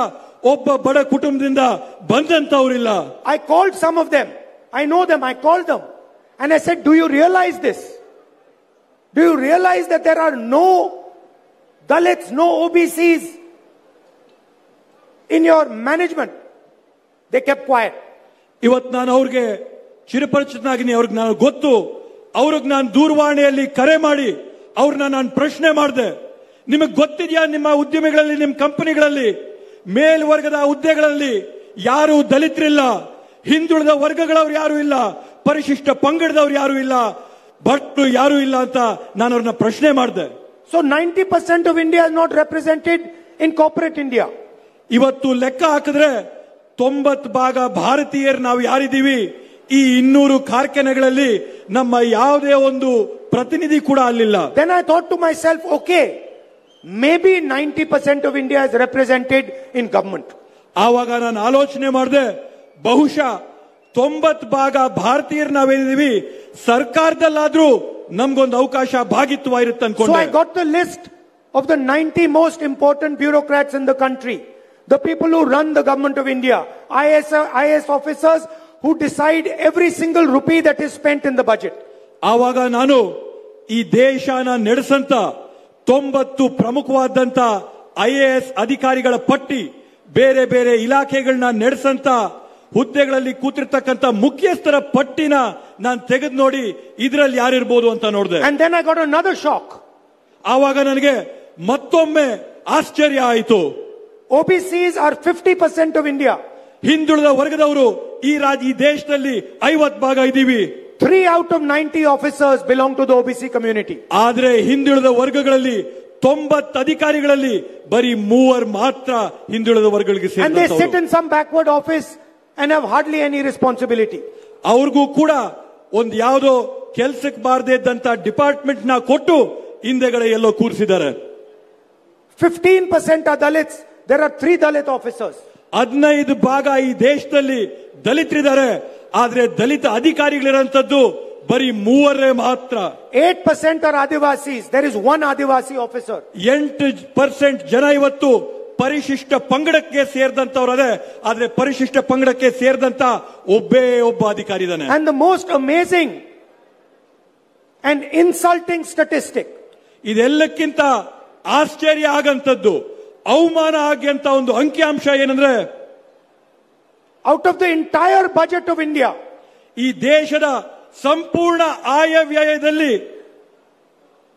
ಒಬ್ಬ ಬಡ ಕುಟುಂಬದಿಂದ ಬಂದಂತವರಿಲ್ಲ. I called some of them. I know them. I called them. And I said, do you realize this? Do you realize that there are no Dalits, no OBCs in your management? They kept quiet. ಇವತ್ತು ನಾನು ಅವ್ರಿಗೆ ಚಿರಪರಿಚಿತನಾಗಿನಿ, ಅವ್ರಿಗೆ ನಾನು ಗೊತ್ತು. ಅವ್ರಿಗೆ ನಾನು ದೂರವಾಣಿಯಲ್ಲಿ ಕರೆ ಮಾಡಿ ಅವ್ರನ್ನ ನಾನು ಪ್ರಶ್ನೆ ಮಾಡಿದೆ, ನಿಮಗೆ ಗೊತ್ತಿದೆಯಾ ನಿಮ್ಮ ಉದ್ಯಮಿಗಳಲ್ಲಿ, ನಿಮ್ಮ ಕಂಪನಿಗಳಲ್ಲಿ, ಮೇಲ್ವರ್ಗದ ಹುದ್ದೆಗಳಲ್ಲಿ ಯಾರು ದಲಿತರಿಲ್ಲ, ಹಿಂದುಳಿದ ವರ್ಗಗಳವ್ರು ಯಾರು ಇಲ್ಲ, ಪರಿಶಿಷ್ಟ ಪಂಗಡದವ್ರು ಯಾರು ಇಲ್ಲ, ಭಟ್ರು ಯಾರು ಇಲ್ಲ ಅಂತ ನಾನು ಅವ್ರನ್ನ ಪ್ರಶ್ನೆ ಮಾಡಿದೆ. So 90% of India is not represented in corporate India. ಇವತ್ತು ಲೆಕ್ಕ ಹಾಕಿದ್ರೆ 90% ಭಾರತೀಯರು ನಾವು ಯಾರಿದ್ದೀವಿ, ಈ 200 ಕಾರ್ಖಾನೆಗಳಲ್ಲಿ ನಮ್ಮ ಯಾವುದೇ ಒಂದು ಪ್ರತಿನಿಧಿ ಕೂಡ ಅಲ್ಲಿಲ್ಲ. Then I thought to myself, okay, maybe 90% of India is represented in government. ಆವಾಗ ನಾನು ಆಲೋಚನೆ ಮಾಡಿದೆ, ಬಹುಶಃ 90% ಭಾರತೀಯರು ನಾವೇನಿದ್ದೀವಿ, ಸರ್ಕಾರದಲ್ಲಾದ್ರೂ ನಮ್ಗೊಂದು ಅವಕಾಶ ಭಾಗಿತ್ವ ಇರುತ್ತೆ So ಅನ್ಕೊಂಡೆ. I got the list of the 90 most important bureaucrats in the country, the people who run the government of India, IAS officers who decide every single rupee that is spent in the budget. ಆವಾಗ ನಾನು ಈ ದೇಶನ ನಡೆಸಂತ 90 ಪ್ರಮುಖವಾದಂತ IAS ಅಧಿಕಾರಿಗಳ ಪಟ್ಟಿ, ಬೇರೆ ಬೇರೆ ಇಲಾಖೆಗಳನ್ನ ನಡೆಸಂತ ಹುದ್ದೆಗಳಲ್ಲಿ ಕೂತಿರ್ತಕ್ಕಂಥ ಮುಖ್ಯಸ್ಥರ ಪಟ್ಟಿನ ನಾನು ತೆಗೆದು ನೋಡಿ ಇದರಲ್ಲಿ ಯಾರಿರ್ಬೋದು ಅಂತ ನೋಡಿದೆ. And then I got another shock. ಆವಾಗ ನನಗೆ ಮತ್ತೊಮ್ಮೆ ಆಶ್ಚರ್ಯ ಆಯಿತು. OBCs are 50% of India. ಹಿಂದುಳಿದ ವರ್ಗದವರು ಈ ದೇಶದಲ್ಲಿ 50% ಇದ್ದೀವಿ. 3 out of 90 officers belong to the OBC community. ಆದ್ರೆ ಹಿಂದುಳಿದ ವರ್ಗಗಳಲ್ಲಿ 90 ಅಧಿಕಾರಿಗಳಲ್ಲಿ ಬರೀ 3 ಮಾತ್ರ ಹಿಂದುಳಿದ ವರ್ಗಗಳಿಗೆ And they sit ಸೇರಿದವರು. in some backward office and have hardly any responsibility. ಅವ್ರಿಗೂ ಕೂಡ ಒಂದು ಯಾವುದೋ ಕೆಲ್ಸಕ್ಕೆ ಬಾರದೇ ಇದ್ದಂತ ಡಿಪಾರ್ಟ್ಮೆಂಟ್ ನ ಕೊಟ್ಟು ಹಿಂದೆಗಡೆ ಎಲ್ಲೋ ಕೂರಿಸಿದ್ದಾರೆ. 15% are Dalits. There are 3 Dalit officers. 15% ಈ ದೇಶದಲ್ಲಿ ದಲಿತರಿದ್ದಾರೆ, ಆದ್ರೆ ದಲಿತ ಅಧಿಕಾರಿಗಳಿರಂತದ್ದು ಬರೀ 3 ಮಾತ್ರ. 8% are Adivasis. There is 1 Adivasi officer. 8% ಜನ ಇವತ್ತು ಪರಿಶಿಷ್ಟ ಪಂಗಡಕ್ಕೆ ಸೇರಿದಂತವ್ರದೇ, ಆದ್ರೆ ಪರಿಶಿಷ್ಟ ಪಂಗಡಕ್ಕೆ ಸೇರಿದಂತ ಒಬ್ಬ ಅಧಿಕಾರಿ ಇದ್ದಾನೆ. And the most amazing and insulting statistic, ಇದೆಲ್ಲಕ್ಕಿಂತ ಆಶ್ಚರ್ಯ ಆಗಂತದ್ದು, ಅವಮಾನ ಆಗಂತ ಒಂದು ಅಂಕಿಅಂಶ ಏನಂದ್ರೆ, out of the entire budget of India, ಈ ದೇಶದ ಸಂಪೂರ್ಣ ಆಯವ್ಯಯದಲ್ಲಿ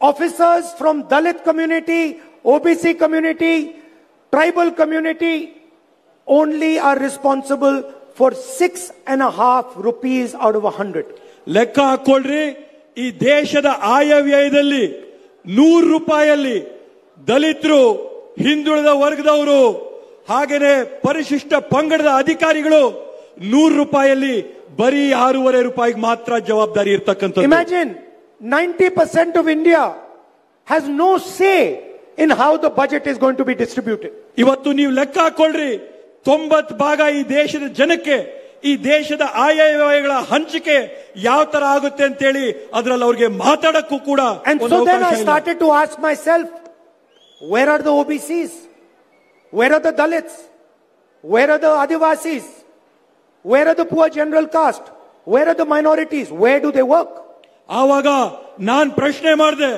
officers from Dalit community, OBC community, tribal community only are responsible for 6.5 rupees out of 100. ಲೆಕ್ಕ ಹಾಕೊಳ್ರಿ, ಈ ದೇಶದ ಆಯವ್ಯಯದಲ್ಲಿ 100 ರೂಪಾಯಲ್ಲಿ ದಲಿತರು, ಹಿಂದುಳಿದ ವರ್ಗದವರು, ಹಾಗೇನೆ ಪರಿಶಿಷ್ಟ ಪಂಗಡದ ಅಧಿಕಾರಿಗಳು 100 ರೂಪಾಯಲ್ಲಿ ಬರೀ 6.5 ರೂಪಾಯಿಗೆ ಮಾತ್ರ ಜವಾಬ್ದಾರಿ ಇರ್ತಕ್ಕಂಥದ್ದು. Imagine 90% of India has no say in how the budget is going to be distributed. ಇವತ್ತು ನೀವು ಲೆಕ್ಕ ಹಾಕೊಳ್ರಿ, 90% ಈ ದೇಶದ ಜನಕ್ಕೆ ಈ ದೇಶದ ಆಯವ್ಯಯಗಳ ಹಂಚಿಕೆ ಯಾವ ತರ ಆಗುತ್ತೆ ಅಂತ ಹೇಳಿ ಅದರಲ್ಲಿ ಅವರಿಗೆ ಮಾತಾಡಕ್ಕೂ ಕೂಡ And so then I started to ask myself, where are the OBCs? Where are the Dalits? Where are the Adivasis? Where are the poor general caste? Where are the minorities? Where do they work? ಆವಾಗ ನಾನ್ ಪ್ರಶ್ನೆ ಮಾಡಿದೆ,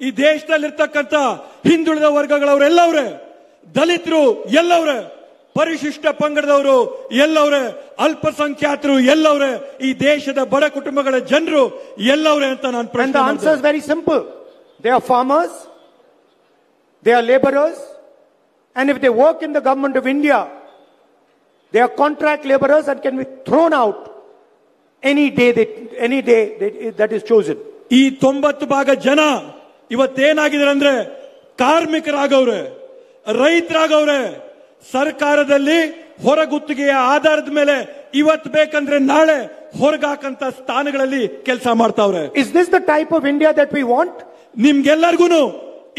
ಈ ದೇಶದಲ್ಲಿರ್ತಕ್ಕಂಥ ಹಿಂದುಳಿದ ವರ್ಗಗಳವರೆಲ್ಲವ್ರೆ, ದಲಿತರು ಎಲ್ಲವ್ರೆ, ಪರಿಶಿಷ್ಟ ಪಂಗಡದವರು ಎಲ್ಲವ್ರೆ, ಅಲ್ಪಸಂಖ್ಯಾತರು ಎಲ್ಲವ್ರೆ, ಈ ದೇಶದ ಬಡ ಕುಟುಂಬಗಳ ಜನರು ಎಲ್ಲವ್ರೆ ಅಂತ ನಾನು And the ಪ್ರಶ್ನೆ answer is ಮಾಡಿದೆ. very simple. They are farmers, they are laborers, and if they work in the government of India, they are contract laborers and can be thrown out any day that is chosen. ಈ 90% ಜನ ಇವತ್ತೇನಾಗಿದ್ದಾರೆ ಅಂದ್ರೆ ಕಾರ್ಮಿಕರಾಗವ್ರೆ, ರೈತರಾಗವ್ರೆ, ಸರ್ಕಾರದಲ್ಲಿ ಹೊರಗುತ್ತಿಗೆಯ ಆಧಾರದ ಮೇಲೆ ಇವತ್ತು ಬೇಕಂದ್ರೆ ನಾಳೆ ಹೊರಗಾಕಂತ ಸ್ಥಾನಗಳಲ್ಲಿ ಕೆಲಸ ಮಾಡ್ತಾವ್ರೆ. Is this the type of India that we want? ನಿಮ್ಗೆಲ್ಲರಿಗೂ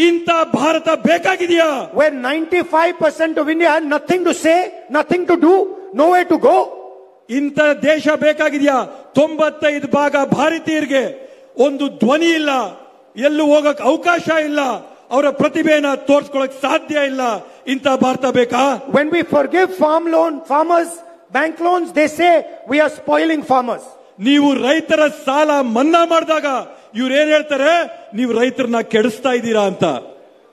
ಇಂಥ Bharat ಬೇಕಾಗಿದೆಯಾ? Where 95% of India had nothing to say, nothing to do, nowhere to go. ಇಂಥ ದೇಶ ಬೇಕಾಗಿದೆಯಾ? 95% ಭಾರತೀಯರಿಗೆ ಒಂದು ಧ್ವನಿ ಇಲ್ಲ, ಎಲ್ಲೂ ಹೋಗಕ್ ಅವಕಾಶ ಇಲ್ಲ, ಅವರ ಪ್ರತಿಭೆಯನ್ನ ತೋರಿಸ್ಕೊಳ್ಳಕ್ ಸಾಧ್ಯ ಇಲ್ಲ. ಇಂಥ ಭಾರತ ಬೇಕಾ? When we forgive farmers, bank loans, they say we are spoiling farmers. ನೀವು ರೈತರ ಸಾಲ ಮನ್ನಾ ಮಾಡಿದಾಗ ಇವ್ರು ಏನ್ ಹೇಳ್ತಾರೆ, ನೀವು ರೈತರನ್ನ ಕೆಡಿಸ್ತಾ ಇದ್ದೀರಾ ಅಂತ.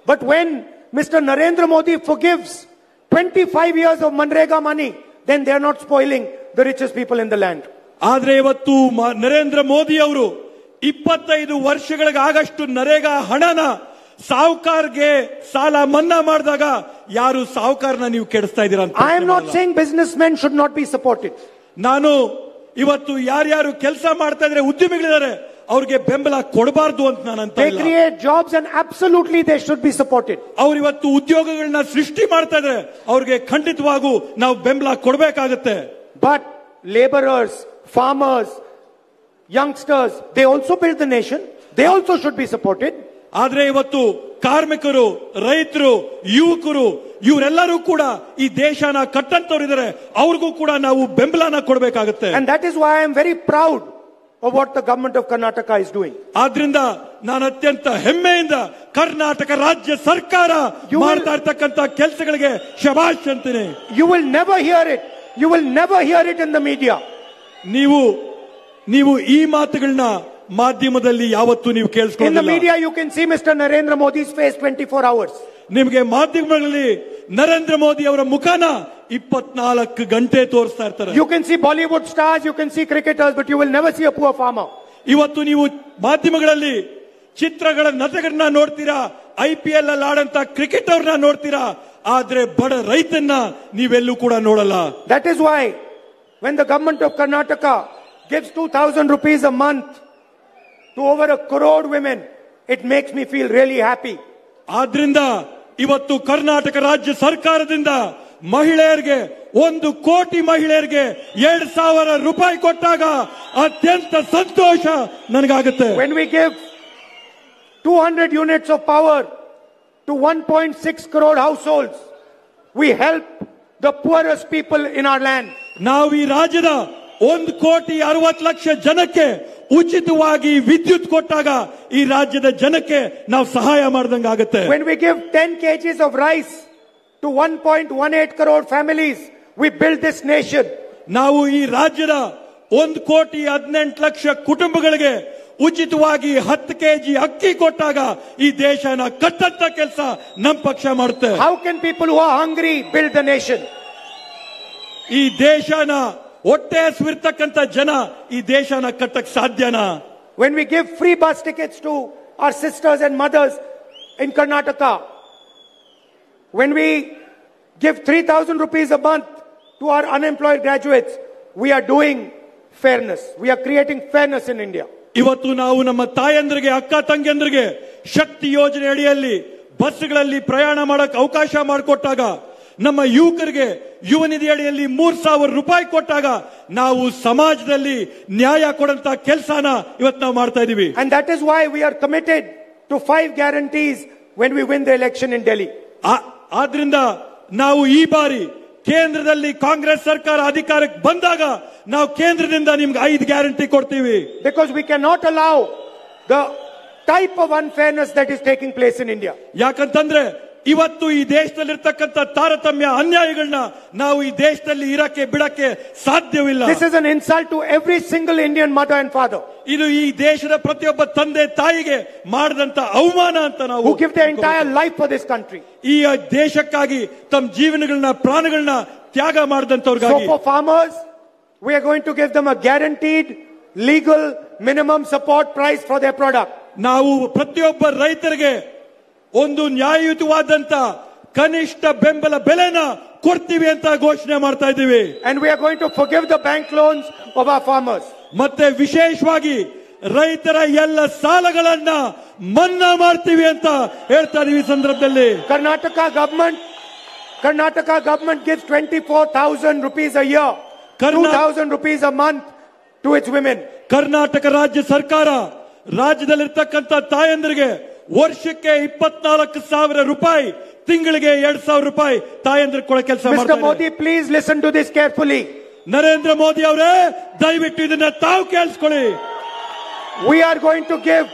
But when Mr. Narendra Modi forgives 25 years of Manrega money, then they are not spoiling the richest people in the land. ಆದ್ರೆ ಇವತ್ತು ನರೇಂದ್ರ ಮೋದಿ ಅವರು 25 ವರ್ಷಗಳಿಗಾಗಷ್ಟು ನರೇಗಾ ಹಣನ ಸಾಹುಕಾರ್ಗೆ ಸಾಲ ಮನ್ನಾ ಮಾಡಿದಾಗ ಯಾರು ಸಾಹುಕಾರನ ನೀವು ಕೆಡಿಸ್ತಾ ಇದ್ದೀರಾ ಅಂತ. I am not saying businessmen should not be supported. ನಾನು ಇವತ್ತು ಯಾರ್ಯಾರು ಕೆಲಸ ಮಾಡ್ತಾ ಇದ್ರೆ ಉದ್ಯಮಿಗಳಿದ್ದಾರೆ ಅವ್ರಿಗೆ ಬೆಂಬಲ ಕೊಡಬಾರ್ದು ಅಂತ ನಾನು ಅಂತ They create jobs and absolutely they should be supported. ಅವ್ರು ಇವತ್ತು ಉದ್ಯೋಗಗಳನ್ನ ಸೃಷ್ಟಿ ಮಾಡ್ತಾ ಇದ್ರೆ ಅವ್ರಿಗೆ ಖಂಡಿತವಾಗೂ ನಾವು ಬೆಂಬಲ ಕೊಡಬೇಕಾಗತ್ತೆ. But laborers, farmers, youngsters, they also build the nation. They also should be supported. ಆದ್ರೆ ಇವತ್ತು ಕಾರ್ಮಿಕರು, ರೈತರು, ಯುವಕರು ಇವರೆಲ್ಲರೂ ಕೂಡ ಈ ದೇಶನ ಕಟ್ಟಂತವರಿದ್ದಾರೆ, ಅವ್ರಿಗೂ ಕೂಡ ನಾವು ಬೆಂಬಲನ ಕೊಡಬೇಕಾಗುತ್ತೆ. And that is why I am very proud of what the government of Karnataka is doing. ಆದ್ರಿಂದ ನಾನು ಅತ್ಯಂತ ಹೆಮ್ಮೆಯಿಂದ ಕರ್ನಾಟಕ ರಾಜ್ಯ ಸರ್ಕಾರ ಮಾಡ್ತಾ ಇರ್ತಕ್ಕಂಥ ಕೆಲಸಗಳಿಗೆ ಶಭಾಷ್ ಅಂತೀನಿ. You will never hear it. You will never hear it in the media. ನೀವು ಈ ಮಾತುಗಳನ್ನ ಮಾಧ್ಯಮದಲ್ಲಿ ಯಾವತ್ತೂ ನೀವು In the ಕೇಳಿಸ್ಕೊಳ್ಳಿಲ್ಲ. media you can see Mr. Narendra Modi's face 24 hours. ನಿಮಗೆ ಮಾಧ್ಯಮಗಳಲ್ಲಿ ನರೇಂದ್ರ ಮೋದಿ ಅವರ ಮುಖನ 24 ಗಂಟೆ ತೋರಿಸ್ತಾ ಇರ್ತಾರೆ. You can see Bollywood stars, you can see cricketers, but you will never see a poor farmer. ಇವತ್ತು ನೀವು ಮಾಧ್ಯಮಗಳಲ್ಲಿ ಚಿತ್ರಗಳ ನಟಗಳನ್ನ ನೋಡ್ತೀರಾ, IPL ಅಲ್ಲಿ ಆಡಂತ ಕ್ರಿಕೆಟ್ ಅವ್ರನ್ನ ನೋಡ್ತೀರಾ, ಆದ್ರೆ ಬಡ ರೈತನ್ನ ನೀವೆಲ್ಲೂ ಕೂಡ ನೋಡಲ್ಲ. That is why when the government of Karnataka gives 2,000 rupees a month to over 1 crore women, it makes me feel really happy. ಆದ್ರಿಂದ ಇವತ್ತು ಕರ್ನಾಟಕ ರಾಜ್ಯ ಸರ್ಕಾರದಿಂದ ಮಹಿಳೆಯರಿಗೆ 1 ಕೋಟಿ ಮಹಿಳೆಯರಿಗೆ 2,000 ರೂಪಾಯಿ ಕೊಟ್ಟಾಗ ಅತ್ಯಂತ ಸಂತೋಷ ನನಗಾಗುತ್ತೆ. When we give 200 units of power to 1.6 crore households, we help the poorest people in our land. ನಾವು ಈ ರಾಜ್ಯದ 1,60,00,000 ಜನಕ್ಕೆ ಉಚಿತವಾಗಿ ವಿದ್ಯುತ್ ಕೊಟ್ಟಾಗ ಈ ರಾಜ್ಯದ ಜನಕ್ಕೆ ನಾವು ಸಹಾಯ ಮಾಡಿದಂಗೆ ಆಗುತ್ತೆ. When we give 10 kgs of rice to 1.18 crore families, we build this nation. ನಾವು ಈ ರಾಜ್ಯದ 1,18,00,000 ಕುಟುಂಬಗಳಿಗೆ ಉಚಿತವಾಗಿ 10 ಕೆಜಿ ಅಕ್ಕಿ ಕೊಟ್ಟಾಗ ಈ ದೇಶನ ಕಟ್ಟಂತ ಕೆಲಸ ನಮ್ಮ ಪಕ್ಷ ಮಾಡುತ್ತೆ. How can people who are hungry build the nation? ಈ ದೇಶನ ಹೊಟ್ಟೆ ಹಸಿವಿರ್ತಕ್ಕಂಥ ಜನ ಈ ದೇಶನ ಕಟ್ಟಕ್ ಸಾಧ್ಯನಾ? When we give free bus tickets to our sisters and mothers in Karnataka, when we give 3,000 rupees a month to our unemployed graduates, we are doing fairness. We are creating fairness in India. ಇವತ್ತು ನಾವು ನಮ್ಮ ತಾಯಂದ್ರಿಗೆ, ಅಕ್ಕ ತಂಗಿಯಂದ್ರಿಗೆ ಶಕ್ತಿ ಯೋಜನೆ ಅಡಿಯಲ್ಲಿ ಬಸ್ಗಳಲ್ಲಿ ಪ್ರಯಾಣ ಮಾಡಕ್ ಅವಕಾಶ ಮಾಡಿಕೊಟ್ಟಾಗ, ನಮ್ಮ ಯುವಕರಿಗೆ ಯುವ ನಿಧಿ ಅಡಿಯಲ್ಲಿ 3,000 ರೂಪಾಯಿ ಕೊಟ್ಟಾಗ ನಾವು ಸಮಾಜದಲ್ಲಿ ನ್ಯಾಯ ಕೊಡಂತ ಕೆಲಸನ ಇವತ್ತು ನಾವು ಮಾಡ್ತಾ ಇದೀವಿ. And that is why we are committed to 5 guarantees when we win the election in Delhi. ಆದ್ರಿಂದ ನಾವು ಈ ಬಾರಿ ಕೇಂದ್ರದಲ್ಲಿ ಕಾಂಗ್ರೆಸ್ ಸರ್ಕಾರ ಅಧಿಕಾರಕ್ಕೆ ಬಂದಾಗ ನಾವು ಕೇಂದ್ರದಿಂದ ನಿಮ್ಗೆ 5 ಗ್ಯಾರಂಟಿ ಕೊಡ್ತೀವಿ. Because we cannot allow the type of unfairness that is taking place in India. ಯಾಕಂತಂದ್ರೆ ಇವತ್ತು ಈ ದೇಶದಲ್ಲಿರ್ತಕ್ಕಂಥ ತಾರತಮ್ಯ ಅನ್ಯಾಯಗಳನ್ನ ನಾವು ಈ ದೇಶದಲ್ಲಿ ಇರಕ್ಕೆ ಬಿಡಕ್ಕೆ ಸಾಧ್ಯವಿಲ್ಲ. This is an insult to every single Indian mother and father. ಇದು ಈ ದೇಶದ ಪ್ರತಿಯೊಬ್ಬ ತಂದೆ ತಾಯಿಗೆ ಮಾಡಿದಂತ ಅವಮಾನ ಅಂತ ನಾವು who give their entire life for this country. ಈ ದೇಶಕ್ಕಾಗಿ ತಮ್ಮ ಜೀವನಗಳನ್ನ ಪ್ರಾಣಗಳನ್ನ ತ್ಯಾಗ ಮಾಡಿದಂತವ್ರಿಗಾಗಿ. So for farmers we are going to give them a guaranteed legal minimum support price for their product. ನಾವು ಪ್ರತಿಯೊಬ್ಬ ರೈತರಿಗೆ ಒಂದು ನ್ಯಾಯಯುತವಾದಂತ ಕನಿಷ್ಠ ಬೆಂಬಲ ಬೆಲೆನ ಕೊಡ್ತೀವಿ ಅಂತ ಘೋಷಣೆ ಮಾಡ್ತಾ ಇದ್ದೀವಿ. And we are going to forgive the bank loans of our farmers. ಮತ್ತೆ ವಿಶೇಷವಾಗಿ ರೈತರ ಎಲ್ಲ ಸಾಲಗಳನ್ನ ಮನ್ನಾ ಮಾಡ್ತೀವಿ ಅಂತ ಹೇಳ್ತಾ ಇದೀವಿ. ಈ ಸಂದರ್ಭದಲ್ಲಿ Karnataka government gives 24,000 rupees a year, 2,000 rupees a month to its women. Karnataka ರಾಜ್ಯ ಸರ್ಕಾರ ರಾಜ್ಯದಲ್ಲಿರ್ತಕ್ಕಂಥ ತಾಯಂದರಿಗೆ ವರ್ಷಕ್ಕೆ 24,000 ರೂಪಾಯಿ, ತಿಂಗಳಿಗೆ 2,000 ರೂಪಾಯಿ ತಾಯಂದರಿಗೆ ಕೊಡೋ ಕೆಲಸ ಮಾಡ್ತಾರೆ. Mr. Modi, please listen to this carefully. Narendra Modi ಅವರೇ ದಯವಿಟ್ಟು ಇದನ್ನ ತಾವು ಕೇಳಿಸ್ಕೊಳ್ಳಿ. We are going to give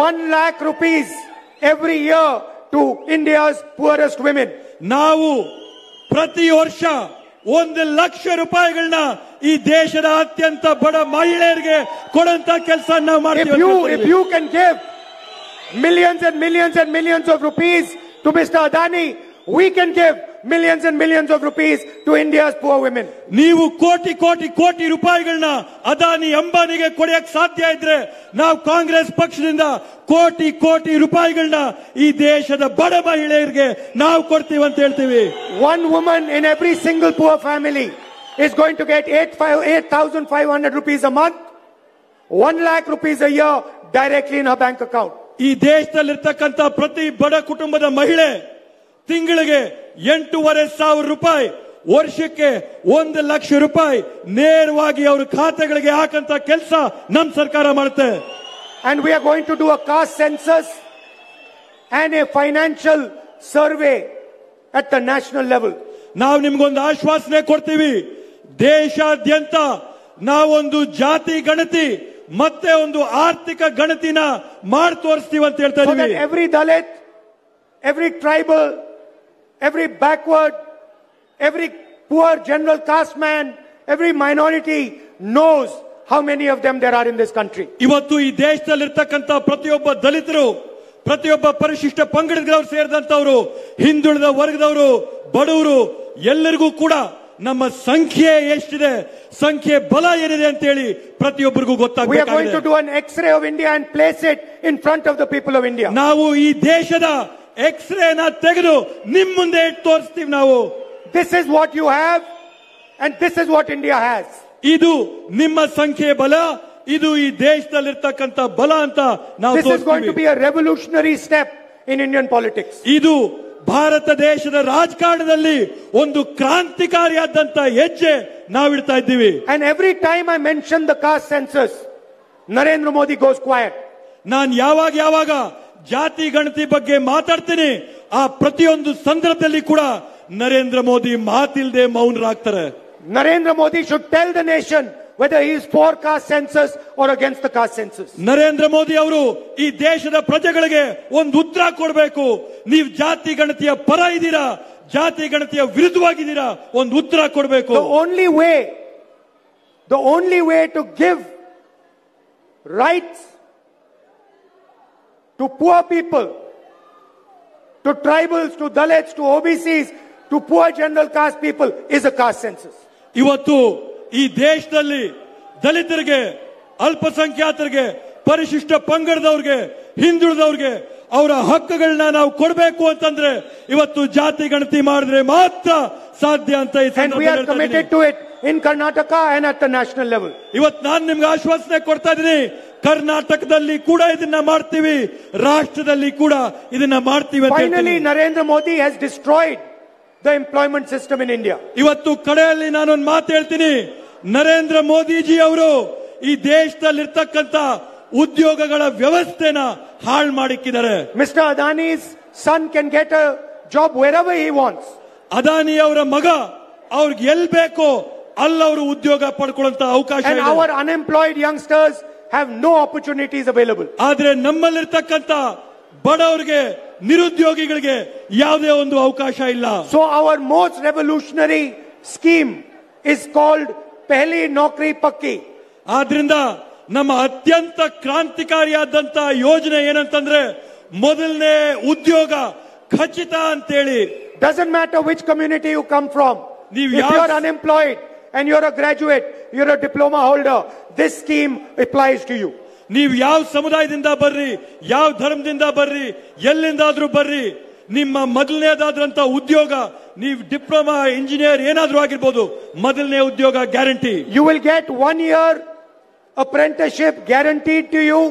1 lakh rupees every year to India's poorest women. ನಾವು ಪ್ರತಿ ವರ್ಷ 1 ಲಕ್ಷ ರೂಪಾಯಿಗಳನ್ನ ಈ ದೇಶದ ಅತ್ಯಂತ ಬಡ ಮಹಿಳೆಯರಿಗೆ ಕೊಡುವಂತ ಕೆಲಸ ನಾವು ಮಾಡ್ತೀವಿ. If you can give millions and millions and millions of rupees to Mr. Adani, we can give millions and millions of rupees to India's poor women. ನೀವು ಕೋಟಿ ಕೋಟಿ ಕೋಟಿ ರೂಪಾಯಿಗಳನ್ನ ಅದಾನಿ ಅಂಬಾನಿಗೆ ಕೊಡಕ್ಕೆ ಸಾಧ್ಯ ಇದ್ರೆ ನಾವು ಕಾಂಗ್ರೆಸ್ ಪಕ್ಷದಿಂದ ಕೋಟಿ ಕೋಟಿ ರೂಪಾಯಿಗಳನ್ನ ಈ ದೇಶದ ಬಡ ಮಹಿಳೆಯರಿಗೆ ನಾವು ಕೊಡ್ತೀವಿ ಅಂತ ಹೇಳ್ತೀವಿ. One woman in every single poor family is going to get 8,500 rupees a month, 1 lakh rupees a year directly in her bank account. ಈ ದೇಶದಲ್ಲಿರ್ತಕ್ಕಂಥ ಪ್ರತಿ ಬಡ ಕುಟುಂಬದ ಮಹಿಳೆ ತಿಂಗಳಿಗೆ 8,500 ರೂಪಾಯಿ, ವರ್ಷಕ್ಕೆ 1 ಲಕ್ಷ ರೂಪಾಯಿ ನೇರವಾಗಿ ಅವರ ಖಾತೆಗಳಿಗೆ ಹಾಕಂತ ಕೆಲಸ ನಮ್ಮ ಸರ್ಕಾರ ಮಾಡುತ್ತೆ. And we are going to do a caste census and a financial survey at the national level. ನಾವು ನಿಮ್ಗೊಂದು ಆಶ್ವಾಸನೆ ಕೊಡ್ತೀವಿ. ದೇಶಾದ್ಯಂತ ನಾವೊಂದು ಜಾತಿ ಗಣತಿ ಮತ್ತೆ ಒಂದು ಆರ್ಥಿಕ ಗಣತಿನ ಮಾಡಿ ತೋರಿಸ್ತೀವಿ ಅಂತ ಹೇಳ್ತಾ ಇದ್ದೀವಿ. So that every Dalit, every tribal, every backward, every poor general caste man, every minority knows how many of them there are in this country. ಇವತ್ತು ಈ ದೇಶದಲ್ಲಿರ್ತಕ್ಕಂಥ ಪ್ರತಿಯೊಬ್ಬ ದಲಿತರು, ಪ್ರತಿಯೊಬ್ಬ ಪರಿಶಿಷ್ಟ ಪಂಗಡದವರು ಸೇರಿದಂತವರು, ಹಿಂದುಳಿದ ವರ್ಗದವರು, ಬಡವರು ಎಲ್ಲರಿಗೂ ಕೂಡ ನಮ್ಮ ಸಂಖ್ಯೆ ಎಷ್ಟಿದೆ, ಸಂಖ್ಯೆ ಬಲ ಏನಿದೆ ಅಂತ ಹೇಳಿ ಪ್ರತಿಯೊಬ್ಬರಿಗೂ ಗೊತ್ತಾಗಬೇಕು. We are going to do an X-ray of India and place it in front of the people of India. ನಾವು ಈ ದೇಶದ ಎಕ್ಸ್ರೇನ ತೆಗೆದು ನಿಮ್ಮ ಮುಂದೆ ಇಟ್ಟು ತೋರಿಸ್ತೀವಿ. ನಾವು This is what you have and this is what India has. ಇದು ನಿಮ್ಮ ಸಂಖ್ಯೆ ಬಲ, ಇದು ಈ ದೇಶದಲ್ಲಿರ್ತಕ್ಕಂಥ ಬಲ ಅಂತ ನಾವು This is going to be a revolutionary step in Indian politics. ಇದು ಭಾರತ ದೇಶದ ರಾಜಕಾರಣದಲ್ಲಿ ಒಂದು ಕ್ರಾಂತಿಕಾರಿಯಾದಂತ ಹೆಜ್ಜೆ ನಾವಿಡ್ತಾ ಇದ್ದೀವಿ. And every time I mention the caste census, Narendra Modi goes quiet. ನಾನು ಯಾವಾಗ ಜಾತಿ ಗಣತಿ ಬಗ್ಗೆ ಮಾತಾಡ್ತೀನಿ, ಆ ಪ್ರತಿಯೊಂದು ಸಂದರ್ಭದಲ್ಲಿ ಕೂಡ Narendra Modi ಮಾತಿಲ್ದೆ ಮೌನರಾಗ್ತಾರೆ. Narendra Modi should tell the nation whether he is for caste census or against the caste census. Narendra Modi ಅವರು ಈ ದೇಶದ ಪ್ರಜೆಗಳಿಗೆ ಒಂದು ಉತ್ತರ ಕೊಡಬೇಕು. ನೀವು ಜಾತಿ ಗಣತಿಯ ಪರ ಇದ್ದೀರಾ, ಜಾತಿ ಗಣತಿಯ ವಿರುದ್ಧವಾಗಿದ್ದೀರಾ, ಒಂದು ಉತ್ತರ ಕೊಡಬೇಕು. The only way to give rights to poor people, to tribals, to Dalits, to OBCs, to poor general caste people is a caste census. ಇವತ್ತು ಈ ದೇಶದಲ್ಲಿ ದಲಿತರಿಗೆ, ಅಲ್ಪಸಂಖ್ಯಾತರಿಗೆ, ಪರಿಶಿಷ್ಟ ಪಂಗಡದವ್ರಿಗೆ, ಹಿಂದುಳಿದವ್ರಿಗೆ ಅವರ ಹಕ್ಕುಗಳನ್ನ ನಾವು ಕೊಡಬೇಕು ಅಂತಂದ್ರೆ ಇವತ್ತು ಜಾತಿ ಗಣತಿ ಮಾಡಿದ್ರೆ ಮಾತ್ರ ಸಾಧ್ಯ ಅಂತ. And we are committed to it in Karnataka and at the national level. ಇವತ್ತು ನಾನು ನಿಮ್ಗೆ ಆಶ್ವಾಸನೆ ಕೊಡ್ತಾ ಇದ್ದೀನಿ, ಕರ್ನಾಟಕದಲ್ಲಿ ಕೂಡ ಇದನ್ನ ಮಾಡ್ತೀವಿ, ರಾಷ್ಟ್ರದಲ್ಲಿ ಕೂಡ ಇದನ್ನ ಮಾಡ್ತೀವಿ. Finally, Narendra Modi has destroyed the employment system in India. ಇವತ್ತು ಕಡೆಯಲ್ಲಿ ನಾನೊಂದು ಮಾತು ಹೇಳ್ತೀನಿ, ನರೇಂದ್ರ ಮೋದಿಜಿ ಅವರು ಈ ದೇಶದಲ್ಲಿರ್ತಕ್ಕಂಥ ಉದ್ಯೋಗಗಳ ವ್ಯವಸ್ಥೆನ ಹಾಳು ಮಾಡಿಕ್ಕಿದ್ದಾರೆ. Mr. Adani's son can get a job wherever he wants. Adani ಅವರ ಮಗ ಅವ್ರಿಗೆ ಎಲ್ಲಿ ಬೇಕೋ allavaru udyoga padkolanta avakasha and ide. our unemployed youngsters have no opportunities available. ಆದ್ರೆ ನಮ್ಮಲ್ಲಿರ್ತಕ್ಕಂತ ಬಡವರಿಗೆ ನಿರುದ್ಯೋಗಿಗಳಿಗೆ ಯಾವುದೇ ಒಂದು ಅವಕಾಶ ಇಲ್ಲ. So our most revolutionary scheme is called Pehli Naukri Pakki. ಆದ್ರಿಂದ ನಮ್ಮ ಅತ್ಯಂತ ಕ್ರಾಂತಿಕಾರಿಯಾದಂತ ಯೋಜನೆ ಏನಂತಂದ್ರೆ ಮೊದಲನೇ ಉದ್ಯೋಗ ಖಚಿತ ಅಂತೇಳಿ. Doesn't matter which community you come from. If you are unemployed and you're a graduate, you're a diploma holder, this scheme applies to you. ನೀವು ಯಾವ ಸಮುದಾಯದಿಂದ ಬರ್ರಿ, ಯಾವ ಧರ್ಮದಿಂದ ಬರ್ರಿ, ಎಲ್ಲಿಂದಾದ್ರೂ ಬರ್ರಿ, ನಿಮ್ಮ ಮೊದಲನೇದಾದ್ರಂತ ಉದ್ಯೋಗ, ನೀವು ಡಿಪ್ಲೊಮಾ ಇಂಜಿನಿಯರ್ ಏನಾದ್ರೂ ಆಗಿರ್ಬೋದು, ಮೊದಲನೇ ಉದ್ಯೋಗ guarantee. You will get 1 year apprenticeship guaranteed to you,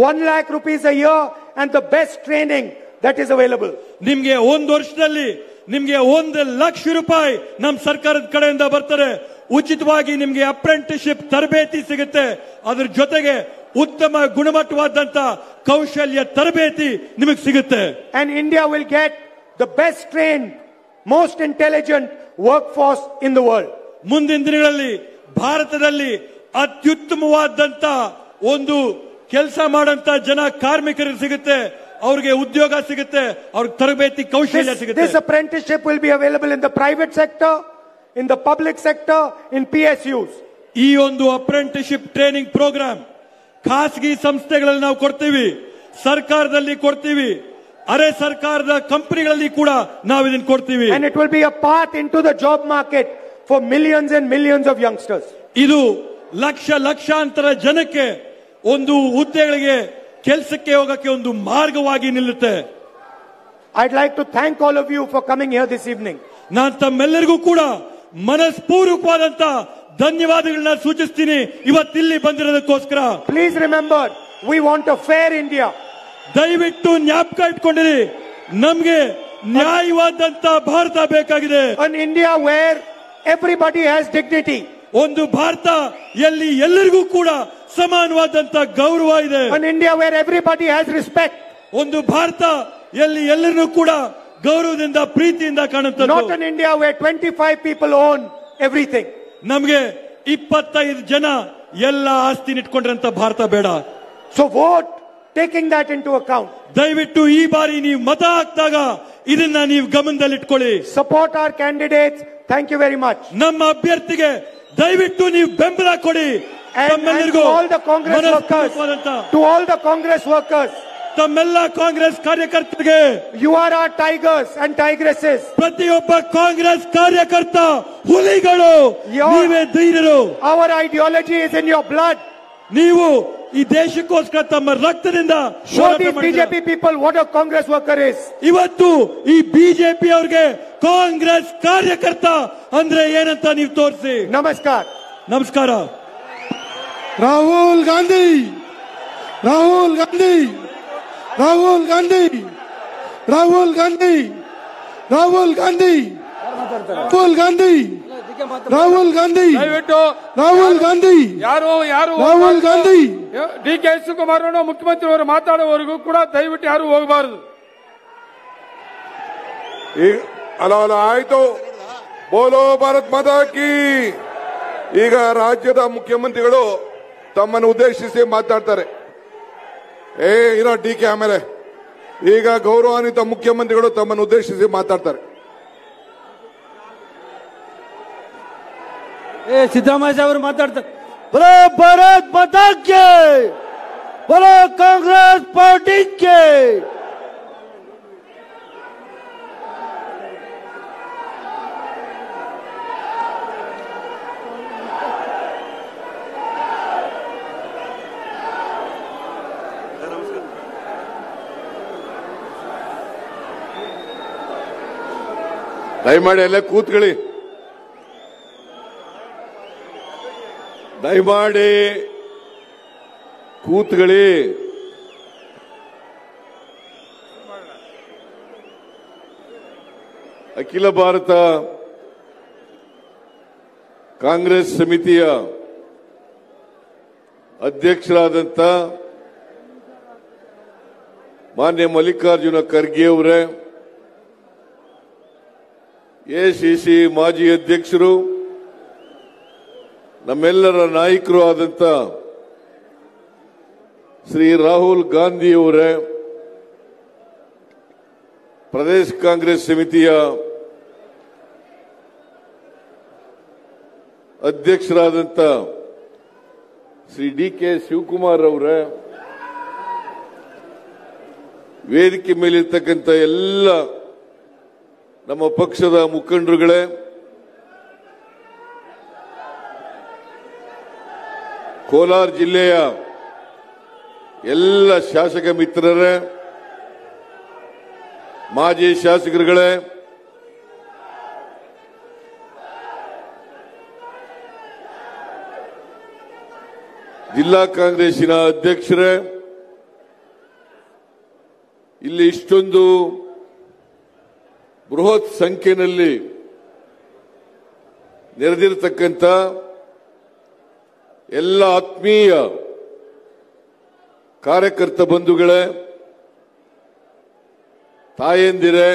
1 lakh rupees a year, and the best training that is available. ನಿಮ್ಗೆ ಒಂದು ವರ್ಷದಲ್ಲಿ ನಿಮ್ಗೆ 1 ಲಕ್ಷ ರೂಪಾಯಿ ನಮ್ಮ ಸರ್ಕಾರದ ಕಡೆಯಿಂದ ಬರ್ತಾರೆ. ಉಚಿತವಾಗಿ ನಿಮ್ಗೆ ಅಪ್ರೆಂಟಿಸ್ಶಿಪ್ ತರಬೇತಿ ಸಿಗುತ್ತೆ. ಅದರ ಜೊತೆಗೆ ಉತ್ತಮ ಗುಣಮಟ್ಟವಾದಂತ ಕೌಶಲ್ಯ ತರಬೇತಿ ನಿಮಗೆ ಸಿಗುತ್ತೆ. And India will get the best trained, most intelligent workforce in the world. ಮುಂದಿನ ದಿನಗಳಲ್ಲಿ ಭಾರತದಲ್ಲಿ ಅತ್ಯುತ್ತಮವಾದಂತ ಒಂದು ಕೆಲಸ ಮಾಡಂತ ಜನ ಕಾರ್ಮಿಕರಿಗೆ ಸಿಗುತ್ತೆ, ಅವ್ರಿಗೆ ಉದ್ಯೋಗ ಸಿಗುತ್ತೆ, ಅವ್ರಿಗೆ ತರಬೇತಿ ಕೌಶಲ್ಯ ಸಿಗುತ್ತೆ. This apprenticeship will be available in the private sector, in the public sector, in PSUs. ಈ ಒಂದು ಅಪ್ರೆಂಟಿಸ್ಶಿಪ್ ಟ್ರೈನಿಂಗ್ ಪ್ರೋಗ್ರಾಮ್ ಖಾಸಗಿ ಸಂಸ್ಥೆಗಳಲ್ಲಿ ನಾವು ಕೊಡ್ತೀವಿ, ಸರ್ಕಾರದಲ್ಲಿ ಕೊಡ್ತೀವಿ, ಅರೆ ಸರ್ಕಾರದ ಕಂಪನಿಗಳಲ್ಲಿ ಕೂಡ ನಾವು ಇದನ್ನು ಕೊಡ್ತೀವಿ. And it will be a path into the job market for millions and millions of youngsters. ಇದು ಲಕ್ಷಾಂತರ ಜನಕ್ಕೆ ಒಂದು ಹುದ್ದೆಗಳಿಗೆ ಕೆಲಸಕ್ಕೆ ಹೋಗಕ್ಕೆ ಒಂದು ಮಾರ್ಗವಾಗಿ ನಿಲ್ಲುತ್ತೆ. I'd like to thank all of you for coming here this evening. ನಾನು ತಮ್ಮೆಲ್ಲರಿಗೂ ಕೂಡ ಮನಸ್ಪೂರ್ವಕವಾದಂತ ಧನ್ಯವಾದಗಳನ್ನ ಸೂಚಿಸ್ತೀನಿ ಇವತ್ತಿಲ್ಲಿ ಬಂದಿರೋದಕ್ಕೋಸ್ಕರ. Please remember, we want a fair India. ದಯವಿಟ್ಟು ಜ್ಞಾಪಕ ಇಟ್ಕೊಂಡಿರಿ, ನಮ್ಗೆ ನ್ಯಾಯವಾದಂತ ಭಾರತ ಬೇಕಾಗಿದೆ. An India where everybody has dignity. ಒಂದು ಭಾರತ ಎಲ್ಲಿ ಎಲ್ಲರಿಗೂ ಕೂಡ ಸಮಾನವಾದಂತ ಗೌರವ ಇದೆ. An India where everybody has respect. ಒಂದು ಭಾರತ ಎಲ್ಲಿ ಎಲ್ಲರನ್ನೂ ಕೂಡ ಗೌರವದಿಂದ ಪ್ರೀತಿಯಿಂದ ಕಾಣುತ್ತದೆ. Not an India where 25 people own everything. ನಮಗೆ 25 ಜನ ಎಲ್ಲ ಆಸ್ತಿನ ಇಟ್ಕೊಂಡ್ರಂತ ಭಾರತ ಬೇಡ. So vote taking that into account. ದಯವಿಟ್ಟು ಈ ಬಾರಿ ನೀವು ಮತ ಹಾಕಿದಾಗ ಇದನ್ನ ನೀವು ಗಮನದಲ್ಲಿಟ್ಕೊಳ್ಳಿ. Support our candidates. Thank you very much. ನಮ್ಮ ಅಭ್ಯರ್ಥಿಗೆ ದಯವಿಟ್ಟು ನೀವು ಬೆಂಬಲ ಕೊಡಿ. And to all the Congress workers, to all the Congress workers, ತಮ್ಮೆಲ್ಲ ಕಾಂಗ್ರೆಸ್ ಕಾರ್ಯಕರ್ತರಿಗೆ, you are our tigers and tigresses. ಪ್ರತಿಯೊಬ್ಬ ಕಾಂಗ್ರೆಸ್ ಕಾರ್ಯಕರ್ತ ಹುಲಿಗಳು, ನೀವೇ ಧೀರರು. Our ideology is in your blood. ನೀವು ಈ ದೇಶಕ್ಕೋಸ್ಕರ ತಮ್ಮ ರಕ್ತದಿಂದ show these BJP people what a Congress worker is. ಇವತ್ತು ಈ ಬಿಜೆಪಿ ಅವ್ರಿಗೆ ಕಾಂಗ್ರೆಸ್ ಕಾರ್ಯಕರ್ತ ಅಂದ್ರೆ ಏನಂತ ನೀವು ತೋರಿಸಿ. ನಮಸ್ಕಾರ. ನಮಸ್ಕಾರ. ರಾಹುಲ್ ಗಾಂಧಿ, ರಾಹುಲ್ ಗಾಂಧಿ, ರಾಹುಲ್ ಗಾಂಧಿ, ರಾಹುಲ್ ಗಾಂಧಿ, ರಾಹುಲ್ ಗಾಂಧಿ, ರಾಹುಲ್ ಗಾಂಧಿ, ರಾಹುಲ್ ಗಾಂಧಿ, ರಾಹುಲ್ ಗಾಂಧಿ, ರಾಹುಲ್ ಗಾಂಧಿ. DK ಶಿವಕುಮಾರ್ ಅವರು ಮುಖ್ಯಮಂತ್ರಿ ಅವರು ಮಾತಾಡುವವರೆಗೂ ಕೂಡ ದಯವಿಟ್ಟು ಯಾರು ಹೋಗಬಾರದು. ಅಲ್ಲ ಆಯ್ತು. ಬೋಲೋ ಭಾರತ್ ಮಾತಾ ಕಿ. ಈಗ ರಾಜ್ಯದ ಮುಖ್ಯಮಂತ್ರಿಗಳು ತಮ್ಮನ್ನು ಉದ್ದೇಶಿಸಿ ಮಾತಾಡ್ತಾರೆ. ಇರೋ DK ಆಮೇಲೆ ಈಗ ಗೌರವಾನ್ವಿತ ಮುಖ್ಯಮಂತ್ರಿಗಳು ತಮ್ಮನ್ನು ಉದ್ದೇಶಿಸಿ ಮಾತಾಡ್ತಾರೆ. ಸಿದ್ದರಾಮಯ್ಯ ಅವರು ಮಾತಾಡ್ತಾರೆ. ಬರೋ ಭಾರತ್ ಮಾತಾ ಕಿ, ಬರೋ ಕಾಂಗ್ರೆಸ್ ಪಾರ್ಟಿ ಕೆ. ದಯಮಾಡಿ ಎಲ್ಲ ಕೂತ್ಕೊಳ್ಳಿ, ದಯಮಾಡಿ ಕೂತ್ಕೊಳ್ಳಿ. ಅಖಿಲ ಭಾರತ ಕಾಂಗ್ರೆಸ್ ಸಮಿತಿಯ ಅಧ್ಯಕ್ಷರಾದಂಥ ಮಾನ್ಯ ಮಲ್ಲಿಕಾರ್ಜುನ ಖರ್ಗೆ ಅವರೇ, ಎಸಿಸಿ ಮಾಜಿ ಅಧ್ಯಕ್ಷರು, ನಮ್ಮೆಲ್ಲರ ನಾಯಕರು ಆದಂತ ಶ್ರೀ ರಾಹುಲ್ ಗಾಂಧಿಯವರೇ, ಪ್ರದೇಶ ಕಾಂಗ್ರೆಸ್ ಸಮಿತಿಯ ಅಧ್ಯಕ್ಷರಾದಂತ ಶ್ರೀ ಡಿ.ಕೆ. ಶಿವಕುಮಾರ್ ಅವರೇ, ವೇದಿಕೆ ಮೇಲಿರ್ತಕ್ಕಂಥ ಎಲ್ಲ ನಮ್ಮ ಪಕ್ಷದ ಮುಖಂಡರುಗಳೇ, ಕೋಲಾರ ಜಿಲ್ಲೆಯ ಎಲ್ಲ ಶಾಸಕ ಮಿತ್ರರೇ, ಮಾಜಿ ಶಾಸಕರುಗಳೇ, ಜಿಲ್ಲಾ ಕಾಂಗ್ರೆಸ್ಸಿನ ಅಧ್ಯಕ್ಷರೇ, ಇಲ್ಲಿ ಇಷ್ಟೊಂದು ಬೃಹತ್ ಸಂಖ್ಯೆಯಲ್ಲಿ ನೆರೆದಿರತಕ್ಕಂಥ ಎಲ್ಲ ಆತ್ಮೀಯ ಕಾರ್ಯಕರ್ತ ಬಂಧುಗಳೇ, ತಾಯಂದಿರೇ,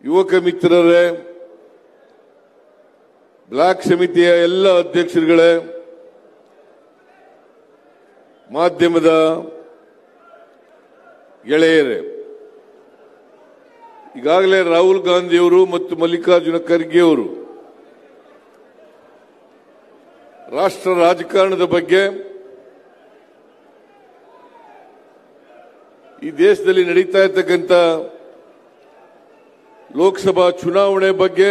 ಯುವಕ ಮಿತ್ರರೇ, ಬ್ಲಾಕ್ ಸಮಿತಿಯ ಎಲ್ಲ ಅಧ್ಯಕ್ಷರುಗಳೇ, ಮಾಧ್ಯಮದ ಗೆಳೆಯರೇ, ಈಗಾಗಲೇ ರಾಹುಲ್ ಗಾಂಧಿಯವರು ಮತ್ತು ಮಲ್ಲಿಕಾರ್ಜುನ ಖರ್ಗೆ ಅವರು ರಾಷ್ಟ್ರ ರಾಜಕಾರಣದ ಬಗ್ಗೆ, ಈ ದೇಶದಲ್ಲಿ ನಡೀತಾ ಇರತಕ್ಕಂಥ ಲೋಕಸಭಾ ಚುನಾವಣೆ ಬಗ್ಗೆ,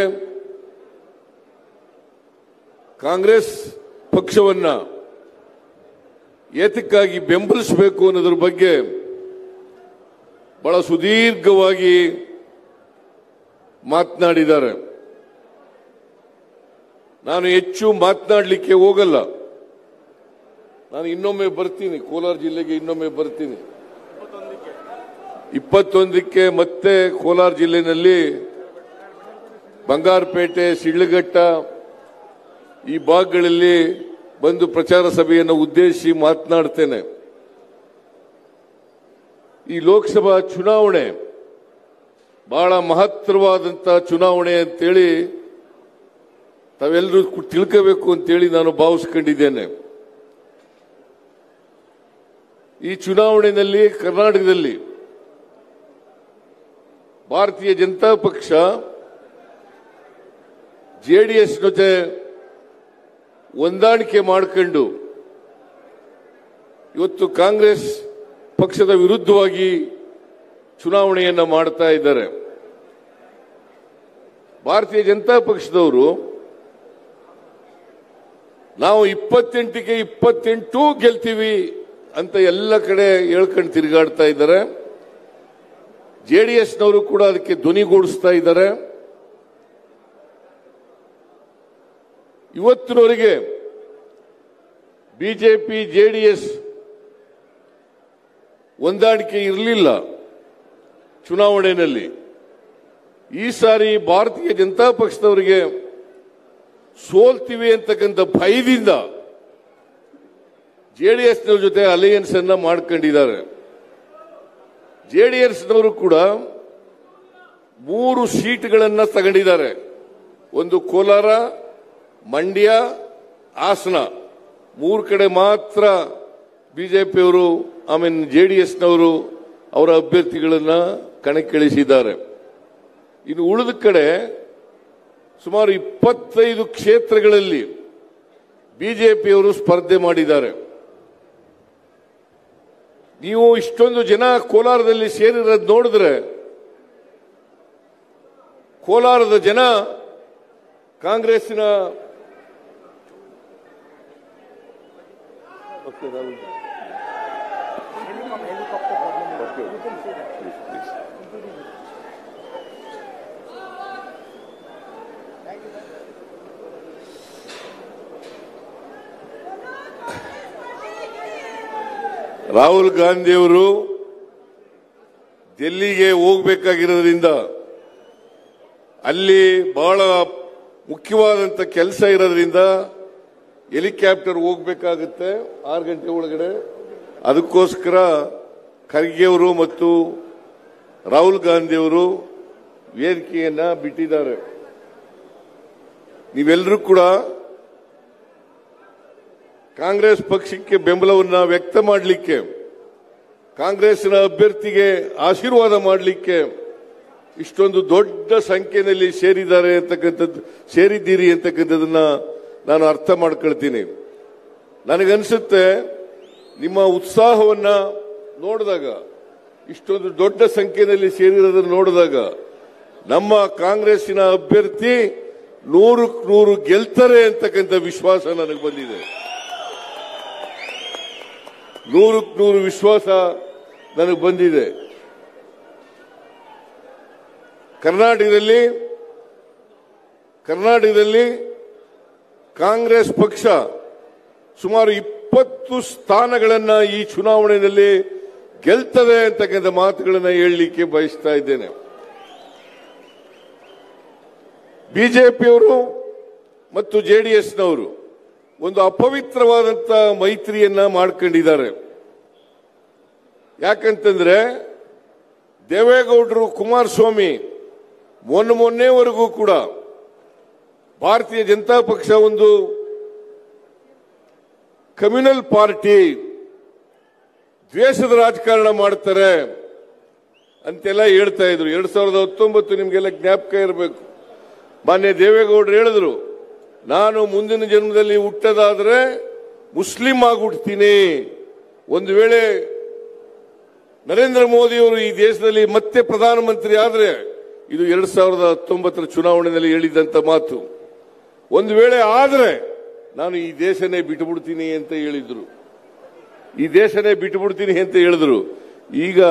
ಕಾಂಗ್ರೆಸ್ ಪಕ್ಷವನ್ನ ಏತಕ್ಕಾಗಿ ಬೆಂಬಲಿಸಬೇಕು ಅನ್ನೋದ್ರ ಬಗ್ಗೆ ಬಹಳ ಸುದೀರ್ಘವಾಗಿ ಮಾತನಾಡಿದ್ದಾರೆ. ನಾನು ಹೆಚ್ಚು ಮಾತನಾಡಲಿಕ್ಕೆ ಹೋಗಲ್ಲ. ನಾನು ಇನ್ನೊಮ್ಮೆ ಬರ್ತೀನಿ, ಕೋಲಾರ ಜಿಲ್ಲೆಗೆ ಇನ್ನೊಮ್ಮೆ ಬರ್ತೀನಿ. 21ಕ್ಕೆ ಮತ್ತೆ ಕೋಲಾರ ಜಿಲ್ಲೆಯಲ್ಲಿ ಬಂಗಾರಪೇಟೆ, ಶಿಡ್ಲಘಟ್ಟ ಈ ಭಾಗಗಳಲ್ಲಿ ಬಂದು ಪ್ರಚಾರ ಸಭೆಯನ್ನು ಉದ್ದೇಶಿಸಿ ಮಾತನಾಡ್ತೇನೆ. ಈ ಲೋಕಸಭಾ ಚುನಾವಣೆ ಬಹಳ ಮಹತ್ತರವಾದಂತಹ ಚುನಾವಣೆ ಅಂತೇಳಿ ತಾವೆಲ್ಲರೂ ತಿಳ್ಕೋಬೇಕು ಅಂತೇಳಿ ನಾನು ಭಾವಿಸ್ಕೊಂಡಿದ್ದೇನೆ. ಈ ಚುನಾವಣೆಯಲ್ಲಿ ಕರ್ನಾಟಕದಲ್ಲಿ ಭಾರತೀಯ ಜನತಾ ಪಕ್ಷ ಜೆಡಿಎಸ್ ಜೊತೆ ಹೊಂದಾಣಿಕೆ ಮಾಡಿಕೊಂಡು ಇವತ್ತು ಕಾಂಗ್ರೆಸ್ ಪಕ್ಷದ ವಿರುದ್ಧವಾಗಿ ಚುನಾವಣೆಯನ್ನು ಮಾಡ್ತಾ ಇದ್ದಾರೆ. ಭಾರತೀಯ ಜನತಾ ಪಕ್ಷದವರು ನಾವು 28ಕ್ಕೆ 28 ಗೆಲ್ತೀವಿ ಅಂತ ಎಲ್ಲ ಕಡೆ ಹೇಳ್ಕೊಂಡು ತಿರುಗಾಡ್ತಾ ಇದ್ದಾರೆ. ಜೆಡಿಎಸ್ನವರು ಕೂಡ ಅದಕ್ಕೆ ಧ್ವನಿಗೂಡಿಸ್ತಾ ಇದ್ದಾರೆ. ಇವತ್ತಿನವರೆಗೆ ಬಿಜೆಪಿ ಜೆಡಿಎಸ್ ಹೊಂದಾಣಿಕೆ ಇರಲಿಲ್ಲ ಚುನಾವಣೆಯಲ್ಲಿ. ಈ ಸಾರಿ ಭಾರತೀಯ ಜನತಾ ಪಕ್ಷದವರಿಗೆ ಸೋಲ್ತೀವಿ ಅಂತಕ್ಕಂಥ ಭಯದಿಂದ ಜೆಡಿಎಸ್ನವ್ರ ಜೊತೆ ಅಲಯನ್ಸ್ ಅನ್ನ ಮಾಡ್ಕೊಂಡಿದ್ದಾರೆ. ಜೆಡಿಎಸ್ನವರು ಕೂಡ 3 ಸೀಟ್ಗಳನ್ನು ತಗೊಂಡಿದ್ದಾರೆ. ಒಂದು ಕೋಲಾರ, ಮಂಡ್ಯ, ಹಾಸನ, 3 ಕಡೆ ಮಾತ್ರ ಬಿಜೆಪಿಯವರು ಆಮೇಲೆ ಜೆಡಿಎಸ್ನವರು ಅವರ ಅಭ್ಯರ್ಥಿಗಳನ್ನ ಕಣಕ್ಕಿಳಿಸಿದ್ದಾರೆ. ಇನ್ನು ಉಳಿದ ಕಡೆ ಸುಮಾರು 25 ಕ್ಷೇತ್ರಗಳಲ್ಲಿ ಬಿಜೆಪಿಯವರು ಸ್ಪರ್ಧೆ ಮಾಡಿದ್ದಾರೆ. ನೀವು ಇಷ್ಟೊಂದು ಜನ ಕೋಲಾರದಲ್ಲಿ ಸೇರಿರೋದು ನೋಡಿದ್ರೆ ಕೋಲಾರದ ಜನ ಕಾಂಗ್ರೆಸ್ಸಿನ ರಾಹುಲ್ ಗಾಂಧಿಯವರು ಡೆಲ್ಲಿಗೆ ಹೋಗಬೇಕಾಗಿರೋದ್ರಿಂದ ಅಲ್ಲಿ ಬಹಳ ಮುಖ್ಯವಾದಂತ ಕೆಲಸ ಇರೋದ್ರಿಂದ ಹೆಲಿಕಾಪ್ಟರ್ ಹೋಗಬೇಕಾಗುತ್ತೆ 6 ಗಂಟೆ ಒಳಗಡೆ. ಅದಕ್ಕೋಸ್ಕರ ಖರ್ಗೆ ಅವರು ಮತ್ತು ರಾಹುಲ್ ಗಾಂಧಿ ಅವರು ವೇದಿಕೆಯನ್ನ ಬಿಟ್ಟಿದ್ದಾರೆ. ನೀವೆಲ್ಲರೂ ಕೂಡ ಕಾಂಗ್ರೆಸ್ ಪಕ್ಷಕ್ಕೆ ಬೆಂಬಲವನ್ನ ವ್ಯಕ್ತ ಮಾಡಲಿಕ್ಕೆ, ಕಾಂಗ್ರೆಸ್ನ ಅಭ್ಯರ್ಥಿಗೆ ಆಶೀರ್ವಾದ ಮಾಡಲಿಕ್ಕೆ ಇಷ್ಟೊಂದು ದೊಡ್ಡ ಸಂಖ್ಯೆಯಲ್ಲಿ ಸೇರಿದ್ದೀರಿ ಅಂತಕ್ಕಂಥದನ್ನ ನಾನು ಅರ್ಥ ಮಾಡ್ಕೊಳ್ತೀನಿ. ನನಗನ್ಸುತ್ತೆ ನಿಮ್ಮ ಉತ್ಸಾಹವನ್ನ ನೋಡಿದಾಗ, ಇಷ್ಟೊಂದು ದೊಡ್ಡ ಸಂಖ್ಯೆಯಲ್ಲಿ ಸೇರಿರೋದನ್ನು ನೋಡಿದಾಗ ನಮ್ಮ ಕಾಂಗ್ರೆಸ್ಸಿನ ಅಭ್ಯರ್ಥಿ 100ಕ್ಕೆ 100 ಗೆಲ್ತಾರೆ ಅಂತಕ್ಕಂಥ ವಿಶ್ವಾಸ ನನಗೆ ಬಂದಿದೆ. 100ಕ್ಕೆ 100 ವಿಶ್ವಾಸ ನನಗೆ ಬಂದಿದೆ. ಕರ್ನಾಟಕದಲ್ಲಿ ಕಾಂಗ್ರೆಸ್ ಪಕ್ಷ ಸುಮಾರು 20 ಸ್ಥಾನಗಳನ್ನ ಈ ಚುನಾವಣೆಯಲ್ಲಿ ಗೆಲ್ತದೆ ಅಂತಕ್ಕಂಥ ಮಾತುಗಳನ್ನ ಹೇಳಲಿಕ್ಕೆ ಬಯಸ್ತಾ ಇದ್ದೇನೆ. ಬಿಜೆಪಿಯವರು ಮತ್ತು ಜೆಡಿಎಸ್ನವರು ಒಂದು ಅಪವಿತ್ರವಾದಂತ ಮೈತ್ರಿಯನ್ನ ಮಾಡ್ಕೊಂಡಿದ್ದಾರೆ. ಯಾಕಂತಂದ್ರೆ ದೇವೇಗೌಡರು, ಕುಮಾರಸ್ವಾಮಿ ಮೊನ್ನೆವರೆಗೂ ಕೂಡ ಭಾರತೀಯ ಜನತಾ ಪಕ್ಷ ಒಂದು ಕಮ್ಯುನಲ್ ಪಾರ್ಟಿ, ದ್ವೇಷದ ರಾಜಕಾರಣ ಮಾಡ್ತಾರೆ ಅಂತೆಲ್ಲ ಹೇಳ್ತಾ ಇದ್ರು. 2019 ನಿಮ್ಗೆಲ್ಲ ಜ್ಞಾಪಕ ಇರಬೇಕು. ಮಾನ್ಯ ದೇವೇಗೌಡರು ಹೇಳಿದ್ರು, ನಾನು ಮುಂದಿನ ಜನ್ಮದಲ್ಲಿ ಹುಟ್ಟದಾದ್ರೆ ಮುಸ್ಲಿಂ ಆಗ್ಬಿಡ್ತೀನಿ. ಒಂದು ವೇಳೆ ನರೇಂದ್ರ ಮೋದಿಯವರು ಈ ದೇಶದಲ್ಲಿ ಮತ್ತೆ ಪ್ರಧಾನಮಂತ್ರಿ ಆದ್ರೆ, ಇದು 2019 ಚುನಾವಣೆಯಲ್ಲಿ ಹೇಳಿದಂತ ಮಾತು, ಒಂದು ವೇಳೆ ಆದ್ರೆ ನಾನು ಈ ದೇಶನೇ ಬಿಟ್ಟುಬಿಡ್ತೀನಿ ಅಂತ ಹೇಳಿದ್ರು. ಈ ದೇಶನೇ ಬಿಟ್ಟುಬಿಡ್ತೀನಿ ಅಂತ ಹೇಳಿದ್ರು. ಈಗ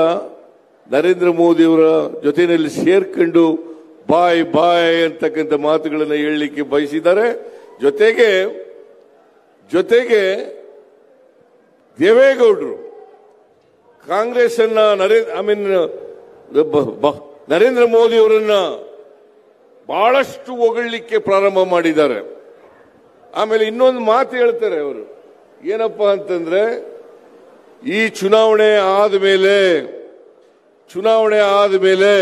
ನರೇಂದ್ರ ಮೋದಿಯವರ ಜೊತೆಯಲ್ಲಿ ಸೇರ್ಕೊಂಡು ಬಾಯ್ ಬಾಯ್ ಅಂತಕ್ಕಂಥ ಮಾತುಗಳನ್ನು ಹೇಳಲಿಕ್ಕೆ ಬಯಸಿದ್ದಾರೆ. ಜೊತೆಗೆ ದೇವೇಗೌಡರು ಕಾಂಗ್ರೆಸ್ ಅನ್ನ ನರೇಂದ್ರ ಮೋದಿ ಅವರನ್ನ ಬಹಳಷ್ಟು ಹೊಗಳಲಿಕ್ಕೆ ಪ್ರಾರಂಭ ಮಾಡಿದ್ದಾರೆ. ಆಮೇಲೆ ಇನ್ನೊಂದು ಮಾತು ಹೇಳ್ತಾರೆ ಅವರು, ಏನಪ್ಪಾ ಅಂತಂದ್ರೆ ಈ ಚುನಾವಣೆ ಆದ್ಮೇಲೆ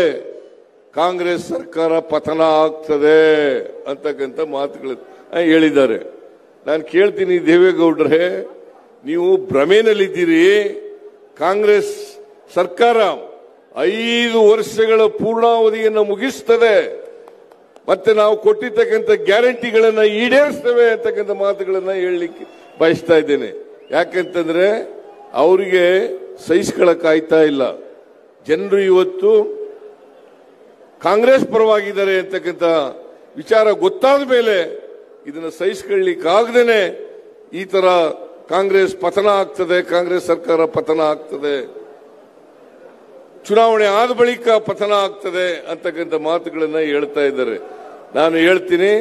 ಕಾಂಗ್ರೆಸ್ ಸರ್ಕಾರ ಪತನ ಆಗ್ತದೆ ಅಂತಕ್ಕಂಥ ಮಾತುಗಳು ಹೇಳಿದ್ದಾರೆ. ನಾನು ಕೇಳ್ತೀನಿ, ದೇವೇಗೌಡ್ರೆ, ನೀವು ಭ್ರಮೆನಲ್ಲಿದ್ದೀರಿ. ಕಾಂಗ್ರೆಸ್ ಸರ್ಕಾರ 5 ವರ್ಷಗಳ ಪೂರ್ಣಾವಧಿಯನ್ನು ಮುಗಿಸ್ತದೆ, ಮತ್ತೆ ನಾವು ಕೊಟ್ಟಿರ್ತಕ್ಕಂಥ ಗ್ಯಾರಂಟಿಗಳನ್ನ ಈಡೇರಿಸ್ತೇವೆ ಅಂತಕ್ಕಂಥ ಮಾತುಗಳನ್ನ ಹೇಳಲಿಕ್ಕೆ ಬಯಸ್ತಾ ಇದ್ದೇನೆ. ಯಾಕಂತಂದ್ರೆ ಅವರಿಗೆ ಸಹಿಸ್ಕೊಳ್ಳಕ್ಕಾಗ್ತಾ ಇಲ್ಲ. ಜನರು ಇವತ್ತು ಕಾಂಗ್ರೆಸ್ ಪರವಾಗಿದ್ದಾರೆ ಅಂತಕ್ಕಂಥ ವಿಚಾರ ಗೊತ್ತಾದ ಮೇಲೆ ಇದನ್ನ ಸಹಿಸ್ಕೊಳ್ಳಿಕ್ಕಾಗದೇನೆ ಈ ತರ ಕಾಂಗ್ರೆಸ್ ಪತನ ಆಗ್ತದೆ, ಕಾಂಗ್ರೆಸ್ ಸರ್ಕಾರ ಪತನ ಆಗ್ತದೆ, ಚುನಾವಣೆ ಆದ ಬಳಿಕ ಪತನ ಆಗ್ತದೆ ಅಂತಕ್ಕಂಥ ಮಾತುಗಳನ್ನ ಹೇಳ್ತಾ ಇದ್ದಾರೆ. ನಾನು ಹೇಳ್ತೀನಿ,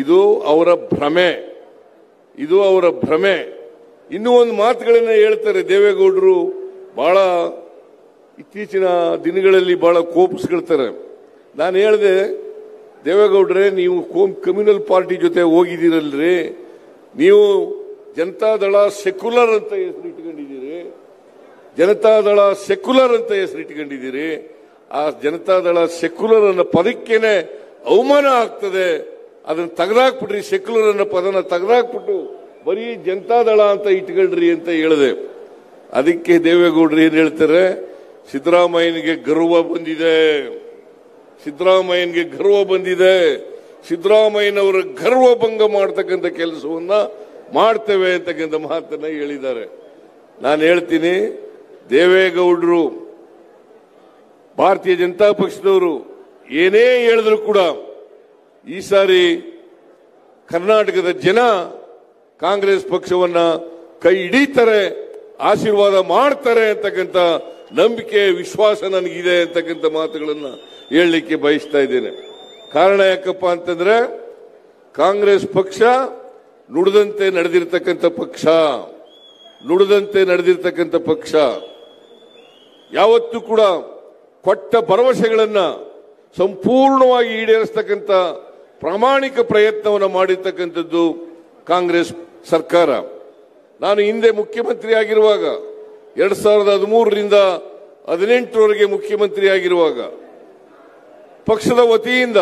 ಇದು ಅವರ ಭ್ರಮೆ. ಇನ್ನೂ ಒಂದು ಮಾತುಗಳನ್ನ ಹೇಳ್ತಾರೆ ದೇವೇಗೌಡರು. ಬಹಳ ಇತ್ತೀಚಿನ ದಿನಗಳಲ್ಲಿ ಬಹಳ ಕೋಪಿಸ್ಕೊಳ್ತಾರೆ. ನಾನು ಹೇಳಿದೆ, ದೇವೇಗೌಡ್ರೆ, ನೀವು ಕಮ್ಯುನಲ್ ಪಾರ್ಟಿ ಜೊತೆ ಹೋಗಿದ್ದೀರಲ್ರಿ, ನೀವು ಜನತಾದಳ ಸೆಕ್ಯುಲರ್ ಅಂತ ಹೆಸರಿಟ್ಕೊಂಡಿದ್ದೀರಿ. ಆ ಜನತಾದಳ ಸೆಕ್ಯುಲರ್ ಅನ್ನೋ ಪದಕ್ಕೇನೆ ಅವಮಾನ ಆಗ್ತದೆ. ಅದನ್ನ ತೆಗೆದಾಕ್ಬಿಟ್ರಿ, ಸೆಕ್ಯುಲರ್ ಅನ್ನೋ ಪದನ ತೆಗೆದಾಕ್ಬಿಟ್ಟು ಬರೀ ಜನತಾದಳ ಅಂತ ಇಟ್ಕೊಳ್ರಿ ಅಂತ ಹೇಳಿದೆ. ಅದಕ್ಕೆ ದೇವೇಗೌಡರು ಏನ್ ಹೇಳ್ತಾರೆ, ಸಿದ್ದರಾಮಯ್ಯನಿಗೆ ಗರ್ವ ಬಂದಿದೆ, ಸಿದ್ದರಾಮಯ್ಯನವರ ಗರ್ವ ಭಂಗ ಮಾಡತಕ್ಕಂಥ ಕೆಲಸವನ್ನ ಮಾಡ್ತೇವೆ ಅಂತಕ್ಕಂಥ ಮಾತನ್ನ ಹೇಳಿದ್ದಾರೆ. ನಾನು ಹೇಳ್ತೀನಿ, ದೇವೇಗೌಡರು, ಭಾರತೀಯ ಜನತಾ ಪಕ್ಷದವರು ಏನೇ ಹೇಳಿದ್ರು ಕೂಡ ಈ ಸಾರಿ ಕರ್ನಾಟಕದ ಜನ ಕಾಂಗ್ರೆಸ್ ಪಕ್ಷವನ್ನ ಕೈ ಹಿಡಿತಾರೆ, ಆಶೀರ್ವಾದ ಮಾಡ್ತಾರೆ ಅಂತಕ್ಕಂಥ ನಂಬಿಕೆ, ವಿಶ್ವಾಸ ನನಗಿದೆ ಅಂತಕ್ಕಂಥ ಮಾತುಗಳನ್ನ ಹೇಳಲಿಕ್ಕೆ ಬಯಸ್ತಾ ಇದ್ದೇನೆ. ಕಾರಣ ಯಾಕಪ್ಪ ಅಂತಂದ್ರೆ, ಕಾಂಗ್ರೆಸ್ ಪಕ್ಷ ನುಡಿದಂತೆ ನಡೆದಿರ್ತಕ್ಕಂಥ ಪಕ್ಷ, ಯಾವತ್ತೂ ಕೂಡ ಕೊಟ್ಟ ಭರವಸೆಗಳನ್ನ ಸಂಪೂರ್ಣವಾಗಿ ಈಡೇರಿಸತಕ್ಕಂಥ ಪ್ರಾಮಾಣಿಕ ಪ್ರಯತ್ನವನ್ನು ಮಾಡಿರ್ತಕ್ಕಂಥದ್ದು ಕಾಂಗ್ರೆಸ್ ಸರ್ಕಾರ. ನಾನು ಹಿಂದೆ ಮುಖ್ಯಮಂತ್ರಿ ಆಗಿರುವಾಗ 2013ರಿಂದ 2018ರವರೆಗೆ ಮುಖ್ಯಮಂತ್ರಿ ಆಗಿರುವಾಗ ಪಕ್ಷದ ವತಿಯಿಂದ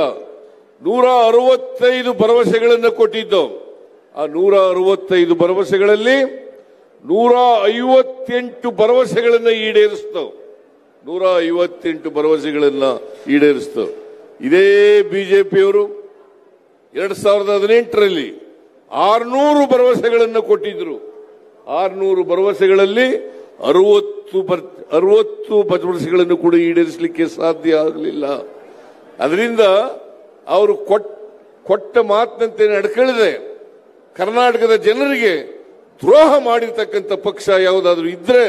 165 ಭರವಸೆಗಳನ್ನು ಕೊಟ್ಟಿದ್ದು. ಆ 165 ಭರವಸೆಗಳಲ್ಲಿ 158 ಭರವಸೆಗಳನ್ನು ಈಡೇರಿಸಿತು. 158 ಭರವಸೆಗಳನ್ನು ಈಡೇರಿಸಿತು. ಇದೇ ಬಿಜೆಪಿಯವರು 2018ರಲ್ಲಿ 600 ಭರವಸೆಗಳನ್ನು ಕೊಟ್ಟಿದ್ರು. 600 ಭರವಸೆಗಳಲ್ಲಿ 60 ಭರವಸೆಗಳನ್ನು ಕೂಡ ಈಡೇರಿಸಲಿಕ್ಕೆ ಸಾಧ್ಯ ಆಗಲಿಲ್ಲ. ಅದರಿಂದ ಅವರು ಕೊಟ್ಟ ಮಾತಿನಂತೆ ನಡ್ಕೊಳ್ಳದೆ ಕರ್ನಾಟಕದ ಜನರಿಗೆ ದ್ರೋಹ ಮಾಡಿರ್ತಕ್ಕಂಥ ಪಕ್ಷ ಯಾವುದಾದ್ರೂ ಇದ್ರೆ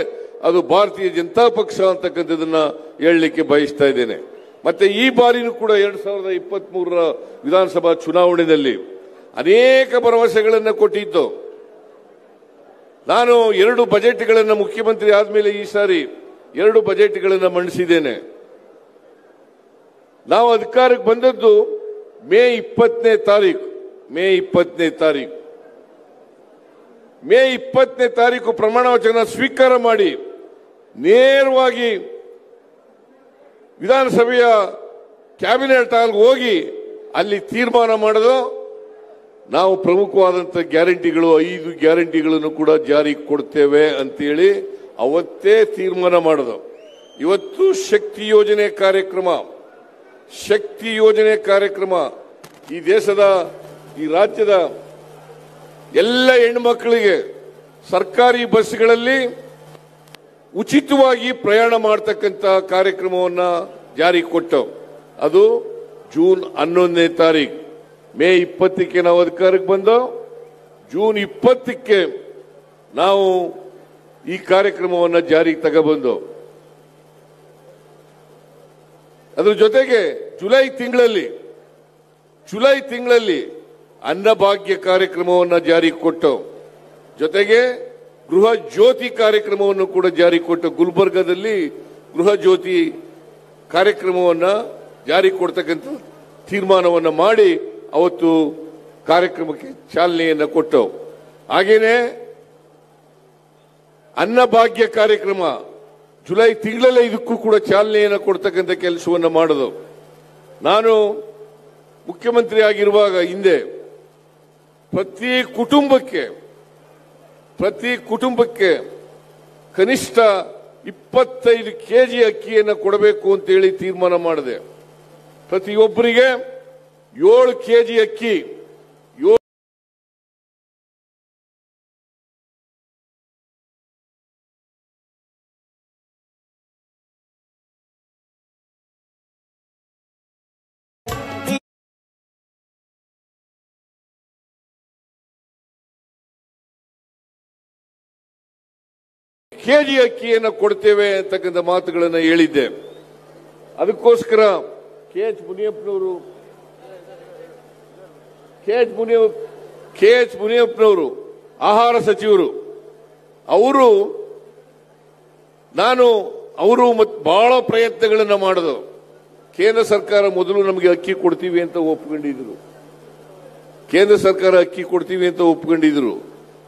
ಅದು ಭಾರತೀಯ ಜನತಾ ಪಕ್ಷ ಅಂತಕ್ಕಂಥದನ್ನ ಹೇಳಲಿಕ್ಕೆ ಬಯಸ್ತಾ ಇದ್ದೇನೆ. ಮತ್ತೆ ಈ ಬಾರಿನೂ ಕೂಡ 2023ರ ವಿಧಾನಸಭಾ ಚುನಾವಣೆಯಲ್ಲಿ ಅನೇಕ ಭರವಸೆಗಳನ್ನು ಕೊಟ್ಟಿದ್ದು. ನಾನು 2 ಬಜೆಟ್ಗಳನ್ನು ಮುಖ್ಯಮಂತ್ರಿ ಆದ್ಮೇಲೆ ಈ ಸಾರಿ 2 ಬಜೆಟ್ಗಳನ್ನು ಮಂಡಿಸಿದ್ದೇನೆ. ನಾವು ಅಧಿಕಾರಕ್ಕೆ ಬಂದದ್ದು ಮೇ 20ನೇ ತಾರೀಕು. ಮೇ 20ನೇ ತಾರೀಕು ಪ್ರಮಾಣ ವಚನ ಸ್ವೀಕಾರ ಮಾಡಿ ನೇರವಾಗಿ ವಿಧಾನಸಭೆಯ ಕ್ಯಾಬಿನೆಟ್ ಹಾಲ್ಗೆ ಹೋಗಿ ಅಲ್ಲಿ ತೀರ್ಮಾನ ಮಾಡೋದು ನಾವು ಪ್ರಮುಖವಾದಂಥ ಗ್ಯಾರಂಟಿಗಳು 5 ಗ್ಯಾರಂಟಿಗಳನ್ನು ಕೂಡ ಜಾರಿಗೆ ಕೊಡ್ತೇವೆ ಅಂತೇಳಿ ಅವತ್ತೇ ತೀರ್ಮಾನ ಮಾಡೋದು. ಇವತ್ತು ಶಕ್ತಿ ಯೋಜನೆ ಕಾರ್ಯಕ್ರಮ ಈ ದೇಶದ ಈ ರಾಜ್ಯದ ಎಲ್ಲ ಹೆಣ್ಣುಮಕ್ಕಳಿಗೆ ಸರ್ಕಾರಿ ಬಸ್ಗಳಲ್ಲಿ ಉಚಿತವಾಗಿ ಪ್ರಯಾಣ ಮಾಡತಕ್ಕಂಥ ಕಾರ್ಯಕ್ರಮವನ್ನು ಜಾರಿಗೆ ಕೊಟ್ಟು ಅದು ಜೂನ್ 11ನೇ ತಾರೀಕು. ಮೇ 20ಕ್ಕೆ ನಾವು ಅಧಿಕಾರಕ್ಕೆ ಬಂದು ಜೂನ್ 20ಕ್ಕೆ ನಾವು ಈ ಕಾರ್ಯಕ್ರಮವನ್ನು ಜಾರಿಗೆ ತಗೊಬಂದು ಅದರ ಜೊತೆಗೆ ಜುಲೈ ತಿಂಗಳಲ್ಲಿ ಅನ್ನಭಾಗ್ಯ ಕಾರ್ಯಕ್ರಮವನ್ನು ಜಾರಿಗೆ ಕೊಟ್ಟು ಜೊತೆಗೆ ಗೃಹ ಜ್ಯೋತಿ ಕಾರ್ಯಕ್ರಮವನ್ನು ಕೂಡ ಜಾರಿಗೆ ಕೊಟ್ಟು ಗುಲ್ಬರ್ಗಾದಲ್ಲಿ ಗೃಹ ಜ್ಯೋತಿ ಕಾರ್ಯಕ್ರಮವನ್ನು ಜಾರಿಗೆ ಕೊಡ್ತಕ್ಕಂಥ ತೀರ್ಮಾನವನ್ನು ಮಾಡಿ ಅವತ್ತು ಕಾರ್ಯಕ್ರಮಕ್ಕೆ ಚಾಲನೆಯನ್ನು ಕೊಟ್ಟು ಹಾಗೇನೆ ಅನ್ನಭಾಗ್ಯ ಕಾರ್ಯಕ್ರಮ ಜುಲೈ ತಿಂಗಳಲ್ಲೇ ಇದಕ್ಕೂ ಕೂಡ ಚಾಲನೆಯನ್ನು ಕೊಡ್ತಕ್ಕಂಥ ಕೆಲಸವನ್ನು ಮಾಡೋದು. ನಾನು ಮುಖ್ಯಮಂತ್ರಿ ಆಗಿರುವಾಗ ಹಿಂದೆ ಪ್ರತಿ ಕುಟುಂಬಕ್ಕೆ ಕನಿಷ್ಠ 25 ಕೆಜಿ ಅಕ್ಕಿಯನ್ನು ಕೊಡಬೇಕು ಅಂತೇಳಿ ತೀರ್ಮಾನ ಮಾಡಿದೆ. ಪ್ರತಿಯೊಬ್ಬರಿಗೆ 7 ಕೆಜಿ ಅಕ್ಕಿ ಕೆಜಿ ಅಕ್ಕಿಯನ್ನು ಕೊಡ್ತೇವೆ ಅಂತಕ್ಕಂಥ ಮಾತುಗಳನ್ನು ಹೇಳಿದ್ದೆ. ಅದಕ್ಕೋಸ್ಕರ ಕೆ ಎಚ್ ಮುನಿಯಪ್ಪನವರು ಆಹಾರ ಸಚಿವರು ಅವರು ಬಹಳ ಪ್ರಯತ್ನಗಳನ್ನು ಮಾಡಿದ್ರು. ಕೇಂದ್ರ ಸರ್ಕಾರ ಮೊದಲು ನಮಗೆ ಅಕ್ಕಿ ಕೊಡ್ತೀವಿ ಅಂತ ಒಪ್ಕೊಂಡಿದ್ರು.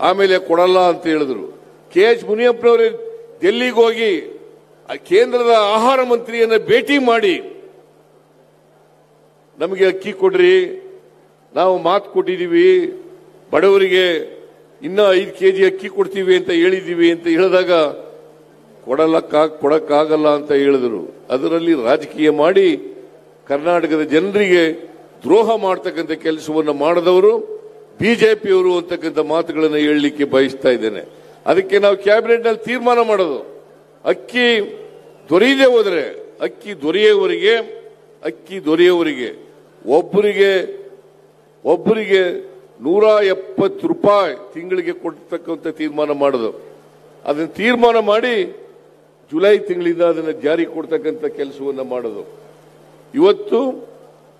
ಆಮೇಲೆ ಕೊಡಲ್ಲ ಅಂತ ಹೇಳಿದ್ರು. ಕೆ ಎಚ್ ಮುನಿಯಪ್ಪನವರು ಡೆಲ್ಲಿಗೆ ಹೋಗಿ ಕೇಂದ್ರದ ಆಹಾರ ಮಂತ್ರಿಯನ್ನ ಭೇಟಿ ಮಾಡಿ ನಮಗೆ ಅಕ್ಕಿ ಕೊಡ್ರಿ, ನಾವು ಮಾತು ಕೊಟ್ಟಿದ್ದೀವಿ, ಬಡವರಿಗೆ ಇನ್ನ 5 ಕೆಜಿ ಅಕ್ಕಿ ಕೊಡ್ತೀವಿ ಅಂತ ಹೇಳಿದೀವಿ ಅಂತ ಹೇಳಿದಾಗ ಕೊಡಕ್ಕಾಗಲ್ಲ ಅಂತ ಹೇಳಿದ್ರು. ಅದರಲ್ಲಿ ರಾಜಕೀಯ ಮಾಡಿ ಕರ್ನಾಟಕದ ಜನರಿಗೆ ದ್ರೋಹ ಮಾಡತಕ್ಕಂಥ ಕೆಲಸವನ್ನು ಮಾಡಿದವರು ಬಿಜೆಪಿಯವರು ಅಂತಕ್ಕಂಥ ಮಾತುಗಳನ್ನು ಹೇಳಲಿಕ್ಕೆ ಬಯಸ್ತಾ ಇದ್ದೇನೆ. ಅದಕ್ಕೆ ನಾವು ಕ್ಯಾಬಿನೆಟ್ ನಲ್ಲಿ ತೀರ್ಮಾನ ಮಾಡೋದು, ಅಕ್ಕಿ ದೊರೆಯದೇ ಹೋದರೆ ಅಕ್ಕಿ ದೊರೆಯುವವರಿಗೆ ಒಬ್ಬರಿಗೆ 170 ರೂಪಾಯಿ ತಿಂಗಳಿಗೆ ಕೊಡ್ತಕ್ಕಂಥ ತೀರ್ಮಾನ ಮಾಡೋದು. ಅದನ್ನು ತೀರ್ಮಾನ ಮಾಡಿ ಜುಲೈ ತಿಂಗಳಿಂದ ಅದನ್ನು ಜಾರಿ ಕೊಡ್ತಕ್ಕಂಥ ಕೆಲಸವನ್ನು ಮಾಡೋದು. ಇವತ್ತು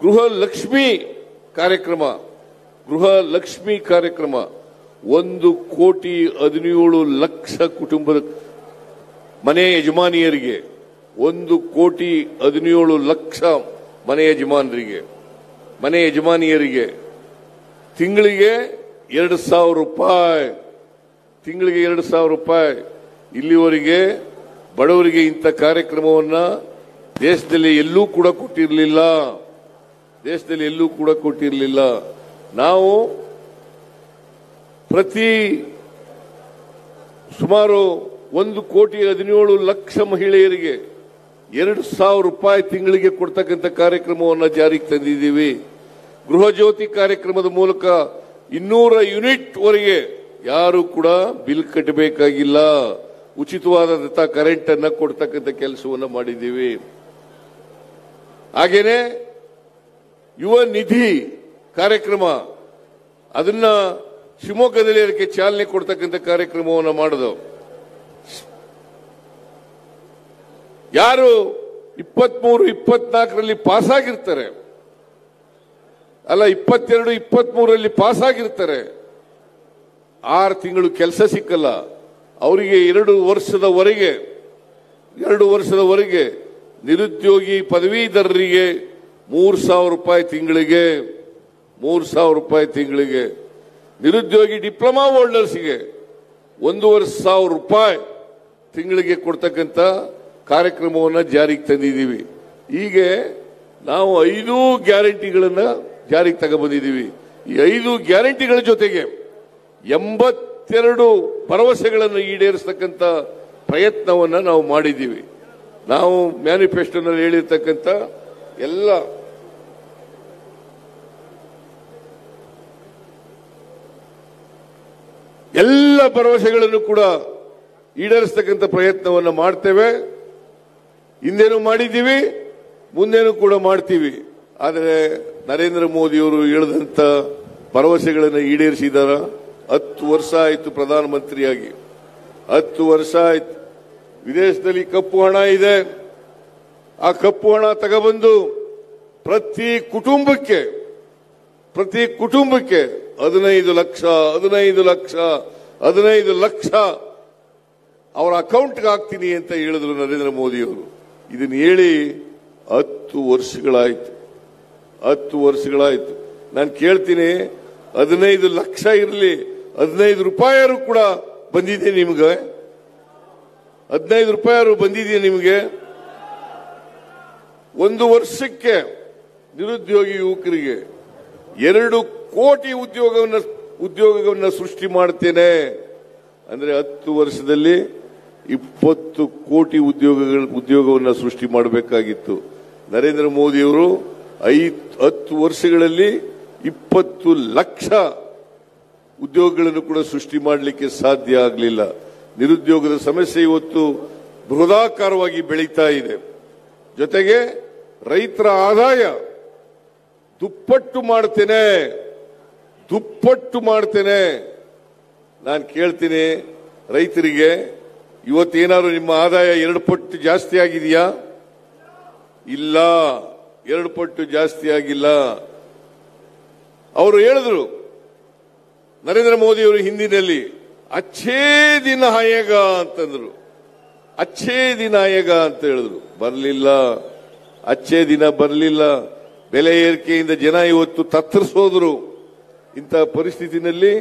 ಗೃಹಲಕ್ಷ್ಮಿ ಕಾರ್ಯಕ್ರಮ 1,17,00,000 ಕುಟುಂಬದ ಮನೆ ಯಜಮಾನಿಯರಿಗೆ 1,17,00,000 ಮನೆ ಯಜಮಾನಿಯರಿಗೆ ತಿಂಗಳಿಗೆ 2,000 ರೂಪಾಯಿ. ಇಲ್ಲಿವರೆಗೆ ಬಡವರಿಗೆ ಇಂಥ ಕಾರ್ಯಕ್ರಮವನ್ನ ದೇಶದಲ್ಲಿ ಎಲ್ಲೂ ಕೂಡ ಕೊಟ್ಟಿರಲಿಲ್ಲ. ನಾವು ಪ್ರತಿ ಸುಮಾರು 1,17,00,000 ಮಹಿಳೆಯರಿಗೆ 2,000 ರೂಪಾಯಿ ತಿಂಗಳಿಗೆ ಕೊಡ್ತಕ್ಕಂಥ ಕಾರ್ಯಕ್ರಮವನ್ನು ಜಾರಿಗೆ ತಂದಿದ್ದೀವಿ. ಗೃಹ ಜ್ಯೋತಿ ಕಾರ್ಯಕ್ರಮದ ಮೂಲಕ 200 ಯೂನಿಟ್ ವರೆಗೆ ಯಾರು ಕೂಡ ಬಿಲ್ ಕಟ್ಟಬೇಕಾಗಿಲ್ಲ. ಉಚಿತವಾದಂತಹ ಕರೆಂಟ್ ಅನ್ನ ಕೊಡ್ತಕ್ಕಂಥ ಕೆಲಸವನ್ನು ಮಾಡಿದ್ದೀವಿ. ಹಾಗೇನೆ ಯುವ ನಿಧಿ ಕಾರ್ಯಕ್ರಮ ಅದನ್ನ ಶಿವಮೊಗ್ಗದಲ್ಲಿ ಅದಕ್ಕೆ ಚಾಲನೆ ಕೊಡ್ತಕ್ಕಂಥ ಕಾರ್ಯಕ್ರಮವನ್ನು ಮಾಡಿದವು. ಯಾರು 23-24ರಲ್ಲಿ ಪಾಸ್ ಆಗಿರ್ತಾರೆ, ಅಲ್ಲ 22-23ರಲ್ಲಿ ಪಾಸ್ ಆಗಿರ್ತಾರೆ, 6 ತಿಂಗಳು ಕೆಲಸ ಸಿಕ್ಕಲ್ಲ, ಅವರಿಗೆ 2 ವರ್ಷದವರೆಗೆ ನಿರುದ್ಯೋಗಿ ಪದವೀಧರರಿಗೆ 3,000 ರೂಪಾಯಿ ತಿಂಗಳಿಗೆ, ನಿರುದ್ಯೋಗಿ ಡಿಪ್ಲೊಮಾ ಹೋಲ್ಡರ್ಸ್ಗೆ 1,500 ರೂಪಾಯಿ ತಿಂಗಳಿಗೆ ಕೊಡ್ತಕ್ಕಂಥ ಕಾರ್ಯಕ್ರಮವನ್ನು ಜಾರಿಗೆ ತಂದಿದ್ದೀವಿ. ಹೀಗೆ ನಾವು 5 ಗ್ಯಾರಂಟಿಗಳನ್ನ ಜಾರಿಗೆ ತಗೊಂಡ್ಬಂದಿದ್ದೀವಿ. ಈ 5 ಗ್ಯಾರಂಟಿಗಳ ಜೊತೆಗೆ 82 ಭರವಸೆಗಳನ್ನು ಈಡೇರಿಸತಕ್ಕಂಥ ಪ್ರಯತ್ನವನ್ನ ನಾವು ಮಾಡಿದ್ದೀವಿ. ನಾವು ಮ್ಯಾನಿಫೆಸ್ಟೋನಲ್ಲಿ ಹೇಳಿರ್ತಕ್ಕಂಥ ಎಲ್ಲ ಭರವಸೆಗಳನ್ನು ಕೂಡ ಈಡೇರಿಸತಕ್ಕಂಥ ಪ್ರಯತ್ನವನ್ನು ಮಾಡ್ತೇವೆ. ಹಿಂದೇನು ಮಾಡಿದ್ದೀವಿ, ಮುಂದೇನು ಕೂಡ ಮಾಡ್ತೀವಿ. ಆದರೆ ನರೇಂದ್ರ ಮೋದಿಯವರು ಹೇಳಿದಂತ ಭರವಸೆಗಳನ್ನು ಈಡೇರಿಸಿದಾರ? 10 ವರ್ಷ ಆಯಿತು ಪ್ರಧಾನಮಂತ್ರಿಯಾಗಿ, 10 ವರ್ಷ ಆಯ್ತು. ವಿದೇಶದಲ್ಲಿ ಕಪ್ಪು ಹಣ ಇದೆ, ಆ ಕಪ್ಪು ಹಣ ತಗೊಬಂದು ಪ್ರತಿ ಕುಟುಂಬಕ್ಕೆ 15 ಲಕ್ಷ ಅವರ ಅಕೌಂಟ್ಗೆ ಹಾಕ್ತೀನಿ ಅಂತ ಹೇಳಿದ್ರು ನರೇಂದ್ರ ಮೋದಿಯವರು. ಇದನ್ನ ಹೇಳಿ 10 ವರ್ಷಗಳಾಯ್ತು. ನಾನು ಕೇಳ್ತೀನಿ, 15 ಲಕ್ಷ ಇರಲಿ, 15 ರೂಪಾಯಿ ಕೂಡ ಬಂದಿದೆ ನಿಮ್ಗೆ? 15 ರೂಪಾಯಿ ಬಂದಿದೆಯಾ ನಿಮಗೆ? 1 ವರ್ಷಕ್ಕೆ ನಿರುದ್ಯೋಗಿ ಯುವಕರಿಗೆ 2 ಕೋಟಿ ಉದ್ಯೋಗವನ್ನು ಸೃಷ್ಟಿ ಮಾಡ್ತೇನೆ ಅಂದ್ರೆ 10 ವರ್ಷದಲ್ಲಿ 20 ಕೋಟಿ ಉದ್ಯೋಗವನ್ನು ಸೃಷ್ಟಿ ಮಾಡಬೇಕಾಗಿತ್ತು. ನರೇಂದ್ರ ಮೋದಿಯವರು 10 ವರ್ಷಗಳಲ್ಲಿ 20 ಲಕ್ಷ ಉದ್ಯೋಗಗಳನ್ನು ಕೂಡ ಸೃಷ್ಟಿ ಮಾಡಲಿಕ್ಕೆ ಸಾಧ್ಯ ಆಗಲಿಲ್ಲ. ನಿರುದ್ಯೋಗದ ಸಮಸ್ಯೆ ಇವತ್ತು ಬೃಹದಾಕಾರವಾಗಿ ಬೆಳೀತಾ ಇದೆ. ಜೊತೆಗೆ ರೈತರ ಆದಾಯ ದುಪ್ಪಟ್ಟು ಮಾಡ್ತೇನೆ. ನಾನು ಕೇಳ್ತೀನಿ ರೈತರಿಗೆ, ಇವತ್ತೇನಾದ್ರು ನಿಮ್ಮ ಆದಾಯ 2 ಪಟ್ಟು ಜಾಸ್ತಿ ಆಗಿದೆಯಾ? ಇಲ್ಲ, 2 ಪಟ್ಟು ಜಾಸ್ತಿ ಆಗಿಲ್ಲ. ಅವರು ಹೇಳಿದ್ರು, ನರೇಂದ್ರ ಮೋದಿಯವರು ಹಿಂದಿನಲ್ಲಿ ಅಚ್ಚೇ ದಿನ ಆಯೇಗ ಅಂತಂದ್ರು. ಅಚ್ಚೇ ದಿನ ಆಯೇಗ ಅಂತ ಹೇಳಿದ್ರು, ಬರಲಿಲ್ಲ. ಅಚ್ಚೇ ದಿನ ಬರಲಿಲ್ಲ. ಬೆಲೆ ಏರಿಕೆಯಿಂದ ಜನ ಇವತ್ತು ತತ್ತರಿಸೋದ್ರು. ಇಂತಹ ಪರಿಸ್ಥಿತಿನಲ್ಲಿ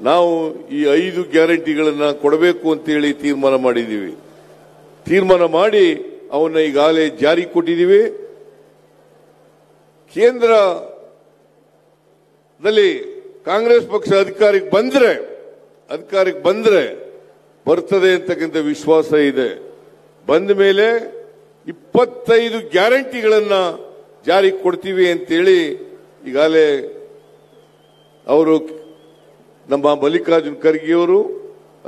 ನಾವು ಈ 5 ಗ್ಯಾರಂಟಿಗಳನ್ನ ಕೊಡಬೇಕು ಅಂತೇಳಿ ತೀರ್ಮಾನ ಮಾಡಿದ್ದೀವಿ. ತೀರ್ಮಾನ ಮಾಡಿ ಅವನ್ನ ಈಗಾಗಲೇ ಜಾರಿ ಕೊಟ್ಟಿದ್ದೀವಿ. ಕೇಂದ್ರದಲ್ಲಿ ಕಾಂಗ್ರೆಸ್ ಪಕ್ಷ ಅಧಿಕಾರಕ್ಕೆ ಬಂದ್ರೆ ಬರ್ತದೆ ಅಂತಕ್ಕಂಥ ವಿಶ್ವಾಸ ಇದೆ. ಬಂದ ಮೇಲೆ 25 ಗ್ಯಾರಂಟಿಗಳನ್ನ ಜಾರಿಗೆ ಕೊಡ್ತೀವಿ ಅಂತೇಳಿ ಈಗಾಗಲೇ ಅವರು ನಮ್ಮ ಮಲ್ಲಿಕಾರ್ಜುನ್ ಖರ್ಗೆಯವರು,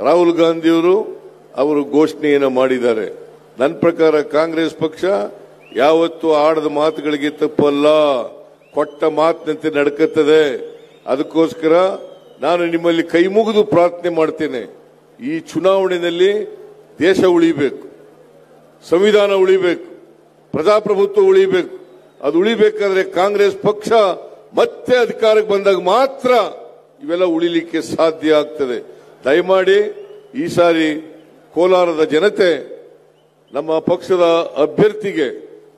ರಾಹುಲ್ ಗಾಂಧಿಯವರು ಅವರು ಘೋಷಣೆಯನ್ನು ಮಾಡಿದ್ದಾರೆ. ನನ್ನ ಪ್ರಕಾರ ಕಾಂಗ್ರೆಸ್ ಪಕ್ಷ ಯಾವತ್ತೂ ಆಡದ ಮಾತುಗಳಿಗೆ ತಪ್ಪಲ್ಲ, ಕೊಟ್ಟ ಮಾತಿನಂತೆ ನಡ್ಕುತ್ತದೆ. ಅದಕ್ಕೋಸ್ಕರ ನಾನು ನಿಮ್ಮಲ್ಲಿ ಕೈ ಮುಗಿದು ಪ್ರಾರ್ಥನೆ ಮಾಡ್ತೇನೆ, ಈ ಚುನಾವಣೆಯಲ್ಲಿ ದೇಶ ಉಳಿಬೇಕು, ಸಂವಿಧಾನ ಉಳಿಬೇಕು, ಪ್ರಜಾಪ್ರಭುತ್ವ ಉಳಿಬೇಕು. ಅದು ಉಳಿಬೇಕಾದ್ರೆ ಕಾಂಗ್ರೆಸ್ ಪಕ್ಷ ಮತ್ತೆ ಅಧಿಕಾರಕ್ಕೆ ಬಂದಾಗ ಮಾತ್ರ ಇವೆಲ್ಲ ಉಳಿಲಿಕ್ಕೆ ಸಾಧ್ಯ ಆಗ್ತದೆ. ದಯಮಾಡಿ ಈ ಸಾರಿ ಕೋಲಾರದ ಜನತೆ ನಮ್ಮ ಪಕ್ಷದ ಅಭ್ಯರ್ಥಿಗೆ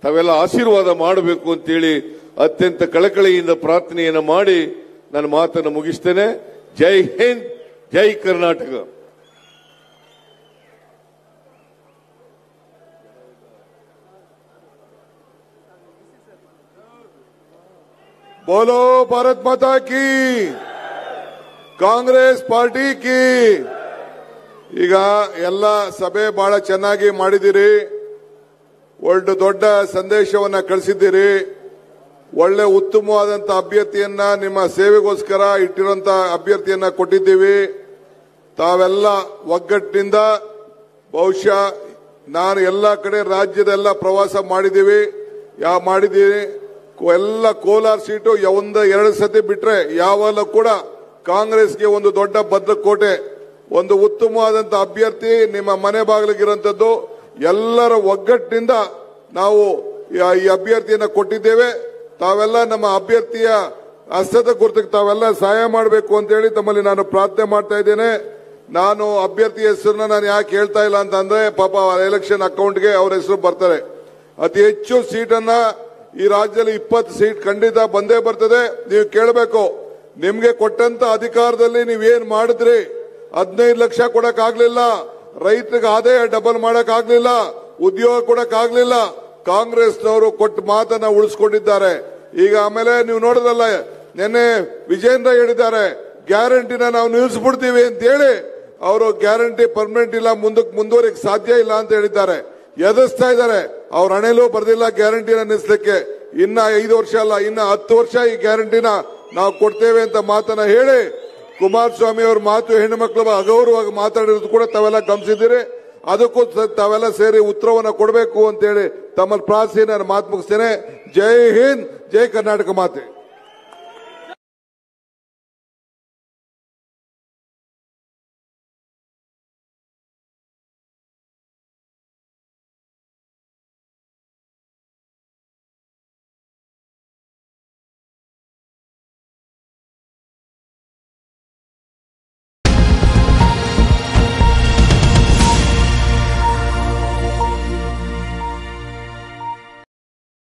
ತಾವೆಲ್ಲ ಆಶೀರ್ವಾದ ಮಾಡಬೇಕು ಅಂತೇಳಿ ಅತ್ಯಂತ ಕಳಕಳಿಯಿಂದ ಪ್ರಾರ್ಥನೆಯನ್ನು ಮಾಡಿ ನನ್ನ ಮಾತನ್ನು ಮುಗಿಸ್ತೇನೆ. ಜೈ ಹಿಂದ್, ಜೈ ಕರ್ನಾಟಕ. बोलो भारत माता की ಕಾಂಗ್ರೆಸ್ ಪಾರ್ಟಿ ಕಿ ಈಗ ಎಲ್ಲ ಸಭೆ ಬಹಳ ಚೆನ್ನಾಗಿ ಮಾಡಿದಿರಿ ಒಳ್ಳೆ ದೊಡ್ಡ ಸಂದೇಶವನ್ನ ಕಳಿಸಿದ್ದೀರಿ ಒಳ್ಳೆ ಉತ್ತಮವಾದಂತ ಅಭ್ಯರ್ಥಿಯನ್ನ ನಿಮ್ಮ ಸೇವೆಗೋಸ್ಕರ ಇಟ್ಟಿರುವಂತ ಅಭ್ಯರ್ಥಿಯನ್ನ ಕೊಟ್ಟಿದ್ದೀವಿ ತಾವೆಲ್ಲ ಒಗ್ಗಟ್ಟಿನಿಂದ ಬಹುಶಃ ನಾನು ಎಲ್ಲ ಕಡೆ ರಾಜ್ಯದೆಲ್ಲ ಪ್ರವಾಸ ಮಾಡಿದ್ದೀವಿ ಎಲ್ಲ ಕೋಲಾರ ಸೀಟು ಎರಡು ಸತಿ ಬಿಟ್ರೆ ಯಾವಲ್ಲ ಕೂಡ ಕಾಂಗ್ರೆಸ್ಗೆ ಒಂದು ದೊಡ್ಡ ಭದ್ರಕೋಟೆ ಒಂದು ಉತ್ತಮವಾದಂತ ಅಭ್ಯರ್ಥಿ ನಿಮ್ಮ ಮನೆ ಬಾಗಿಲಿಗಿರುವಂತದ್ದು ಎಲ್ಲರ ಒಗ್ಗಟ್ಟಿನಿಂದ ನಾವು ಈ ಅಭ್ಯರ್ಥಿಯನ್ನ ಕೊಟ್ಟಿದ್ದೇವೆ ತಾವೆಲ್ಲ ನಮ್ಮ ಅಭ್ಯರ್ಥಿಯ ಹಸ್ತದ ಗುರುತಿಗೆ ತಾವೆಲ್ಲ ಸಹಾಯ ಮಾಡಬೇಕು ಅಂತ ಹೇಳಿ ತಮ್ಮಲ್ಲಿ ನಾನು ಪ್ರಾರ್ಥನೆ ಮಾಡ್ತಾ ಇದ್ದೇನೆ ನಾನು ಅಭ್ಯರ್ಥಿ ಹೆಸರನ್ನ ನಾನು ಯಾಕೆ ಹೇಳ್ತಾ ಇಲ್ಲ ಅಂತಂದ್ರೆ ಪಾಪ ಎಲೆಕ್ಷನ್ ಅಕೌಂಟ್ಗೆ ಅವರ ಹೆಸರು ಬರ್ತಾರೆ ಅತಿ ಹೆಚ್ಚು ಸೀಟನ್ನ ಈ ರಾಜ್ಯದಲ್ಲಿ 20 ಸೀಟ್ ಖಂಡಿತ ಬಂದೇ ಬರ್ತದೆ ನೀವು ಕೇಳಬೇಕು ನಿಮ್ಗೆ ಕೊಟ್ಟಂತ ಅಧಿಕಾರದಲ್ಲಿ ನೀವೇನ್ ಮಾಡಿದ್ರಿ 15 ಲಕ್ಷ ಕೊಡಕ್ ಆಗ್ಲಿಲ್ಲ ರೈತರಿಗೆ ಆದಾಯ ಡಬಲ್ ಮಾಡಕ್ ಆಗ್ಲಿಲ್ಲ ಉದ್ಯೋಗ ಕೊಡಕ್ ಆಗ್ಲಿಲ್ಲ ಕಾಂಗ್ರೆಸ್ನವರು ಕೊಟ್ಟ ಮಾತನ್ನ ಉಳಿಸ್ಕೊಂಡಿದ್ದಾರೆ ಈಗ ಆಮೇಲೆ ನೀವು ನೋಡಿದ್ರಲ್ಲ ನಿನ್ನೆ ವಿಜೇಂದ್ರ ಹೇಳಿದ್ದಾರೆ ಗ್ಯಾರಂಟಿನ ನಾವು ನಿಲ್ಲಿಸ್ಬಿಡ್ತೀವಿ ಅಂತ ಹೇಳಿ ಅವರು ಗ್ಯಾರಂಟಿ ಪರ್ಮನೆಂಟ್ ಇಲ್ಲ ಮುಂದಕ್ಕೆ ಮುಂದುವರಿಕ್ ಸಾಧ್ಯ ಇಲ್ಲ ಅಂತ ಹೇಳಿದ್ದಾರೆ ಎದುರಿಸ್ತಾ ಇದ್ದಾರೆ ಅವ್ರ ಹಣೆಲೂ ಬರ್ದಿಲ್ಲ ಗ್ಯಾರಂಟಿನ ನಿಲ್ಲಿಸಲಿಕ್ಕೆ ಇನ್ನ 5 ವರ್ಷ ಅಲ್ಲ ಇನ್ನ 10 ವರ್ಷ ಈ ಗ್ಯಾರಂಟಿನ ನಾವು ಕೊಡ್ತೇವೆ ಅಂತ ಮಾತನ್ನ ಹೇಳಿ ಕುಮಾರಸ್ವಾಮಿ ಅವ್ರ ಮಾತು ಹೆಣ್ಣು ಮಕ್ಕಳು ಅಗೌರವಾಗಿ ಮಾತಾಡಿರೋದು ಕೂಡ ತಾವೆಲ್ಲ ಗಮನಿಸಿದ್ದೀರಿ ಅದಕ್ಕೂ ತಾವೆಲ್ಲ ಸೇರಿ ಉತ್ತರವನ್ನ ಕೊಡಬೇಕು ಅಂತ ಹೇಳಿ ತಮ್ಮಲ್ಲಿ ಪ್ರಾರ್ಥನೆ ನಾನು ಮಾತು ಮುಗಿಸ್ತೇನೆ ಜೈ ಹಿಂದ್ ಜೈ ಕರ್ನಾಟಕ ಮಾತೆ